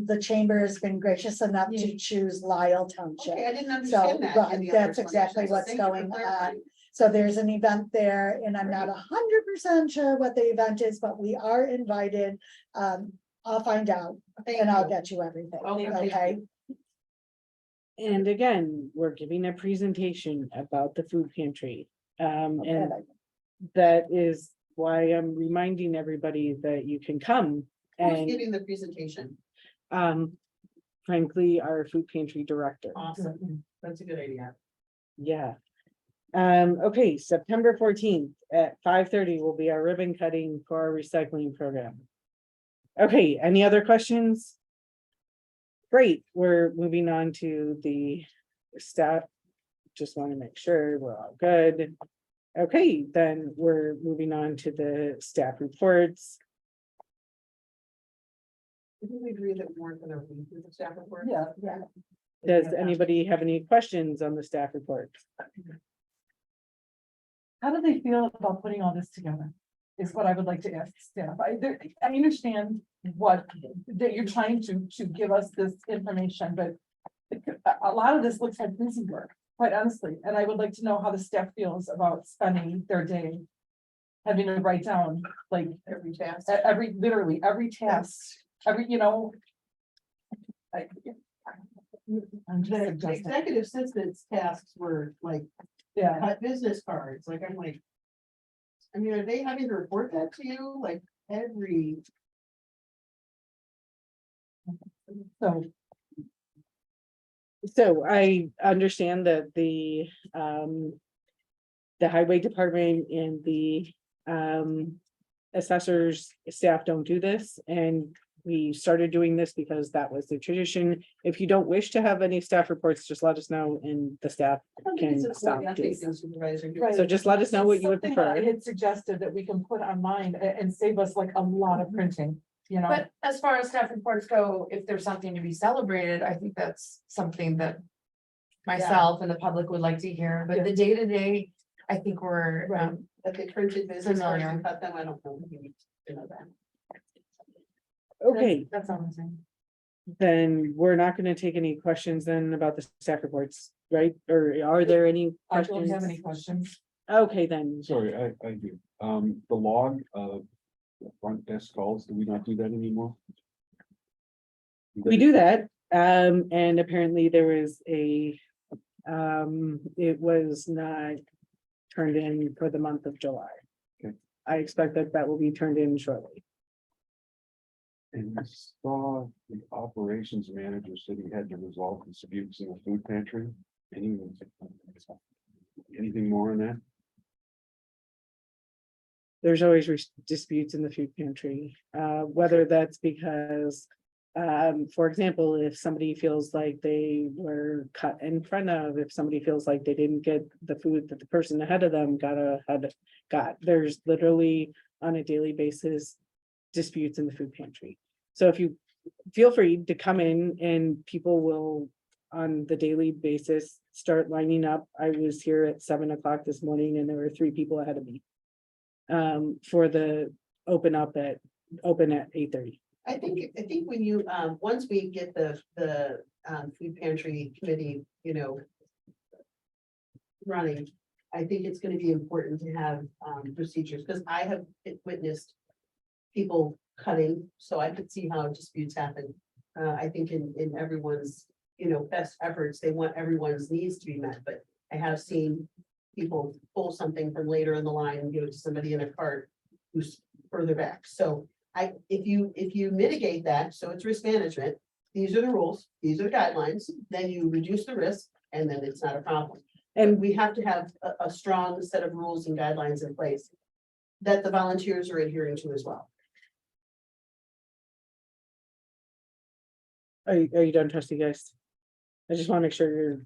the chamber has been gracious enough to choose Lisle Township. Okay, I didn't So, understand that. right, in the that's other exactly explanations. what's Thank you for going on. clarifying. So there's an event there, and I'm not 100% sure what the event is, but we are invited. I'll find out and I'll get you everything, okay? And again, we're giving a presentation about the food pantry. And that is why I'm reminding everybody that you can come Who's and giving the presentation? frankly, our food pantry director. Awesome, that's a good idea. Yeah. Okay, September 14th at 5:30 will be our ribbon cutting for our recycling program. Okay, any other questions? Great, we're moving on to the staff. Just want to make sure we're all good. Okay, then we're moving on to the staff reports. Didn't we agree that we weren't gonna read through the staff report? Yeah. Does anybody have any questions on the staff report? How do they feel about putting all this together? Is what I would like to ask staff. I understand what, that you're trying to give us this information, but a lot of this looks like busy work, quite honestly, and I would like to know how the staff feels about spending their day having to write down, like, Every task. literally every task, you know. I'm just The suggesting. executive assistant's tasks were like, Yeah, cut business cards, like, I'm like. I mean, are they having to report that to you, like, every? So I understand that the highway department and the assessors staff don't do this, and we started doing this because that was the tradition. If you don't wish to have any staff reports, just let us know and the staff can stop. So just let us know what you would Something that I prefer. had suggested that we can put online and save us like a lot of printing, you know. But as far as staff reports go, if there's something to be celebrated, I think that's something that myself and the public would like to hear, but the day-to-day I think we're, That they printed business cards Familiar. and cut them, I don't know. You need to know that. Okay, that's all I'm saying. then we're not gonna take any questions then about the staff reports, right? Or are there any I don't have questions? any questions. Okay, then, Sorry, I do. The log of the front desk calls, do we not do that anymore? we do that, and apparently there was a, it was not turned in for the month of July. Okay. I expect that that will be turned in shortly. And I saw the operations manager said he had to resolve disputes in the food pantry. Anything more on that? There's always disputes in the food pantry, whether that's because, for example, if somebody feels like they were cut in front of, if somebody feels like they didn't get the food that the person ahead of them got, there's literally on a daily basis disputes in the food pantry. So if you feel free to come in and people will, on the daily basis, start lining up. I was here at 7 o'clock this morning and there were 3 people ahead of me. For the open at 8:30. I think when you, once we get the food pantry committee, running, I think it's gonna be important to have, procedures, because I have witnessed people cutting, so I could see how disputes happen. I think in everyone's, best efforts, they want everyone's needs to be met, but I have seen people pull something from later in the line and give it to somebody in a cart who's further back. So if you mitigate that, so it's risk management, these are the rules, these are the guidelines, then you reduce the risk and then it's not a problem. And we have to have a strong set of rules and guidelines in place that the volunteers are adhering to as well. Are you done, trustee guys? I just want to make sure you're,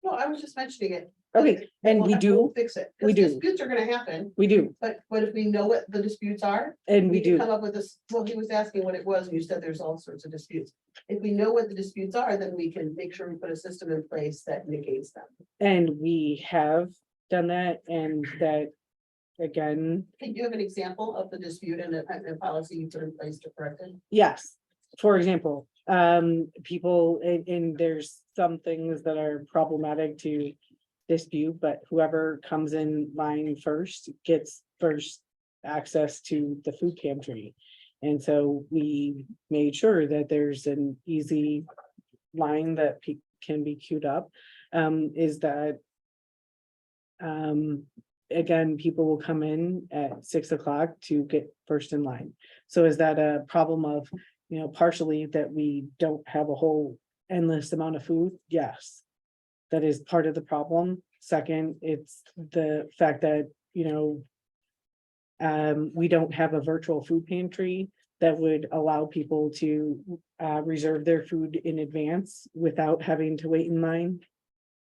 No, I was just mentioning it. okay, and we We'll do, fix it. we 'Cause do. Disputes are gonna happen, we do, but if we know what the disputes are, and we we can do. come up with this, well, he was asking what it was, and you said there's all sorts of disputes. If we know what the disputes are, then we can make sure we put a system in place that negates them. And we have done that and that, again, Can you have an example of the dispute and a policy you put in place to correct it? yes. For example, people, and there's some things that are problematic to dispute, but whoever comes in line first gets first access to the food pantry. And so we made sure that there's an easy line that can be queued up, is that again, people will come in at 6 o'clock to get first in line. So is that a problem of, partially that we don't have a whole endless amount of food? Yes. That is part of the problem. Second, it's the fact that, we don't have a virtual food pantry that would allow people to reserve their food in advance without having to wait in line.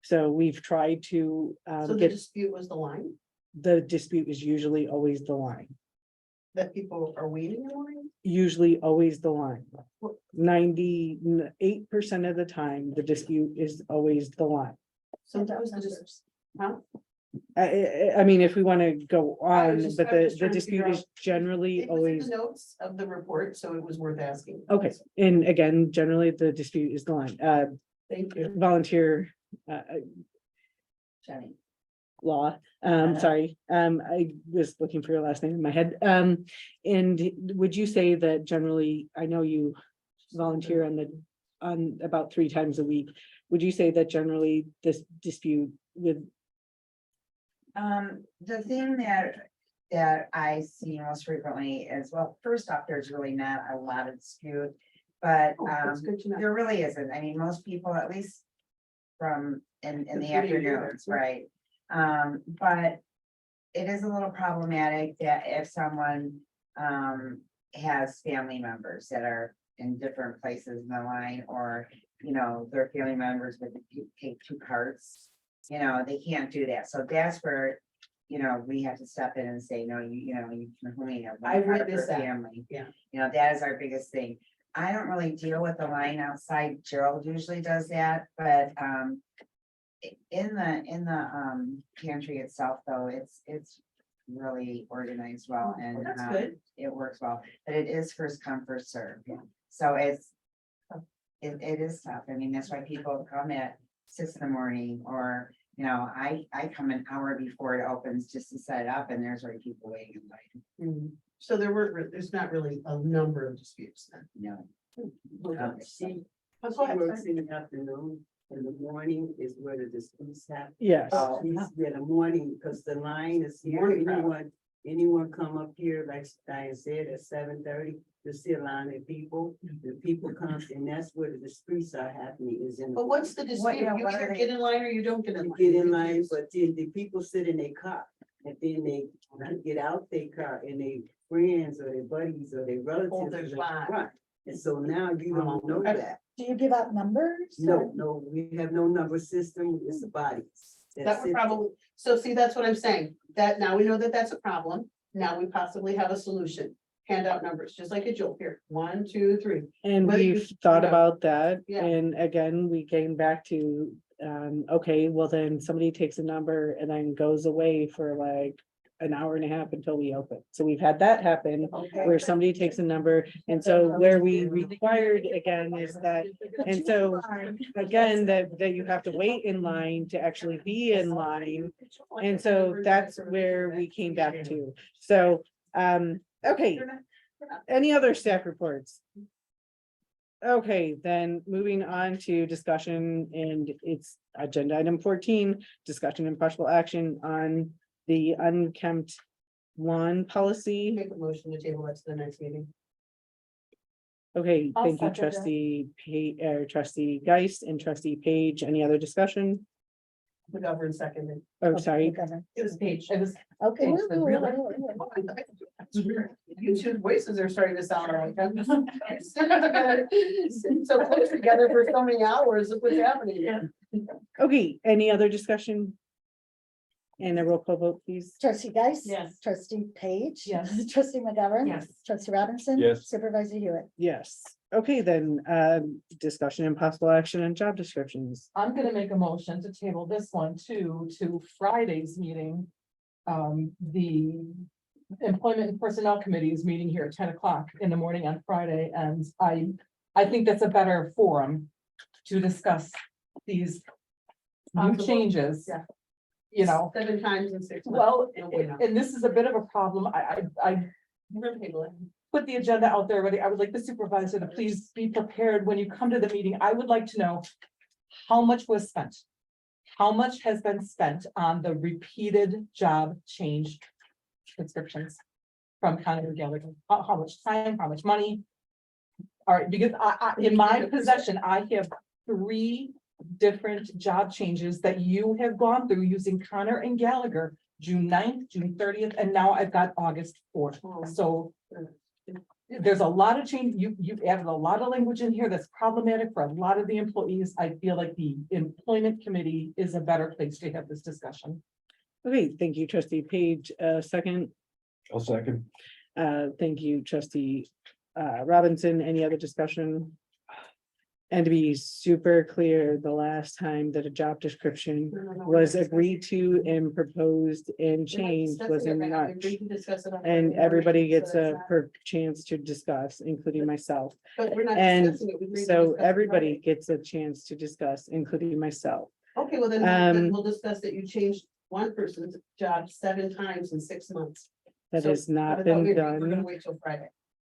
So we've tried to So the get, dispute was the line, the dispute is usually always the line, that people are waiting in line? usually always the line. 98% of the time, the dispute is always the line. Sometimes the dis- huh? I mean, if we want to go I on, was just- but I was the trying to dispute figure is generally It was in always, the notes of the report, so it was worth asking. okay, and again, generally the dispute is the line, Thank you. volunteer. Jenny. Law, sorry, I was looking for your last name in my head, and would you say that generally, I know you volunteer on about 3 times a week, would you say that generally this dispute with, The thing that I see most frequently is, well, first off, there's really not a lot of dispute. But That's good to know. there really isn't. I mean, most people, at least from in the Including you, afternoons, yeah. right? But it is a little problematic that if someone has family members that are in different places in the line, or their family members would take 2 carts, they can't do that. So that's where, we have to step in and say, no, you can only have I one cart per witnessed that. family. Yeah. That is our biggest thing. I don't really deal with the line outside. Gerald usually does that, but In the pantry itself, though, it's really organized well and That's good. it works well, but it is first come, first serve. So it is tough. I mean, that's why people come at 6 a.m. or, I come an hour before it opens just to set it up and there's already people waiting in line. So there's not really a number of disputes then. No. She works in the afternoon, and the morning is where the disputes happen. Yes. She's in the morning, because the line is here, anyone come up here, like Diane said, at 7:30, you see a line of people, the people come, and that's where the disputes are happening, is in. But what's the dispute? You either get in line or you don't get in line. Get in line, but then the people sit in their car, and then they get out their car, and they friends or their buddies or their relatives. Right. And so now you don't know that. Do you give out numbers? No, we have no number system, it's the bodies. That would probably, so see, that's what I'm saying, that now we know that that's a problem, now we possibly have a solution. Hand out numbers, just like a joke here, 1, 2, 3. And But we've thought about that, Yeah. and again, we came back to, okay, well then somebody takes a number and then goes away for like an hour and a half until we open. So we've had that happen, where somebody takes a number, and so where we required again is that, and so again, that you have to wait in line to actually be in line. And so that's where we came back to. So, okay, any other staff reports? Okay, then moving on to discussion, and it's agenda item 14, discussion and possible action on the unkempt lawn policy. Make a motion to table that to the next meeting. Okay, I'll thank you, second that. trustee Geist and trustee Page. Any other discussion? The governor seconded. Oh, sorry. It was Paige. It was. Okay. Paige said, really? You two voices are starting to sound like. So close together for so many hours, look what's happening. Okay, any other discussion? And a roll call vote, please. Trustee Geist. Yes. Trustee Page. Yes. Trustee McGovern. Yes. Trustee Robinson. Yes. Supervisor Hewitt. Yes. Okay, then, discussion and possible action on job descriptions. I'm gonna make a motion to table this one to Friday's meeting. The Employment and Personnel Committee is meeting here at 10 o'clock in the morning on Friday, and I think that's a better forum to discuss these new changes. Yeah. You know, 7 times in 6 months. well, No bueno. and this is a bit of a problem. I put the agenda out there already. I would like the supervisor to please be prepared when you come to the meeting. I would like to know how much was spent. How much has been spent on the repeated job change descriptions from Conner and Gallagher? How much time, how much money? All right, because in my possession, I have 3 different job changes that you have gone through using Conner and Gallagher, June 9th, June 30th, and now I've got August 4th. So there's a lot of change. You've added a lot of language in here that's problematic for a lot of the employees. I feel like the employment committee is a better place to have this discussion. Okay, thank you, trustee Page. Second, I'll second. thank you, trustee Robinson. Any other discussion? And to be super clear, the last time that a job description was agreed to and proposed and changed was in March. And everybody gets a chance to discuss, including myself. But we're not And discussing it. We agreed to so discuss it everybody Friday. gets a chance to discuss, including myself. Okay, well then we'll discuss that you changed one person's job 7 times in 6 months. That So, has I not thought been we were gonna done. wait till Friday.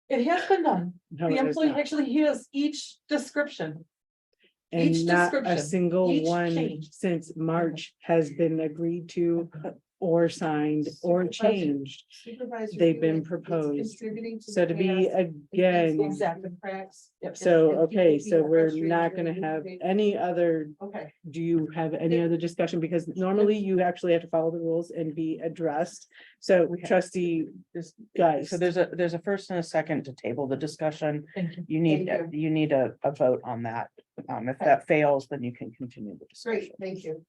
It has been done. No, The it has employee not. actually hears each description. And each not a description, single each one change. since March has been agreed to or signed or changed. Supervisor They've been Hewitt is proposed. contributing to So the to be chaos. again, Exactly, cracks. Yep. so, And okay, people so being we're frustrated not with gonna the have thing. any other, Okay, do you have any other discussion? Because normally you actually have to follow the rules and be addressed. So trustee, guys. So there's a first and a second to table the discussion. thank you. You need, Thank you need a vote on that. If that fails, then you can continue the Great, discussion. thank you.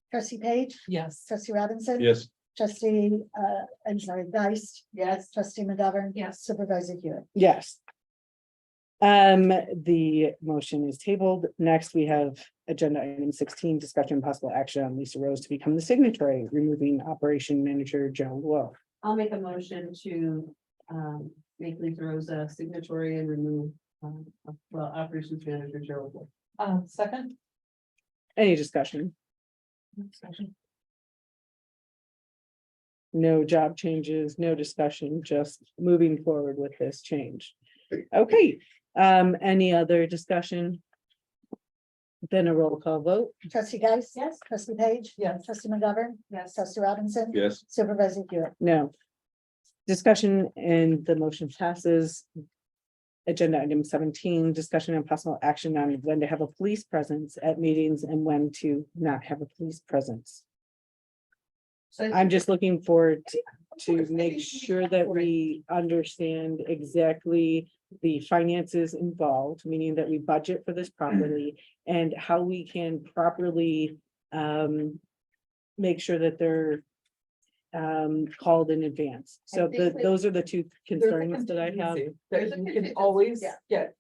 Trustee Page. Yes. Trustee Robinson. Yes. Trustee, I'm sorry, Geist. Yes. Trustee McGovern. Yes. Supervisor Hewitt. Yes. The motion is tabled. Next, we have agenda item 16, discussion and possible action on Lisa Rose to become the signatory, removing operation manager Joan Wolf. I'll make a motion to make Lisa Rose a signatory and remove operations manager Gerald. Second. Any discussion? No job changes, no discussion, just moving forward with this change. Okay, any other discussion? Then a roll call vote. Trustee Geis. Yes. Trustee Page. Yes. Trustee McGovern. Yes. Trustee Robinson. Yes. Supervisor Hewitt. No. Discussion and the motion passes. Agenda item 17, discussion and possible action on when to have a police presence at meetings and when to not have a police presence. So I'm just looking forward to make sure that we understand exactly the finances involved, meaning that we budget for this properly and how we can properly make sure that they're called in advance. So those are the two There's a concerns that I have. contingency There's a That you can contingency, always yeah. get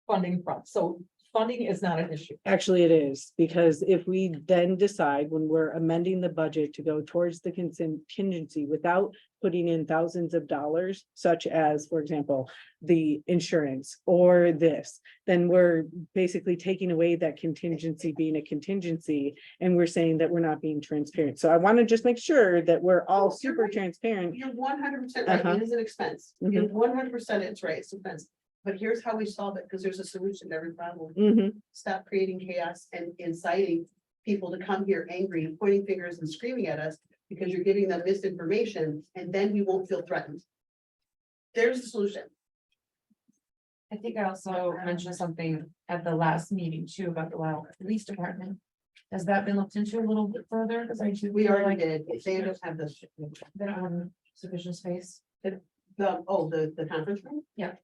funding from, so funding is not an issue. Actually, it is, because if we then decide when we're amending the budget to go towards the contingency without putting in thousands of dollars, such as, for example, the insurance or this, then we're basically taking away that contingency being a contingency, and we're saying that we're not being transparent. So I want to just make sure that we're all No, you're super right. transparent. You're 100% right, it is an expense, you're 100%, it's right, it's an expense. But here's how we solve it, because there's a solution to every problem. Mhm. Stop creating chaos and inciting people to come here angry, pointing fingers and screaming at us because you're giving them misinformation, and then we won't feel threatened. There's the solution. I think I also mentioned something at the last meeting too about the Lisle Police Department. Has that been looked into a little bit further? Because I do. We feel already like did, they don't have the, They don't have sufficient space. the conference room? Yeah.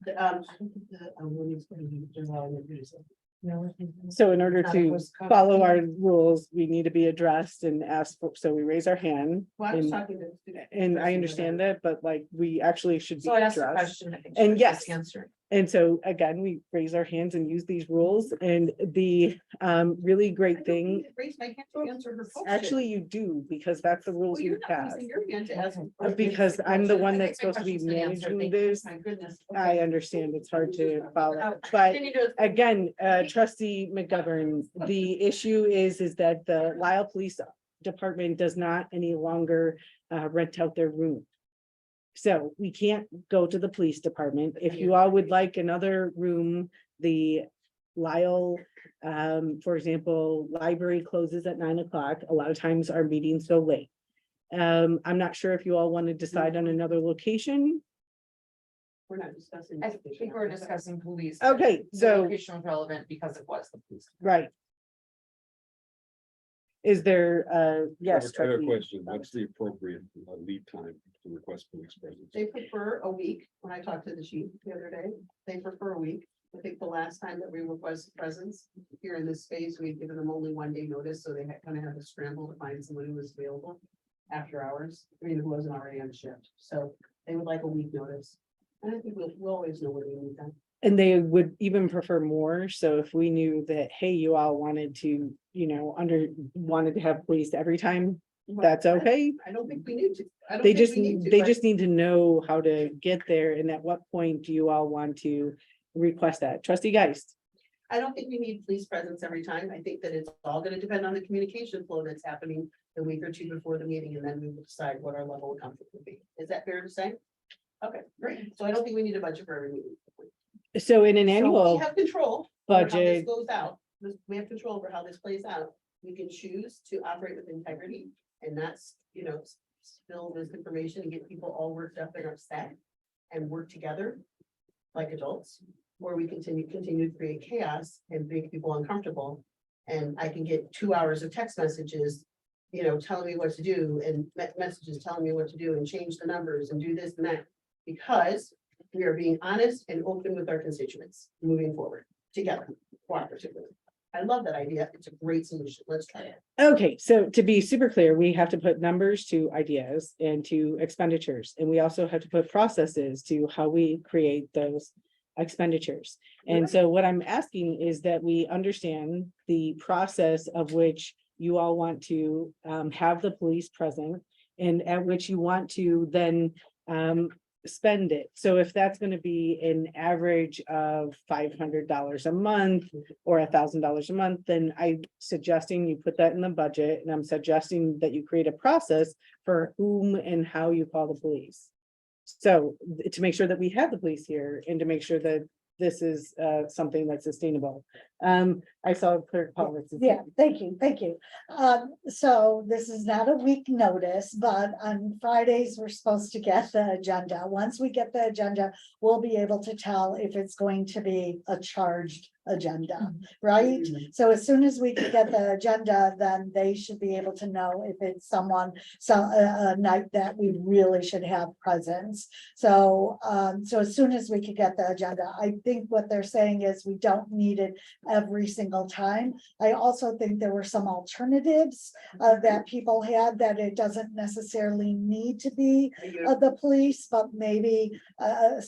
I don't think the, women's gonna be doing all the news. No. So in order Not if it to was covered. follow our rules, we need to be addressed and asked for, so we raise our hand. Well, I was and- talking to. And I understand that, but like, we actually should be So I asked a addressed. question. I think And she was yes. just answering. And so again, we raise our hands and use these rules, and the really great thing, Raise my hand to answer her question. actually you do, because that's the rules Well, you you're not have. raising your hand to ask. Because I'm the one I that's think my supposed to be question's been answered. managing Thank you. this. My goodness. I understand it's hard to follow, Oh, but continue to- again, trustee McGovern, the issue is that the Lisle Police Department does not any longer rent out their room. So we can't go to the police department. If you all would like another room, the Lisle, for example, library closes at 9 o'clock. A lot of times our meetings go late. I'm not sure if you all want to decide on another location. We're not discussing. I think we're discussing police. Okay, The so, location was relevant because it was the police. right. Is there, yes, I have a trustee? question. What's the appropriate lead time to request police presence? They prefer a week. When I talked to the chief the other day, they prefer a week. I think the last time that we requested presence here in this space, we'd given them only 1 day notice, so they had kind of had to scramble to find someone who was available after hours. I mean, who wasn't already on shift. So they would like a week notice. And I think we'll always know when we need them. And they would even prefer more, so if we knew that, hey, you all wanted to, wanted to have police every time, that's okay. I don't think we need to. I don't They think just, we need to, they but- just need to know how to get there, and at what point do you all want to request that? Trustee Geist? I don't think we need police presence every time. I think that it's all gonna depend on the communication flow that's happening the week or two before the meeting, and then we will decide what our level of comfort would be. Is that fair to say? Okay, great. So I don't think we need a budget for every meeting. So in an So annual we have control over how this budget, goes out. We have control over how this plays out. We can choose to operate with integrity and not, spill misinformation and get people all worked up and upset and work together like adults, or we continue to create chaos and make people uncomfortable. And I can get 2 hours of text messages, telling me what to do, and messages telling me what to do, and change the numbers and do this and that. Because we are being honest and open with our constituents moving forward together, cooperatively. I love that idea. It's a great solution. Let's try it. okay, so to be super clear, we have to put numbers to ideas and to expenditures, and we also have to put processes to how we create those expenditures. And so what I'm asking is that we understand the process of which you all want to have the police present and at which you want to then spend it. So if that's going to be an average of $500 a month or $1,000 a month, then I'm suggesting you put that in the budget, and I'm suggesting that you create a process for whom and how you call the police. So to make sure that we have the police here and to make sure that this is something that's sustainable. I saw Clerk Paul. Yeah, thank you. So this is not a week notice, but on Fridays, we're supposed to get the agenda. Once we get the agenda, we'll be able to tell if it's going to be a charged agenda, right? So as soon as we can get the agenda, then they should be able to know if it's a night that we really should have presence. So as soon as we could get the agenda, I think what they're saying is we don't need it every single time. I also think there were some alternatives that people had, that it doesn't necessarily need to be the police, but maybe a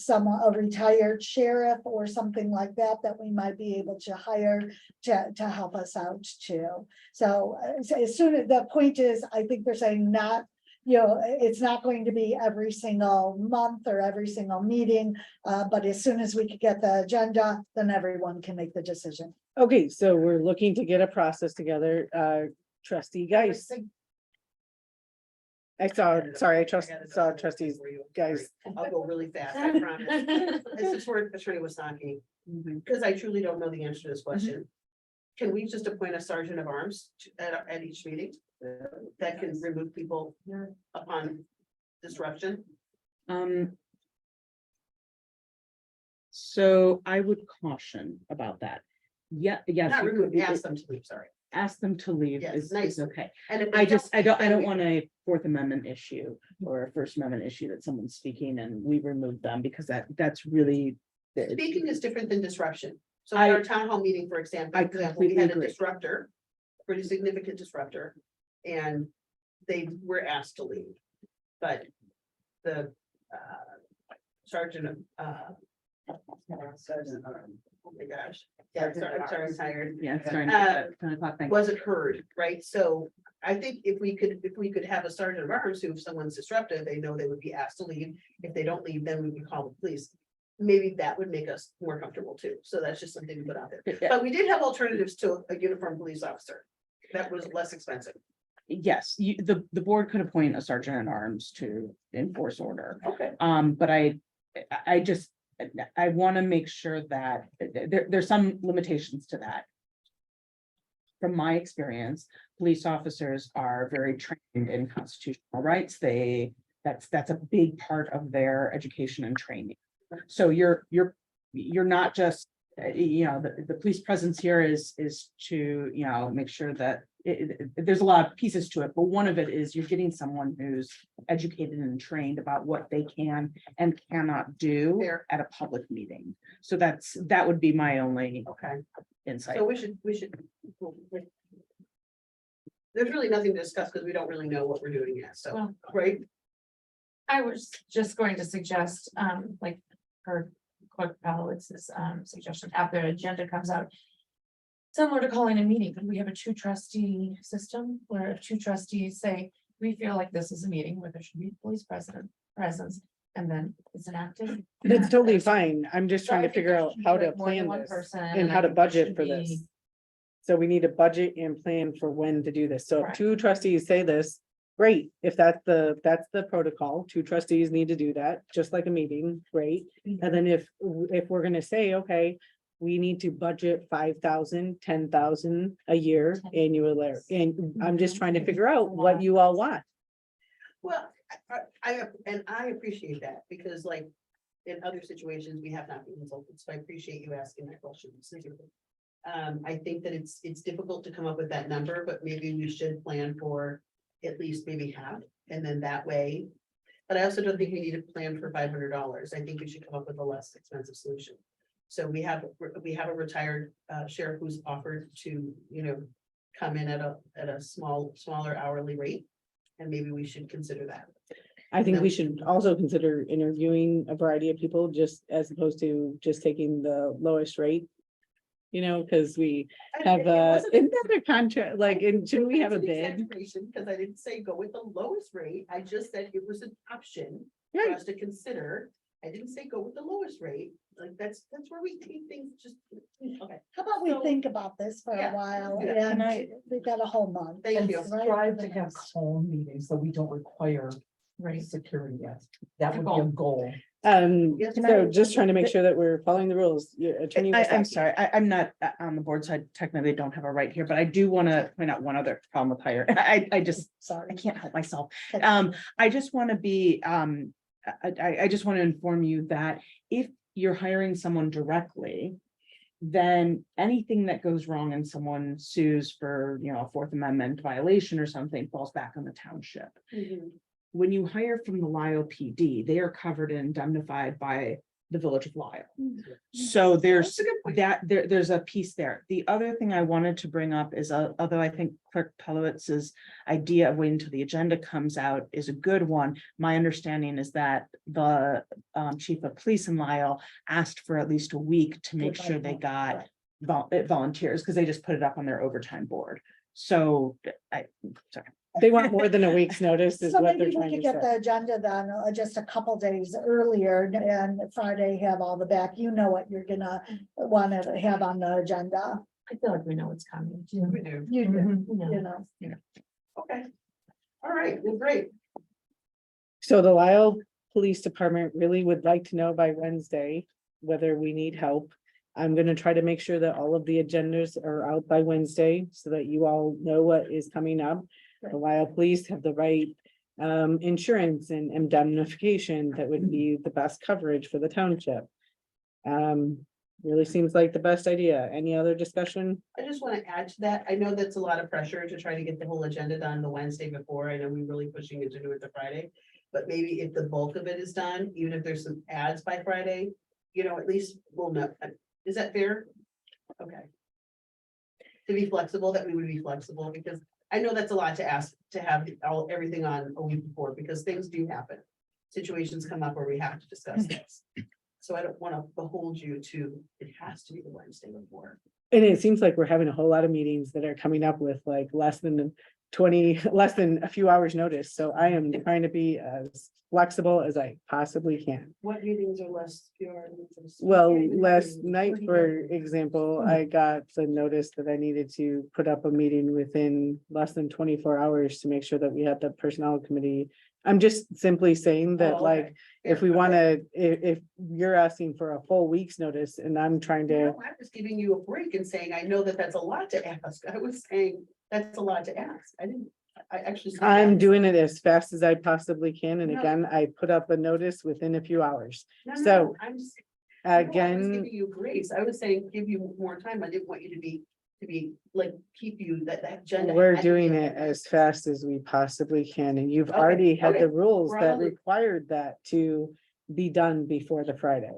retired sheriff or something like that, that we might be able to hire to help us out too. So as soon as the point is, I think they're saying not, it's not going to be every single month or every single meeting, but as soon as we could get the agenda, then everyone can make the decision. Okay, so we're looking to get a process together. Trustee Geis. I saw trustees, guys. I'll go really fast, I promise. This is where Attorney Wasaki, because I truly don't know the answer to this question. Can we just appoint a sergeant of arms at each meeting that can remove people upon disruption? So I would caution about that. Yeah, yes. Not you remove, could- ask them to leave, sorry. Ask them to leave Yes, is nice. okay. And if I they don't want a Fourth Amendment issue or a First Amendment issue that someone's speaking and we remove them, because that's really. Speaking is different than disruption. So at our town hall meeting, for example, we completely had a agree. disruptor, pretty significant disruptor, and they were asked to leave. But the sergeant of oh my gosh, yeah, sorry, I'm tired. Yeah, it's starting to 10 o'clock. Thank you. Wasn't heard, right? So I think if we could have a sergeant of arms who, if someone's disruptive, they know they would be asked to leave. If they don't leave, then we would call the police. Maybe that would make us more comfortable too. So that's just something to put out there. Yeah. But we did have alternatives to a uniformed police officer. That was less expensive. Yes, the board could appoint a sergeant at arms to enforce order. Okay. But I want to make sure that there's some limitations to that. From my experience, police officers are very trained in constitutional rights. That's a big part of their education and training. So you're not just, the police presence here is to, make sure that there's a lot of pieces to it, but one of it is you're getting someone who's educated and trained about what they can and cannot do at a public meeting. So that would be my only insight. So we should. There's really nothing to discuss because we don't really know what we're doing yet. So, Well, right? I was just going to suggest, like, for Clerk Palowitz's suggestion, after the agenda comes out. Similar to calling a meeting, could we have a 2-trustee system where if 2 trustees say, we feel like this is a meeting where there should be police presence, and then it's enacted? That's totally fine. I'm just So trying I to think figure there out should be, how to like, more than plan one this person, and I how to think there budget should for be- this. So we need a budget and plan for when to do this. So if Correct. 2 trustees say this, great. If that's the protocol, 2 trustees need to do that, just like a meeting, great. And then if we're gonna say, okay, we need to budget 5,000, 10,000 a year annually. And I'm just trying to figure out what you all want. Well, I appreciate that because like in other situations, we have not been consulted. So I appreciate you asking that question. I think that it's difficult to come up with that number, but maybe we should plan for at least maybe half, and then that way. But I also don't think we need to plan for $500. I think we should come up with a less expensive solution. So we have a retired sheriff who's offered to, come in at a smaller hourly rate. And maybe we should consider that. I think we should also consider interviewing a variety of people just as opposed to just taking the lowest rate. You know, because we have another contract, like, and shouldn't we have a bid? Because I didn't say go with the lowest rate, I just said it was an option for us to consider. I didn't say go with the lowest rate, like, that's where we take things just, okay. How about we So- think about this for a Yeah. while, Yeah. and we've got a whole month. Thank you. right? Strive to have calm meetings, so we don't require security yet. That would be a goal. Yes, So ma'am. just trying to make sure that we're following the rules. Your attorney. I'm Wasacki. sorry, I'm not on the board, so I technically don't have a right here, but I do want to point out one other problem with hire. I just, I Sorry. can't help myself. Okay. I just want to be, I just want to inform you that if you're hiring someone directly, then anything that goes wrong and someone sues for, you know, a Fourth Amendment violation or something falls back on the township. Mhm. When you hire from the Lisle PD, they are covered and indemnified by the Village of Lisle. So there's there's a piece there. The other thing I wanted to bring up is, although I think Clerk Pelowitz's idea of waiting until the agenda comes out is a good one. My understanding is that the chief of police in Lisle asked for at least a week to make sure they got volunteers, because they just put it up on their overtime board. So sorry. They want more than a week's notice is So what they're maybe we trying to could get say. the agenda done just a couple days earlier, and Friday have all the back, you know what you're gonna want to have on the agenda. I feel like we know what's coming. We do. You do, Mhm. you know. Okay. All right, well, great. So the Lisle Police Department really would like to know by Wednesday whether we need help. I'm gonna try to make sure that all of the agendas are out by Wednesday so that you all know what is coming up. The Lisle Police have the right insurance and indemnification that would be the best coverage for the township. Really seems like the best idea. Any other discussion? I just want to add to that. I know that's a lot of pressure to try to get the whole agenda done the Wednesday before. I know we're really pushing it to do it the Friday. But maybe if the bulk of it is done, even if there's some ads by Friday, you know, at least we'll know. Is that fair? Okay. To be flexible, that we would be flexible, because I know that's a lot to ask to have everything on a week before, because things do happen. Situations come up where we have to discuss this. So I don't want to behold you to, it has to be the Wednesday before. And it seems like we're having a whole lot of meetings that are coming up with like less than a few hours notice. So I am trying to be as flexible as I possibly can. What meetings are less? Well, last night, for example, I got the notice that I needed to put up a meeting within less than 24 hours to make sure that we had the personnel committee. I'm just simply saying that, Oh, like, okay. if we want to, if you're asking for a full week's notice and I'm trying to, No, I was giving you a break and saying, I know that that's a lot to ask. I was saying, that's a lot to ask. I actually. said I'm that. doing it as fast as I possibly can. And No. again, I put up a notice within a few hours. No, So I'm just. no, I was again, giving you grace. I was saying, give you more time. I didn't want you to be like, keep you that agenda. we're had to be doing on it the- as fast as we possibly can, and you've Okay, already had okay. the rules We're that all- required that to be done before the Friday.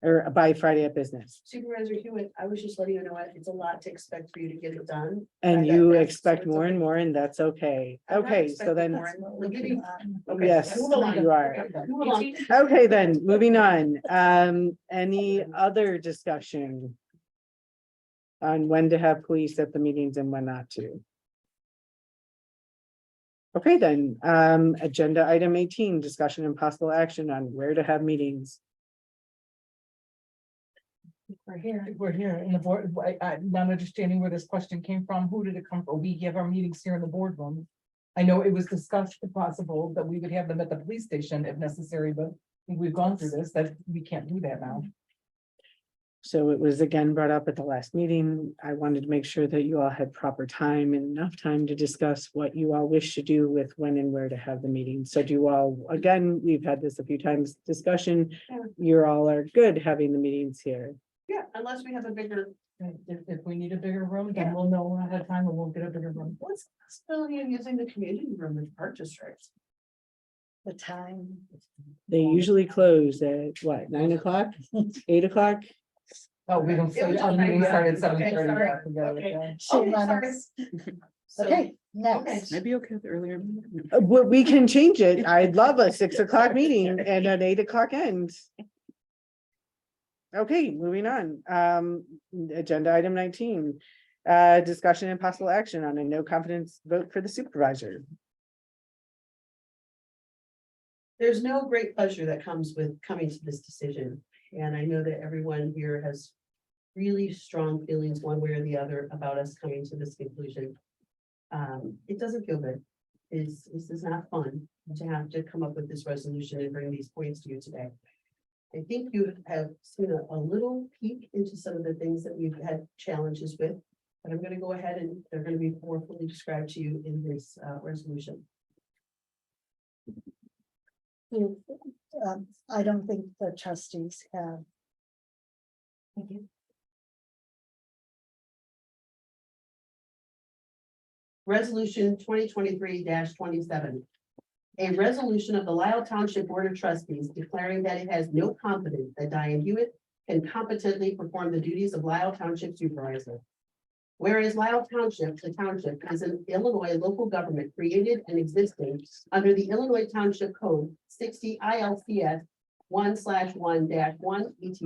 Or by Friday at business, Supervisor Hewitt, I was just letting you know, it's a lot to expect for you to get it done. and by that you fast, so expect it's more and okay. more, and that's okay. I'm not Okay, so expecting then, more and more. We're giving- okay, yes, move along. you are. Move along. Okay, then, moving on, any other discussion? On when to have police at the meetings and when not to? Okay, then, agenda item 18, discussion and possible action on where to have meetings. We're here. We're here in the board, I'm not understanding where this question came from. Who did it come from? We have our meetings here in the boardroom. I know it was discussed if possible that we would have them at the police station if necessary, but we've gone through this, that we can't do that now. So it was again brought up at the last meeting. I wanted to make sure that you all had proper time and enough time to discuss what you all wish to do with when and where to have the meeting. So do you all, again, we've had this a few times discussion. You all are good having the meetings here. Yeah, unless we have a bigger. If we need a bigger room, then we'll know ahead of time and we'll get a bigger room. What's the possibility of using the community room in park districts? The time. They usually close at what, 9 o'clock, 8 o'clock? Oh, we don't, It was our just meeting like- started at okay, 7:30. sorry. I forgot Okay. that. Shame Okay, on sorry. us. So, Okay. Next, Maybe okay with earlier. We can change it. I'd love a 6 o'clock meeting and an 8 o'clock end. Okay, moving on. Agenda item 19. Discussion and possible action on a no confidence vote for the supervisor. There's no great pleasure that comes with coming to this decision. And I know that everyone here has really strong feelings one way or the other about us coming to this conclusion. It doesn't feel good. This is not fun to have to come up with this resolution and bring these points to you today. I think you have seen a little peek into some of the things that we've had challenges with. But I'm going to go ahead and they're going to be more fully described to you in this resolution. I don't think the trustees have. Thank you. Resolution 2023-27. A resolution of the Lisle Township Board of Trustees declaring that it has no confidence that Diane Hewitt can competently perform the duties of Lisle Township Supervisor. Whereas Lisle Township, the township, is an Illinois local government created and existing under the Illinois Township Code 60 ILCS 1/1-1 ET.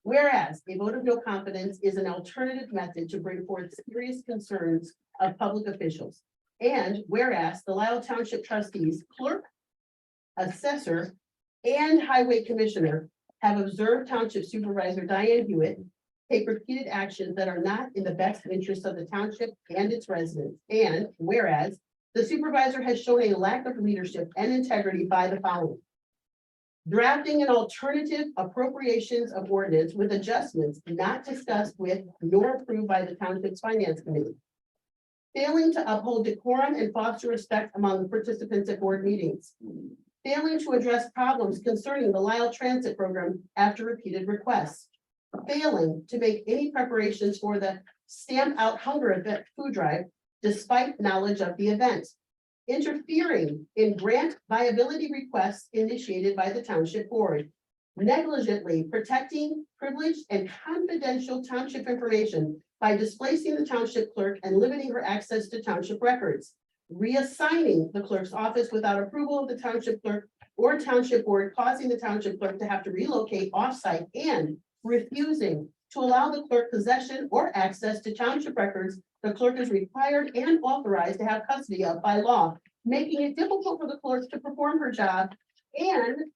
Whereas a vote of no confidence is an alternative method to bring forth serious concerns of public officials. And whereas the Lisle Township trustees, clerk, assessor, and highway commissioner have observed Township Supervisor Diane Hewitt take repeated actions that are not in the best interest of the township and its residents. And whereas the supervisor has shown a lack of leadership and integrity by the following: drafting an alternative appropriations of ordinance with adjustments not discussed with nor approved by the township's finance committee, failing to uphold decorum and foster respect among participants at board meetings, failing to address problems concerning the Lisle Transit Program after repeated requests, failing to make any preparations for the Stamp Out Hunger event food drive despite knowledge of the event, interfering in grant viability requests initiated by the township board, negligently protecting privileged and confidential township information by displacing the township clerk and limiting her access to township records, reassigning the clerk's office without approval of the township clerk or township board, causing the township clerk to have to relocate offsite, and refusing to allow the clerk possession or access to township records the clerk is required and authorized to have custody of by law, making it difficult for the clerk to perform her job, and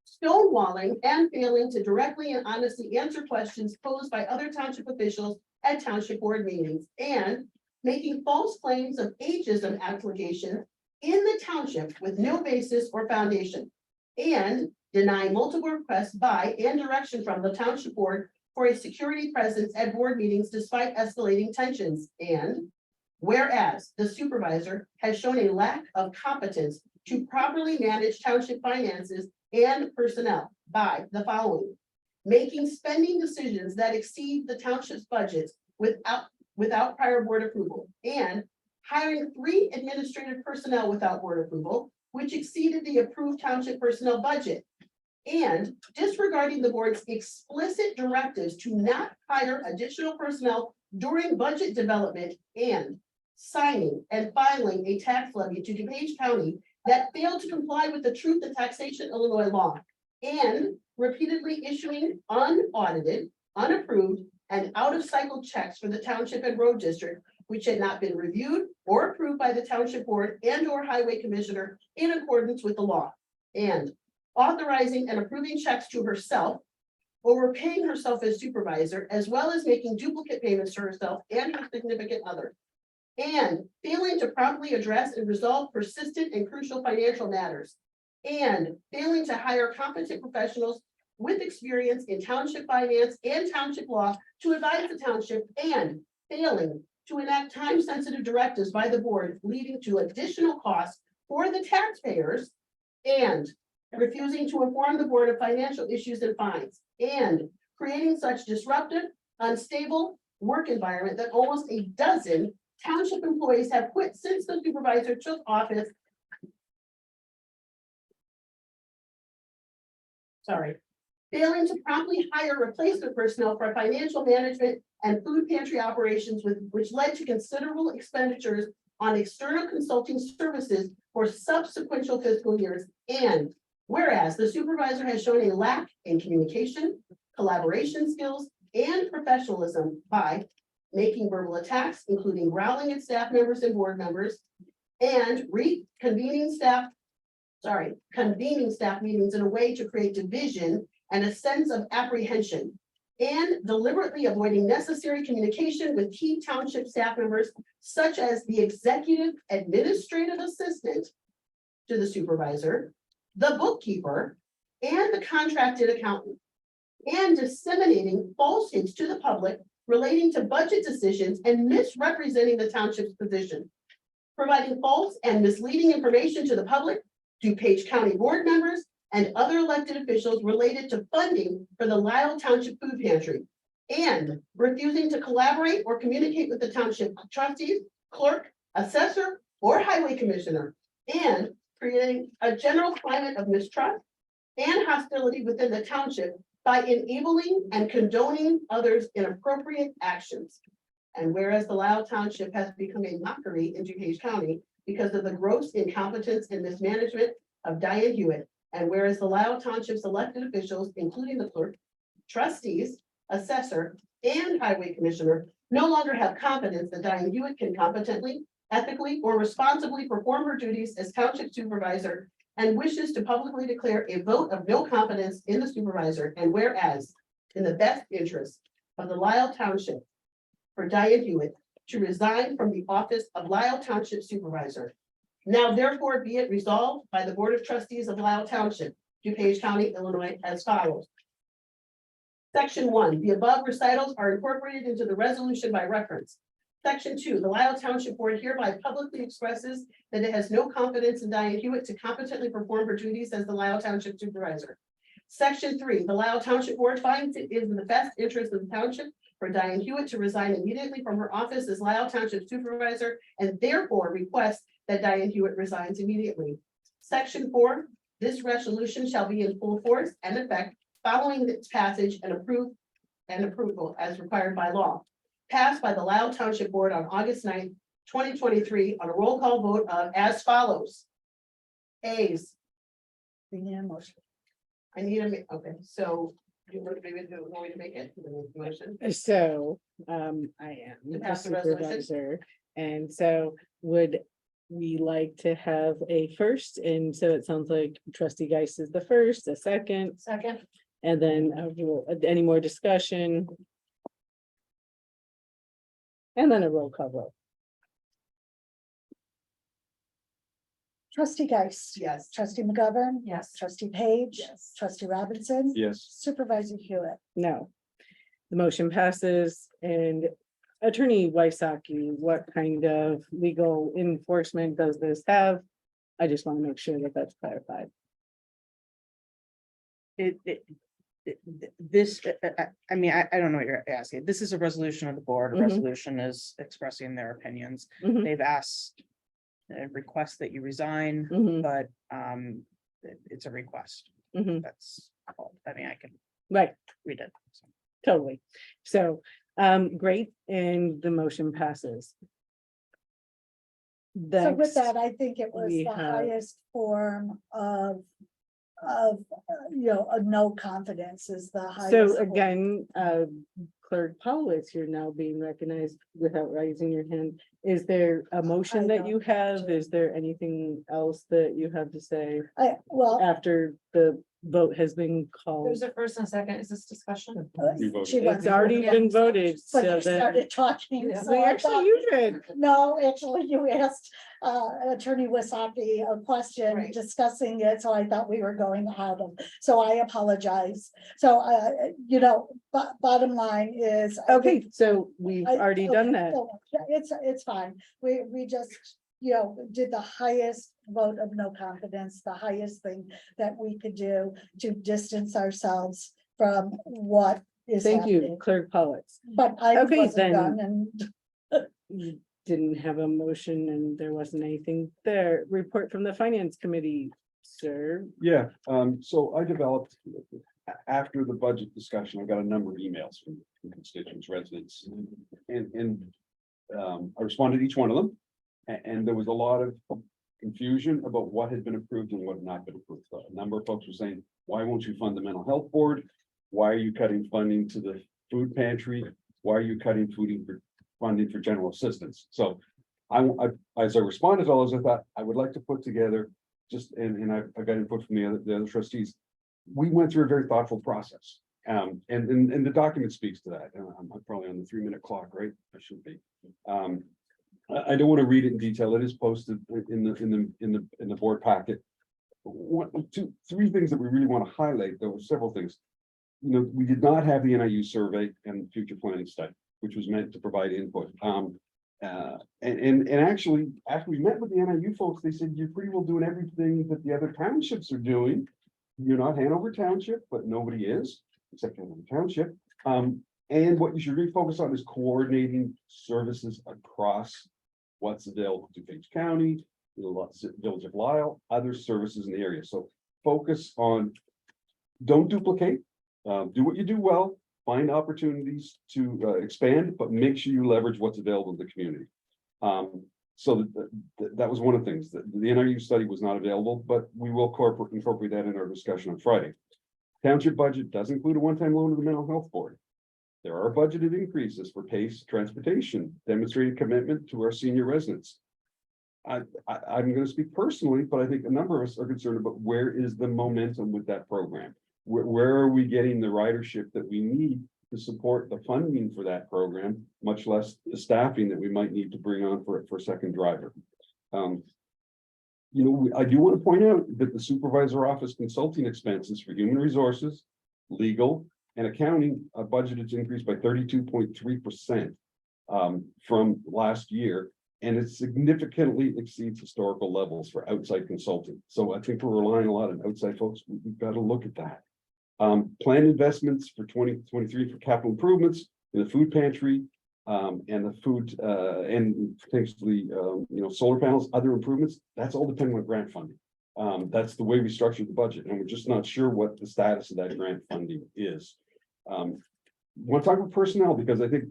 stonewalling and failing to directly and honestly answer questions posed by other township officials at township board meetings, and making false claims of ageism application in the township with no basis or foundation, and denying multiple requests by and direction from the township board for a security presence at board meetings despite escalating tensions. And whereas the supervisor has shown a lack of competence to properly manage township finances and personnel by the following: making spending decisions that exceed the township's budgets without prior board approval, and hiring 3 administrative personnel without board approval, which exceeded the approved township personnel budget, and disregarding the board's explicit directives to not hire additional personnel during budget development, and signing and filing a tax levy to DuPage County that failed to comply with the Truth in Taxation Illinois law, and repeatedly issuing unaudited, unapproved, and out-of-cycle checks for the township and road district, which had not been reviewed or approved by the township board and or highway commissioner in accordance with the law, and authorizing and approving checks to herself, overpaying herself as supervisor, as well as making duplicate payments to herself and her significant other, and failing to promptly address and resolve persistent and crucial financial matters, and failing to hire competent professionals with experience in township finance and township law to advise the township, and failing to enact time-sensitive directives by the board leading to additional costs for the taxpayers, and refusing to inform the board of financial issues and fines, and creating such disruptive, unstable work environment that almost a dozen township employees have quit since the supervisor took office. failing to promptly hire replacement personnel for financial management and food pantry operations, which led to considerable expenditures on external consulting services for subsequent fiscal years. And whereas the supervisor has shown a lack in communication, collaboration skills, and professionalism by making verbal attacks, including growling at staff members and board members, and convening staff meetings in a way to create division and a sense of apprehension, and deliberately avoiding necessary communication with key township staff members, such as the executive administrative assistant to the supervisor, the bookkeeper, and the contracted accountant, and disseminating falsehoods to the public relating to budget decisions and misrepresenting the township's position, providing false and misleading information to the public, DuPage County board members, and other elected officials related to funding for the Lisle Township Food Pantry, and refusing to collaborate or communicate with the township trustees, clerk, assessor, or highway commissioner, and creating a general climate of mistrust and hostility within the township by enabling and condoning others' inappropriate actions. And whereas the Lisle Township has become a mockery in DuPage County because of the gross incompetence and mismanagement of Diane Hewitt, and whereas the Lisle Township's elected officials, including the clerk, trustees, assessor, and highway commissioner, no longer have confidence that Diane Hewitt can competently, ethically, or responsibly perform her duties as township supervisor, and wishes to publicly declare a vote of no confidence in the supervisor, and whereas in the best interest of the Lisle Township for Diane Hewitt to resign from the office of Lisle Township Supervisor. Now therefore be it resolved by the Board of Trustees of Lisle Township, DuPage County, Illinois, as follows. Section 1, the above recitals are incorporated into the resolution by reference. Section 2, the Lisle Township Board hereby publicly expresses that it has no confidence in Diane Hewitt to competently perform her duties as the Lisle Township Supervisor. Section 3, the Lisle Township Board finds it is in the best interest of the township for Diane Hewitt to resign immediately from her office as Lisle Township Supervisor, and therefore requests that Diane Hewitt resigns immediately. Section 4, this resolution shall be in full force and effect following its passage and approval as required by law. Passed by the Lisle Township Board on August 9th, 2023, on a roll call vote of as follows. Ayes. Motion. I need a, okay, so you want me to make it? Motion? So, I am To the pass the resolution? supervisor, and so would we like to have a first? And so it sounds like trustee Geist is the first, a second, and then any more discussion? And then a roll call vote. Trustee Geist. Yes. Trustee McGovern. Yes. Trustee Page. Yes. Trustee Robinson. Yes. Supervisor Hewitt. No. The motion passes. And Attorney Wysocki, what kind of legal enforcement does this have? I just want to make sure that that's clarified. I mean, I don't know what you're asking. This is a resolution of the board. A Mhm. resolution is expressing their opinions. Mhm. They've asked, request that you resign, Mhm. but it's a request. Mhm. That's all. I mean, I can Right, read it. So. totally. So, great, and the motion passes. So with Next, that, I think it was we the have- highest form of, a no confidence is the highest. So form. again, Clerk Powlitz, you're now being recognized without raising your hand. Is there a motion that you have? Is there anything else that you have to say Well, after the vote has been called? There's a first and a second. Is this discussion? We voted. she It's wasn't. already been voted, But so you that, started talking. so well, I actually, thought- you did. No, actually, you asked Attorney Wysocki a question Right. discussing it, so I thought we were going out of, so I apologize. So, bottom line is. I Okay, think- so we've already done okay, that. so It's fine. We just, did the highest vote of no confidence, the highest thing that we could do to distance ourselves from what is Thank you, happening. Clerk Powlitz. But I Okay, wasn't then. done and. You didn't have a motion and there wasn't anything there. Report from the Finance Committee, sir. Yeah, so I developed after the budget discussion, I got a number of emails from constituents, residents, and I responded to each one of them. And there was a lot of confusion about what had been approved and what had not been approved. A number of folks were saying, why won't you fund the mental health board? Why are you cutting funding to the food pantry? Why are you cutting funding for general assistance? So as I responded to all those, I thought I would like to put together just, and I got input from the other trustees. We went through a very thoughtful process. And the document speaks to that. I'm probably on the 3-minute clock, right? I should be. I don't want to read it in detail. It is posted in the board packet. Three things that we really want to highlight. There were several things. You know, we did not have the NIU survey and future planning study, which was meant to provide input. And actually, after we met with the NIU folks, they said you're pretty well doing everything that the other townships are doing. You're not Hanover Township, but nobody is except Hanover Township. And what you should really focus on is coordinating services across what's available to Page County, the Village of Lisle, other services in the area. So focus on, don't duplicate, do what you do well, find opportunities to expand, but make sure you leverage what's available in the community. So that was one of the things. The NIU study was not available, but we will incorporate that in our discussion on Friday. Township budget does include a one-time loan to the mental health board. There are budgeted increases for PACE transportation, demonstrated commitment to our senior residents. I'm going to speak personally, but I think a number of us are concerned about where is the momentum with that program? Where are we getting the ridership that we need to support the funding for that program, much less the staffing that we might need to bring on for a second driver? You know, I do want to point out that the supervisor office consulting expenses for human resources, legal, and accounting budgeted to increase by 32.3% from last year, and it significantly exceeds historical levels for outside consulting. So I think we're relying a lot on outside folks. We've got to look at that. Planned investments for 2023 for capital improvements in the food pantry and the food and potentially solar panels, other improvements. That's all depending on grant funding. That's the way we structured the budget, and we're just not sure what the status of that grant funding is. Want to talk about personnel, because I think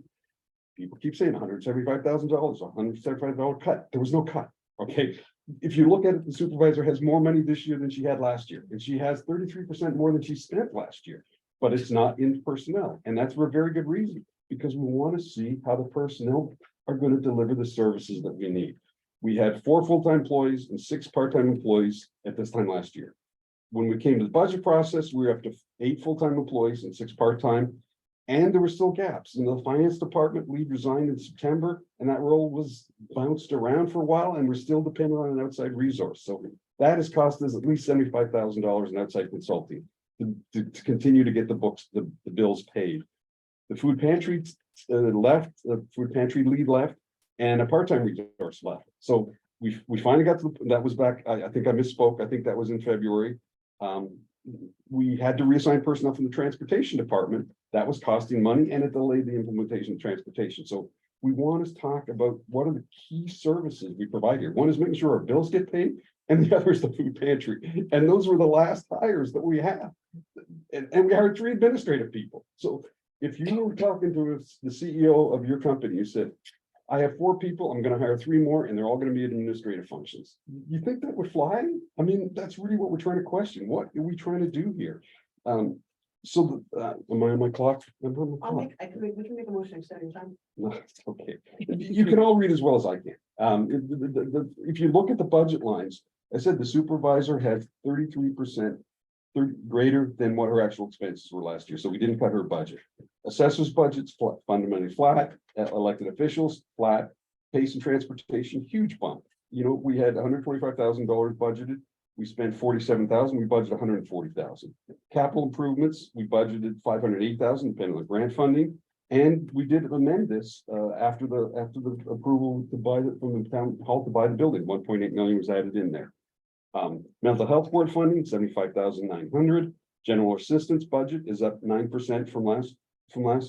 people keep saying $175,000, $175 cut. There was no cut. Okay. If you look at it, the supervisor has more money this year than she had last year, and she has 33% more than she spent last year, but it's not in personnel. And that's for a very good reason, because we want to see how the personnel are going to deliver the services that we need. We had 4 full-time employees and 6 part-time employees at this time last year. When we came to the budget process, we were up to 8 full-time employees and 6 part-time, and there were still gaps. In the finance department, we resigned in September, and that role was bounced around for a while, and we're still dependent on an outside resource. So that has cost us at least $75,000 in outside consulting to continue to get the bills paid. The food pantry left, the food pantry lead left, and a part-time resource left. So we finally got to that was back. I think I misspoke. I think that was in February. We had to reassign personnel from the transportation department. That was costing money, and it delayed the implementation of transportation. So we want to talk about what are the key services we provide here. One is making sure our bills get paid, and the other is the food pantry. And those were the last hires that we have. And we hired 3 administrative people. So if you were talking to the CEO of your company, you said, I have 4 people, I'm going to hire 3 more, and they're all going to be administrative functions. You think that would fly? I mean, that's really what we're trying to question. What are we trying to do here? Am I on my clock? We can make a motion extending time. No, okay. You can all read as well as I can. If you look at the budget lines, I said the supervisor had 33% greater than what her actual expenses were last year. So we didn't cut her budget. Assessors budget's fundamentally flat. Elected officials flat. PACE and transportation, huge bump. You know, we had $125,000 budgeted. We spent $47,000. We budgeted $140,000. Capital improvements, we budgeted $508,000, depending on grant funding. And we did amend this after the approval to buy it from the town hall to buy the building. 1.8 million was added in there. Mental health board funding, $75,900. General assistance budget is up 9% from last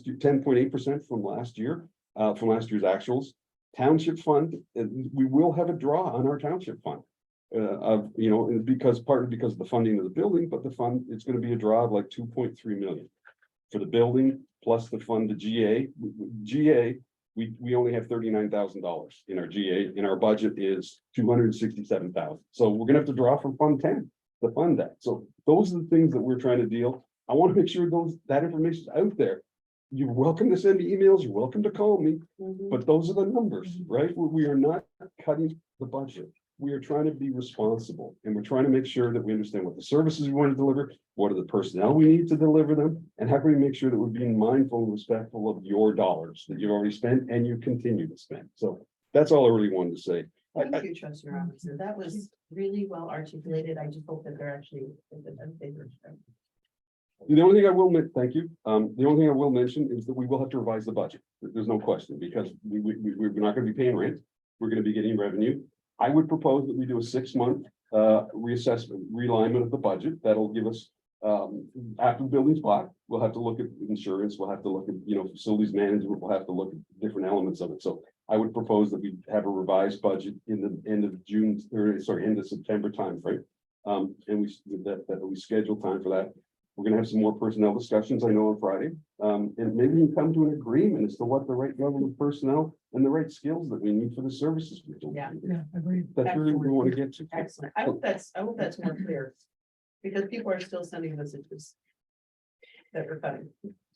year, 10.8% from last year, from last year's actuals. Township fund, we will have a draw on our township fund. You know, and because partly because of the funding of the building, but the fund, it's gonna be a draw of like 2.3 million. For the building, plus the fund to GA. GA, we only have $39,000 in our GA, and our budget is 267,000. So we're gonna have to draw from Fund 10 to fund that. So those are the things that we're trying to deal. I want to make sure that information is out there. You're welcome to send me emails, you're welcome to call me, but those are the numbers, right? We are not cutting the budget. We are trying to be responsible, and we're trying to make sure that we understand what the services we want to deliver, what are the personnel we need to deliver them, and how can we make sure that we're being mindful and respectful of your dollars that you've already spent and you continue to spend. So that's all I really wanted to say. Thank you, Trustee Robinson. That was really well articulated. I just hope that they're actually. The only thing I will thank you. The only thing I will mention is that we will have to revise the budget. There's no question, because we're not going to be paying rent. We're going to be getting revenue. I would propose that we do a 6-month reassessment, realignment of the budget. That'll give us, after the building's bought, we'll have to look at insurance, we'll have to look at, facilities management, we'll have to look at different elements of it. So I would propose that we have a revised budget in the end of June, end of September timeframe. And we schedule time for that. We're gonna have some more personnel discussions, I know, on Friday. And maybe we can come to an agreement as to what the right level of personnel and the right skills that we need for the services. Yeah, agreed. That's really what we want to get to. Excellent. I hope that's more clear. Because people are still sending messages. That we're cutting.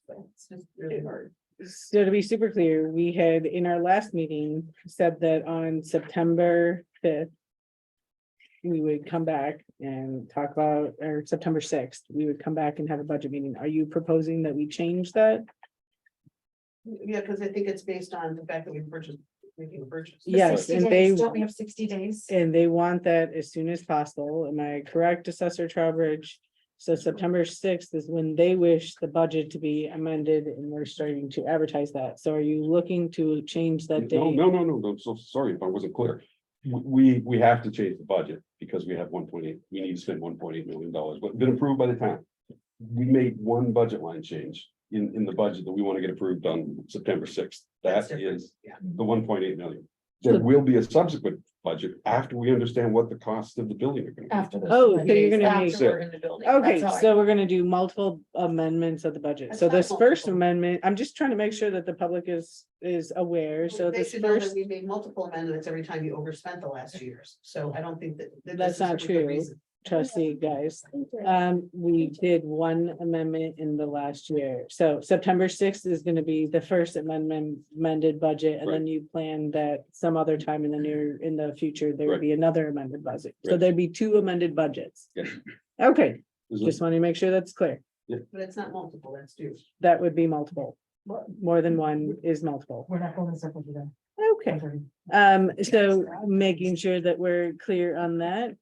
So it's just really hard. So to be super clear, we had in our last meeting said that on September 5th. We would come back and talk about, or September 6th, we would come back and have a budget meeting. Are you proposing that we change that? Yeah, because I think it's based on the fact that we making a purchase. Yes, 60 and days, don't we have 60 days? And they want that as soon as possible. Am I correct, Assessor Trowbridge? So September 6th is when they wish the budget to be amended, and we're starting to advertise that. So are you looking to change that date? No. I'm so sorry if I wasn't clear. We have to change the budget because we have 1.8, we need to spend $1.8 million, but been approved by the town. We made one budget line change in the budget that we want to get approved on September 6th. That is the 1.8 million. There will be a subsequent budget after we understand what the costs of the building are going to be. After this. Oh, so you're gonna After make- we're in the building. Okay, That's how I- so we're gonna do multiple amendments of the budget. That's So not this first multiple. amendment, I'm just trying to make sure that the public is aware. So They this should know that first, we made multiple amendments every time you overspent the last 2 years. So I don't think that. this That's is not for good true. reason. trustee guys, we did one amendment in the last year. So September 6th is gonna be the first amended budget, and then you plan that some other time in the future, there would be another amended budget. So Right. there'd be 2 amended budgets. Yes. Okay, Is it- just want to make sure that's clear. But it's not multiple, that's due. That would be multiple. More than one is multiple. We're not going to circle today. Okay, so making sure that we're clear on that.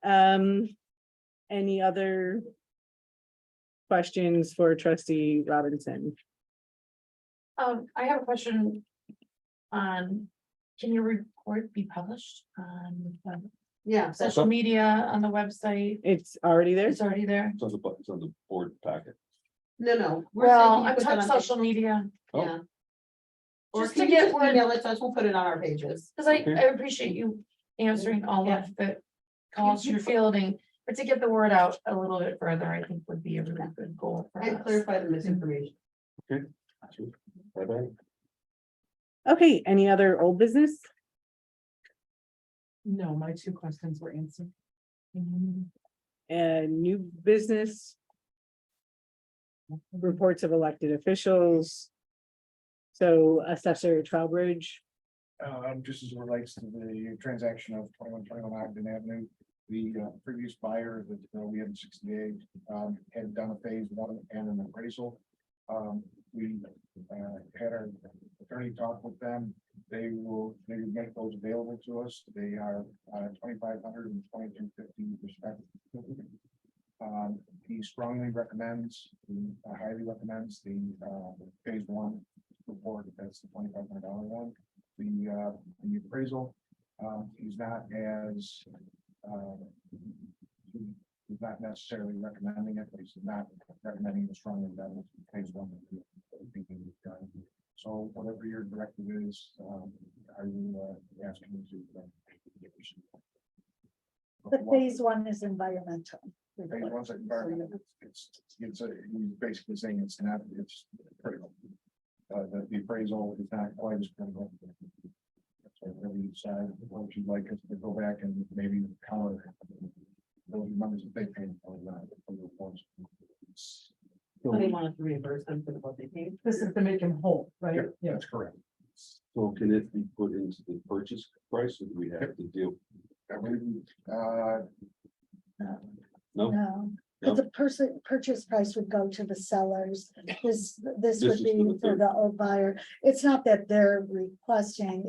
Any other questions for trustee Robinson? I have a question on, can your report be published on Yeah. social media, on the website? It's already there. It's already there? It's on the board packet. No. Well, I'm talking social media, Oh. Yeah. Or Just can to you get just word- email it to us, we'll put it on our pages. because I Okay. appreciate you answering all Yeah. of the calls you're fielding. But to get the word out a little bit further, I think would be a really good goal for And us. clarify the misinformation. Bye-bye. Okay, any other old business? No, my 2 questions were answered. And new business? Reports of elected officials. So Assessor Trowbridge, Just as it relates to the transaction of 2121 Ogden Avenue, the previous buyer that we had in 60 days had done a phase 1 and an appraisal. We had our attorney talk with them. They would make those available to us. They are $2,500 and $2,250 respectively. He strongly recommends, highly recommends the phase 1 report. That's the $2,500 one. The appraisal, he's not as he's not necessarily recommending it, but he's not recommending the strongly that was phase 1. So whatever your directive is, I will ask him to. The phase one is environmental. Phase one's environment, it's basically saying it's not, it's critical. The appraisal is not quite as critical. So whatever you decide, what you'd like us to go back and maybe counter those numbers that they paid for the reports. So they want us to reimburse them for what they paid. This is to make them whole, right? Yeah, that's correct. So can it be put into the purchase price, or do we have to deal? I believe, No, No, because the purchase price would go to the sellers. This This would is be for the for the old buyer. It's not that they're requesting,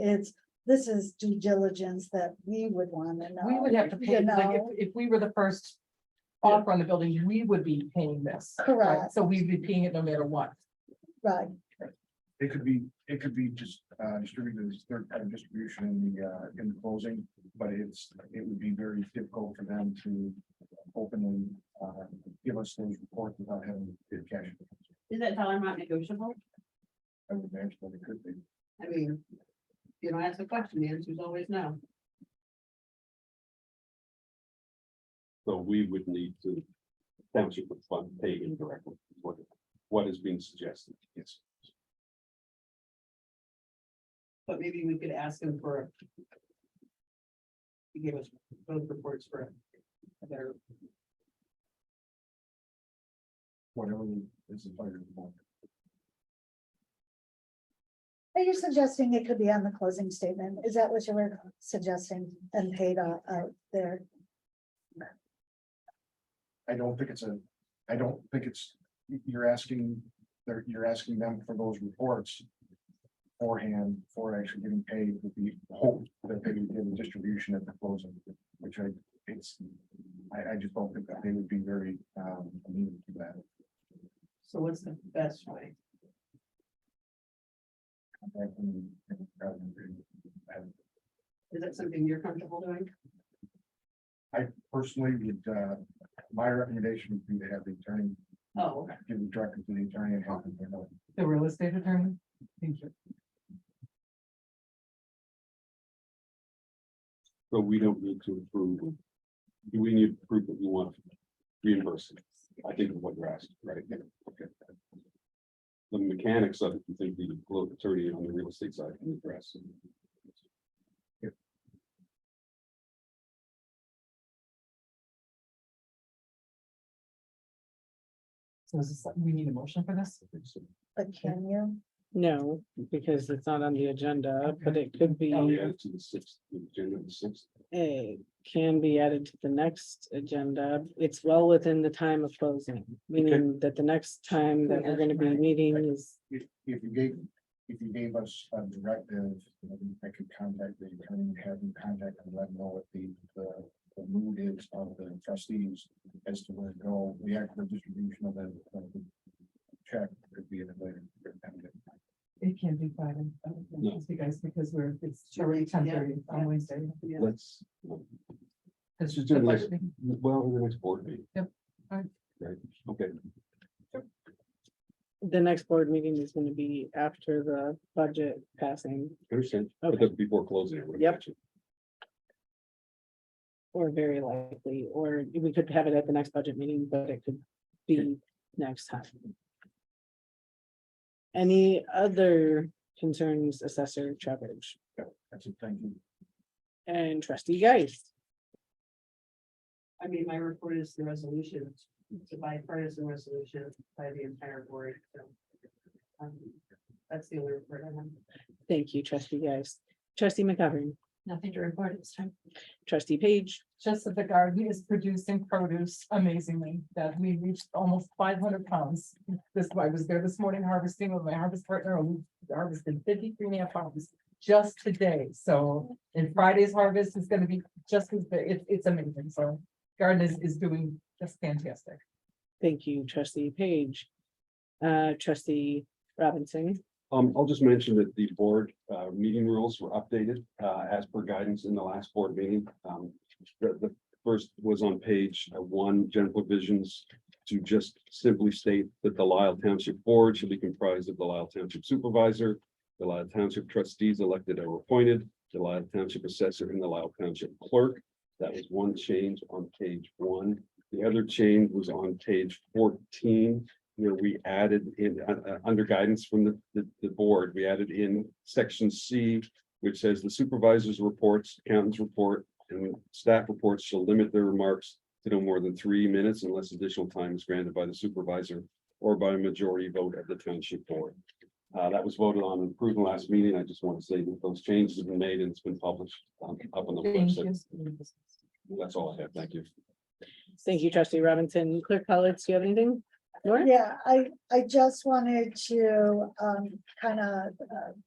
this is due diligence that we would want to know. We would have to pay, you like, know? if we were the first offer on the building, we would be paying this. right? Correct. So we'd be paying it no matter what. Right, it could be just distributed as third party distribution in the closing, but it would be very difficult for them to openly give us those reports without having to pay cash. Is that dollar amount negotiable? I would imagine that it could be. I mean, you don't ask the question, the answer is always no. so we would need to township would fund pay indirectly, what is being suggested. Yes. But maybe we could ask them for. To give us both reports for a better. Whatever is the pleasure of the board. are you suggesting it could be on the closing statement? Is that what you were suggesting and paid out there? I don't think it's, you're asking them for those reports beforehand for actually getting paid with the hope that they would give a distribution at the closing, which I just don't think that they would be very amenable to that. So what's the best way? Is that something you're comfortable doing? I personally would, my recommendation would be to have the attorney, Oh, okay. give the director to the attorney and have them, The real estate attorney. Thank you. So we don't need to approve. Do we need to prove that we want to reimburse it? I think of what you're asking, right? Okay. The mechanics of it, you think the local attorney on the real estate side can address. So is this, we need a motion for this? But can you? No, because it's not on the agenda, but it could be, Yeah, to the sixth, the agenda of the sixth. it can be added to the next agenda. It's well within the time of closing, meaning that the next time that we're gonna be meeting is, if you gave us a directive, I could contact the attorney, have them contact and let them know what the mood is of the trustees as to where to go. The actual distribution of the check could be in a later. It can be Friday. No. It's because it's already 10:30 on Wednesday. Let's. It's Just do the next, well, the next board meeting. Yep. Alright. Right, okay. the next board meeting is gonna be after the budget passing, Understand, but Okay. that's before closing. I would Yep. imagine. or very likely, or we could have it at the next budget meeting, but it could be next time. Any other concerns, Assessor Trowbridge That's it, thank you. and Trustee Geist? I mean, my report is the resolution, it's a bipartisan resolution by the entire board, so. That's the only report I have. Thank you, Trustee Geist. Trustee McGovern, Nothing to report at this time. Trustee Page, Just that the garden is producing produce amazingly, that we reached almost 500 pounds. I was there this morning harvesting with my harvest partner, and we harvested 53.5 pounds just today. So, and Friday's harvest is gonna be just as big. It's amazing. So garden is doing just fantastic. thank you, Trustee Page. Trustee Robinson, I'll just mention that the board, meeting rules were updated, as per guidance in the last board meeting. The first was on page 1, general provisions to just simply state that the Lisle Township Board should be comprised of the Lisle Township Supervisor, the Lisle Township Trustees elected or appointed, the Lisle Township Assessor, and the Lisle Township Clerk. That was one change on page 1. The other change was on page 14, where we added in, under guidance from the board, we added in section C, which says the supervisor's reports, accountant's report, and staff reports shall limit their remarks to no more than 3 minutes unless additional time is granted by the supervisor or by a majority vote of the township board. That was voted on and approved in the last meeting. I just want to say that those changes have been made and it's been published up on the Thank website. you. That's all I have. Thank you. Thank you, trustee Robinson. Clerk Collins, do you have anything? Laura? Yeah, I just wanted to kind of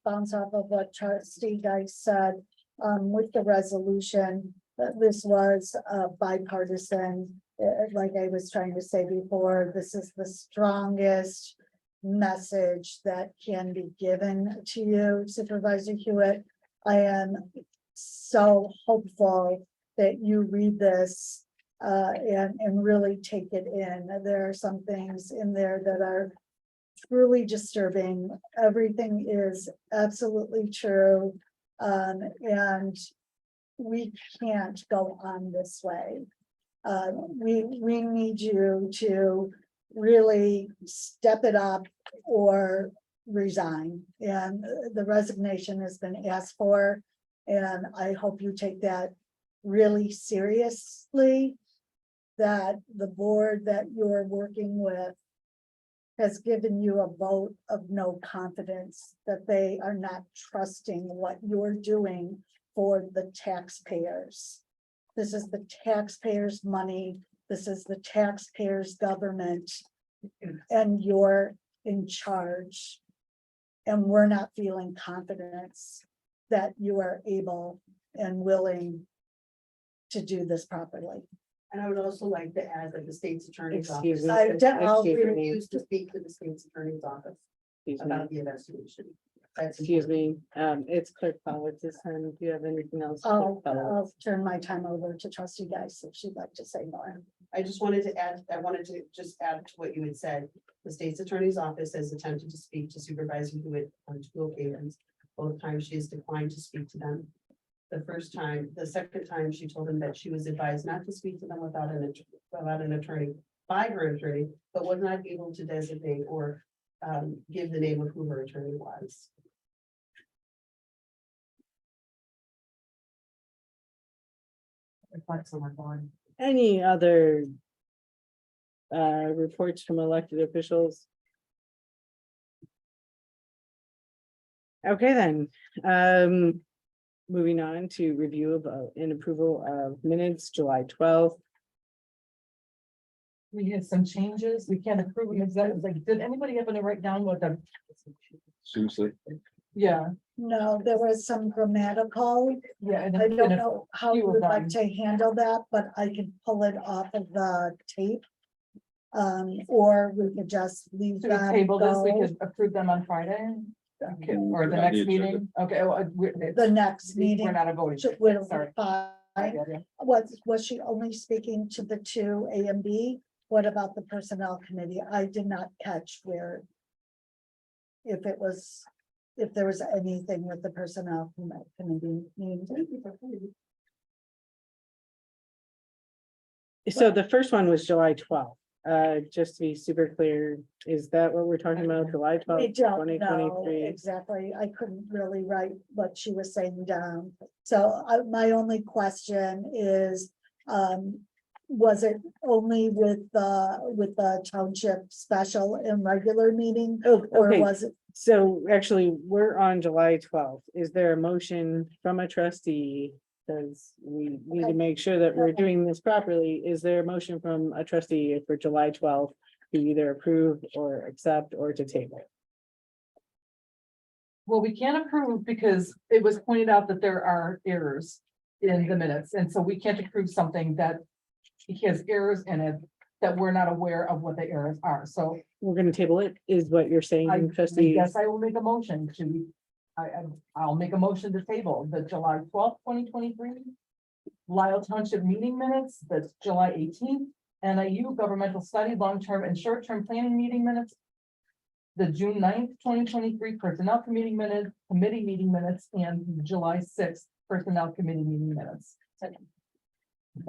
bounce off of what trustee Dice said with the resolution. This was bipartisan, like I was trying to say before, this is the strongest message that can be given to you, Supervisor Hewitt. I am so hopeful that you read this and really take it in. There are some things in there that are truly disturbing. Everything is absolutely true. And we can't go on this way. We need you to really step it up or resign. And the resignation has been asked for. And I hope you take that really seriously, that the board that you're working with has given you a vote of no confidence, that they are not trusting what you're doing for the taxpayers. This is the taxpayers' money. This is the taxpayers' government, and you're in charge. And we're not feeling confidence that you are able and willing to do this properly. And I would also like to add that the state's attorney's Excuse office. me. I'll Excuse me. refuse to speak to the state's attorney's office Excuse me. about the investigation. That's Excuse me, it's Clerk Collins this time. Do you have anything else? I'll Clerk Collins? turn my time over to trustee Dice if she'd like to say more. I just wanted to add, I wanted to just add to what you had said. The state's attorney's office has attempted to speak to Supervisor Hewitt on 2 occasions. Both times she has declined to speak to them. The second time she told them that she was advised not to speak to them without an attorney by her attorney, but was not able to designate or give the name of who her attorney was. Any other reports from elected officials? Okay, then, moving on to review of and approval of minutes, July 12th. We had some changes. We can't approve them exactly. Like, did anybody happen to write down what the? Seriously, Yeah, No, there was some grammatical. yeah. and I then- don't and know how you few of would like them. to handle that, but I can pull it off of the tape. Or we could just leave Should we that table this? We go. could approve them on Friday? Okay, or the On next the agenda. meeting? Okay, well, The next meeting. we're not a voting. should- will be Sorry. fine. Yeah, yeah. Was she only speaking to the 2 A and B? What about the personnel committee? I did not catch where. If there was anything with the personnel committee. So the first one was July 12th. Just to be super clear, is that what we're talking about, July We 12th, don't know 2023? exactly. I couldn't really write what she was saying down. So my only question is, was it only with the township special and regular meeting? Oh, Or okay. was it, So actually, we're on July 12th. Is there a motion from a trustee? Because we need to make sure that we're doing this properly. Is there a motion from a trustee for July 12th to either approve or accept or to table? Well, we can't approve because it was pointed out that there are errors in the minutes, and so we can't approve something that has errors in it that we're not aware of what the errors are, so We're gonna table it, is what you're saying, I trustee? guess I will make a motion to. I'll make a motion to table the July 12th, 2023. Lisle Township meeting minutes, that's July 18th, NIU governmental study, long-term and short-term planning meeting minutes. The June 9th, 2023 personnel committee meeting minutes, and July 6th personnel committee meeting minutes.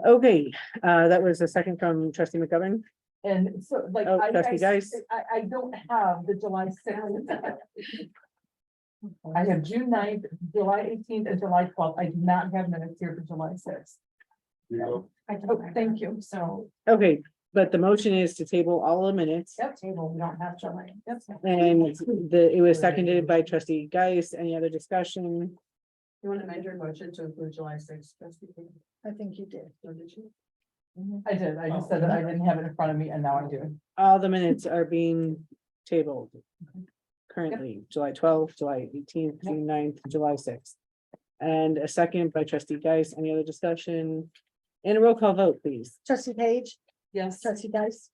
Okay, that was a second from trustee McGovern. And so like, Oh, trustee Geis. I don't have the July 6th. I have June 9th, July 18th, and July 12th. I do not have minutes here for July 6th. Oh, thank you. So, Okay, but the motion is to table all the minutes. Yep, table, we don't have July. Yep. And it was seconded by trustee Geis. Any other discussion? You want to amend your motion to include July 6th? I think you did. Or did you? I did. I just said that I didn't have it in front of me and now I do. All the minutes are being tabled. Currently, July 12th, July 18th, June 9th, July 6th. And a second by trustee Geis. Any other discussion? And a roll call vote, please. Trustee Page, Yes. trustee Dice,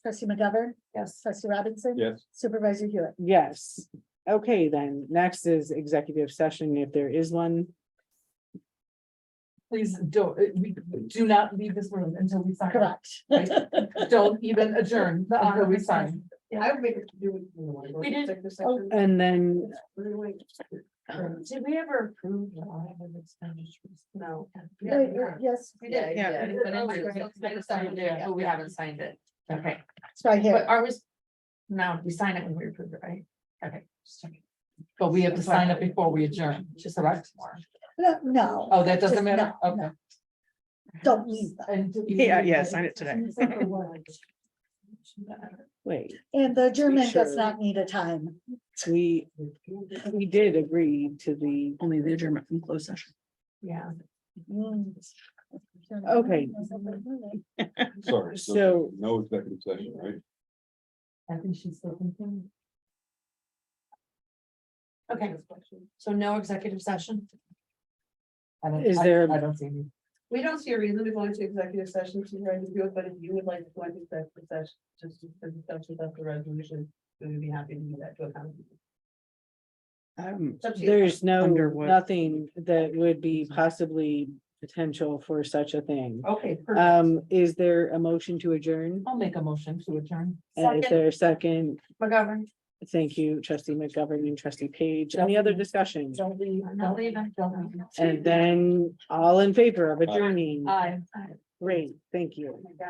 trustee McGovern, Yes. trustee Robinson. Yes. Supervisor Hewitt. Yes. Okay, then next is executive session, if there is one. Please don't, we do not leave this room until we sign. Correct. Right? Don't even adjourn until we sign. I would make it do. We did. And then did we ever approve the audit of expenditures? No. Yes, We did. Yeah. Oh, we haven't signed it. Okay, it's right but here. are we? No, we sign it when we approve it, right? Okay. just checking. But we have to sign up before we adjourn, Just correct? No, Oh, that doesn't Just matter? no, Okay. don't leave them. And do we- Yeah, sign it today. wait, And the German does Sure. not need a time. we did agree to the, Only the adjournment from closed session. Yeah. Okay. Sorry, So- no executive session, right? I think she's still thinking. Okay, so no executive session? Is there- I don't see any. We don't see a reason to go into executive session to try to do it, but if you would like to go into executive session, just to discuss with us the resolution, we would be happy to do that to accommodate. It's up to you. there's Under what? nothing that would be possibly potential for such a thing. Okay. perfect. Is there a motion to adjourn? I'll make a motion to adjourn. And is there a second? McGovern, Thank you, trustee McGovern and trustee Page. Any other discussion? Don't leave. I'm not leaving. And then all in favor of adjourning? Aye. Great, thank you. I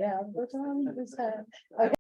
have, but, okay.